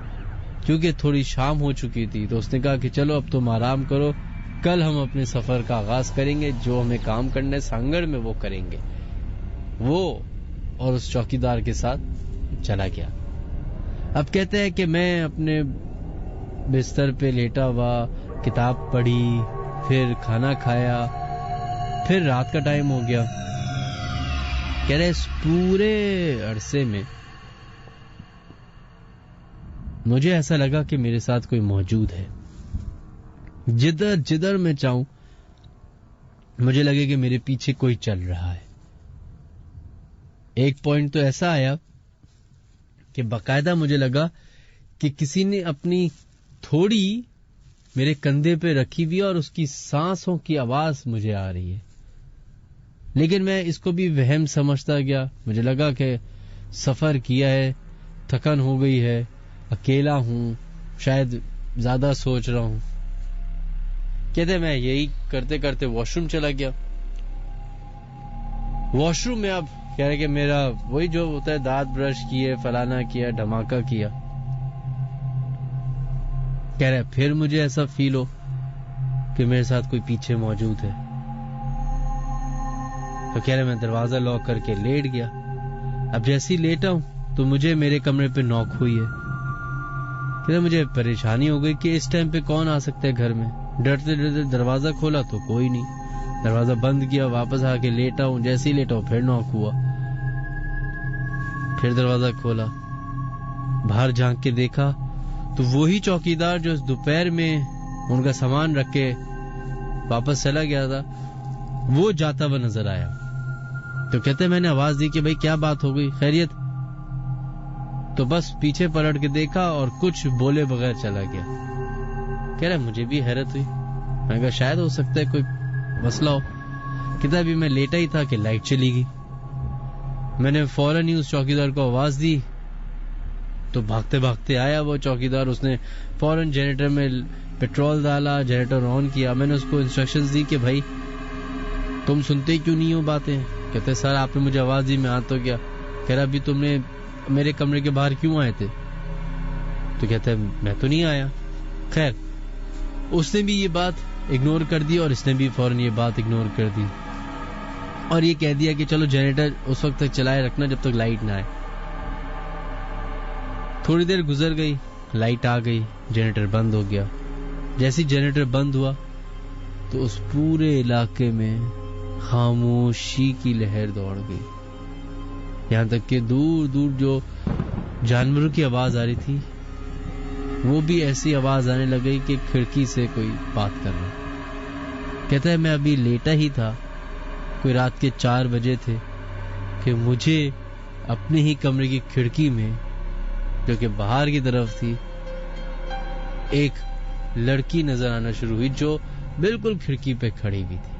کیونکہ تھوڑی شام ہو چکی تھی تو اس نے کہا کہ چلو اب تم آرام کرو, کل ہم اپنے سفر کا آغاز کریں گے, جو ہمیں کام کرنا ہے سانگڑ میں وہ کریں گے. وہ اور اس چوکیدار کے ساتھ چلا گیا. اب کہتے ہیں کہ میں اپنے بستر پہ لیٹا ہوا, کتاب پڑھی, پھر کھانا کھایا, پھر رات کا ٹائم ہو گیا. کہہ رہے اس پورے عرصے میں مجھے ایسا لگا کہ میرے ساتھ کوئی موجود ہے. جدھر میں چاہوں مجھے لگے کہ میرے پیچھے کوئی چل رہا ہے. ایک پوائنٹ تو ایسا آیا کہ باقاعدہ مجھے لگا کہ کسی نے اپنی تھوڑی میرے کندھے پہ رکھی ہوئی اور اس کی سانسوں کی آواز مجھے آ رہی ہے. لیکن میں اس کو بھی وہم سمجھتا گیا. مجھے لگا کہ سفر کیا ہے, تھکن ہو گئی ہے, اکیلا ہوں, شاید زیادہ سوچ رہا ہوں. کہتے میں یہی کرتے کرتے واش روم چلا گیا. واش روم میں اب کہہ رہے کہ میرا وہی جو ہوتا ہے دانت برش کیے, فلانا کیا, دھماکہ کیا. کہہ رہے پھر مجھے ایسا فیل ہو کہ میرے ساتھ کوئی پیچھے موجود ہے. تو کہہ رہے میں دروازہ لاک کر کے لیٹ گیا. اب جیسے ہی لیٹا ہوں تو مجھے میرے کمرے پہ نوک ہوئی ہے. کہہ رہے مجھے پریشانی ہو گئی کہ اس ٹائم پہ کون آ سکتا ہے گھر میں. ڈرتے ڈرتے دروازہ کھولا تو کوئی نہیں. دروازہ بند کیا, واپس آ کے لیٹا ہوں. جیسے ہی لیٹا ہوں پھر نوک ہوا. پھر دروازہ کھولا, باہر جھانک کے دیکھا تو وہی چوکیدار جو دوپہر میں ان کا سامان رکھ کے واپس چلا گیا تھا, وہ جاتا ہوا نظر آیا. تو کہتے میں نے آواز دی کہ بھائی کیا بات ہو گئی, خیریت؟ تو بس پیچھے پلٹ کے دیکھا اور کچھ بولے بغیر چلا گیا. کہہ رہا مجھے بھی حیرت ہوئی, میں کہا شاید ہو سکتا ہے کوئی مسئلہ ہو. کہتا ابھی میں لیٹا ہی تھا کہ لائٹ چلی گئی. میں نے فوراً ہی اس چوکیدار کو آواز دی تو بھاگتے بھاگتے آیا وہ چوکیدار. اس نے فوراً جنریٹر میں پیٹرول ڈالا, جنریٹر آن کیا. میں نے اس کو انسٹرکشنز دی کہ بھائی تم سنتے کیوں نہیں ہو باتیں؟ کہتے سر آپ نے مجھے آواز دی, میں آ تو گیا. کہہ رہا ابھی تم نے میرے کمرے کے باہر کیوں آئے تھے؟ تو کہتا ہے میں تو نہیں آیا. خیر اس نے بھی یہ بات اگنور کر دی اور اس نے بھی فوراً یہ بات اگنور کر دی اور یہ کہہ دیا کہ چلو جنریٹر اس وقت تک چلائے رکھنا جب تک لائٹ نہ آئے. تھوڑی دیر گزر گئی, لائٹ آ گئی, جنریٹر بند ہو گیا. جیسے جنریٹر بند ہوا تو اس پورے علاقے میں خاموشی کی لہر دوڑ گئی, یہاں تک کہ دور دور جو جانوروں کی آواز آ رہی تھی وہ بھی ایسی آواز آنے لگی کہ کھڑکی سے کوئی بات کر رہا. کہتا ہے میں ابھی لیٹا ہی تھا, کوئی رات کے 4 بجے تھے, کہ مجھے اپنے ہی کمرے کی کھڑکی میں جو کہ باہر کی طرف تھی ایک لڑکی نظر آنا شروع ہوئی جو بالکل کھڑکی پہ کھڑی ہوئی تھی.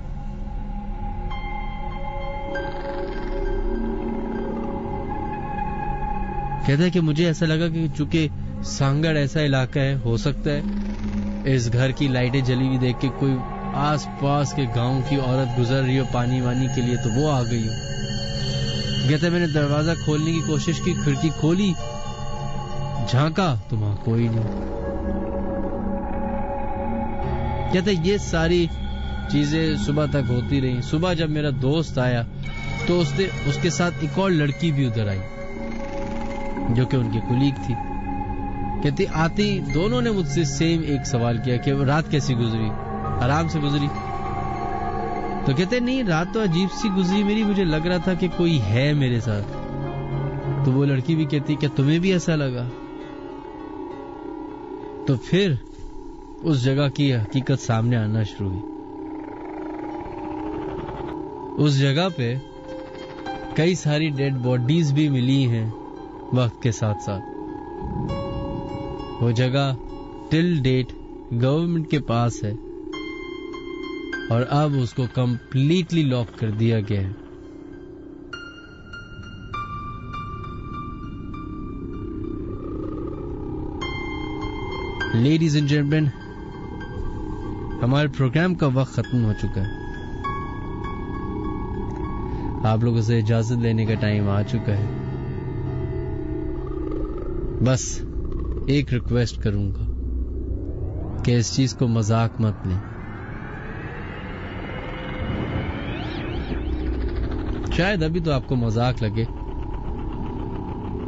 کہتا ہے کہ مجھے ایسا لگا کہ چونکہ سانگڑ ایسا علاقہ ہے, ہو سکتا ہے اس گھر کی لائٹیں جلی ہوئی دیکھ کے کوئی آس پاس کے گاؤں کی عورت گزر رہی ہو پانی وانی کے لیے تو وہ آ گئی ہو. کہتا ہے میں نے دروازہ کھولنے کی کوشش کی, کھڑکی کھولی, جھانکا تو وہاں کوئی نہیں. کہتا ہے یہ ساری چیزیں صبح تک ہوتی رہی. صبح جب میرا دوست آیا تو اس کے ساتھ ایک اور لڑکی بھی ادھر آئی جو کہ ان کی کولیگ تھی. کہتی آتی دونوں نے مجھ سے سیم ایک سوال کیا کہ رات کیسی گزری, آرام سے گزری؟ تو کہتے نہیں رات تو عجیب سی گزری میری, مجھے لگ رہا تھا کہ کوئی ہے میرے ساتھ. تو وہ لڑکی بھی کہتی کہ تمہیں بھی ایسا لگا؟ تو پھر اس جگہ کی حقیقت سامنے آنا شروع ہوئی. اس جگہ پہ کئی ساری ڈیڈ باڈیز بھی ملی ہیں وقت کے ساتھ ساتھ. وہ جگہ ٹل ڈیٹ گورنمنٹ کے پاس ہے اور اب اس کو کمپلیٹلی لاک کر دیا گیا ہے. لیڈیز اینڈ جینٹلمین, ہمارے پروگرام کا وقت ختم ہو چکا ہے. آپ لوگوں سے اجازت لینے کا ٹائم آ چکا ہے. بس ایک ریکویسٹ کروں گا کہ اس چیز کو مذاق مت لیں. شاید ابھی تو آپ کو مذاق لگے,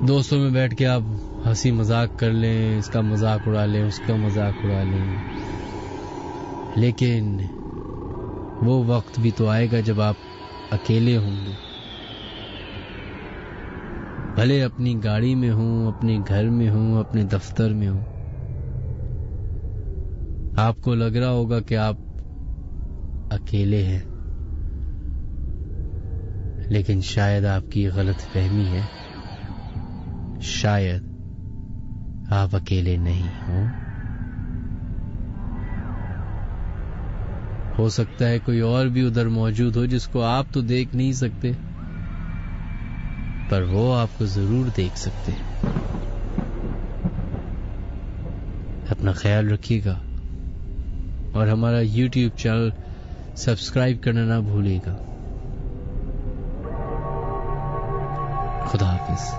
دوستوں میں بیٹھ کے آپ ہنسی مذاق کر لیں, اس کا مذاق اڑا لیں, اس کا مذاق اڑا لیں, لیکن وہ وقت بھی تو آئے گا جب آپ اکیلے ہوں گے. بھلے اپنی گاڑی میں ہوں, اپنے گھر میں ہوں, اپنے دفتر میں ہوں, آپ کو لگ رہا ہوگا کہ آپ اکیلے ہیں, لیکن شاید آپ کی غلط فہمی ہے. شاید آپ اکیلے نہیں ہوں. ہو سکتا ہے کوئی اور بھی ادھر موجود ہو جس کو آپ تو دیکھ نہیں سکتے, پر وہ آپ کو ضرور دیکھ سکتے. اپنا خیال رکھیے گا اور ہمارا YouTube چینل سبسکرائب کرنا نہ بھولیے گا. خدا حافظ.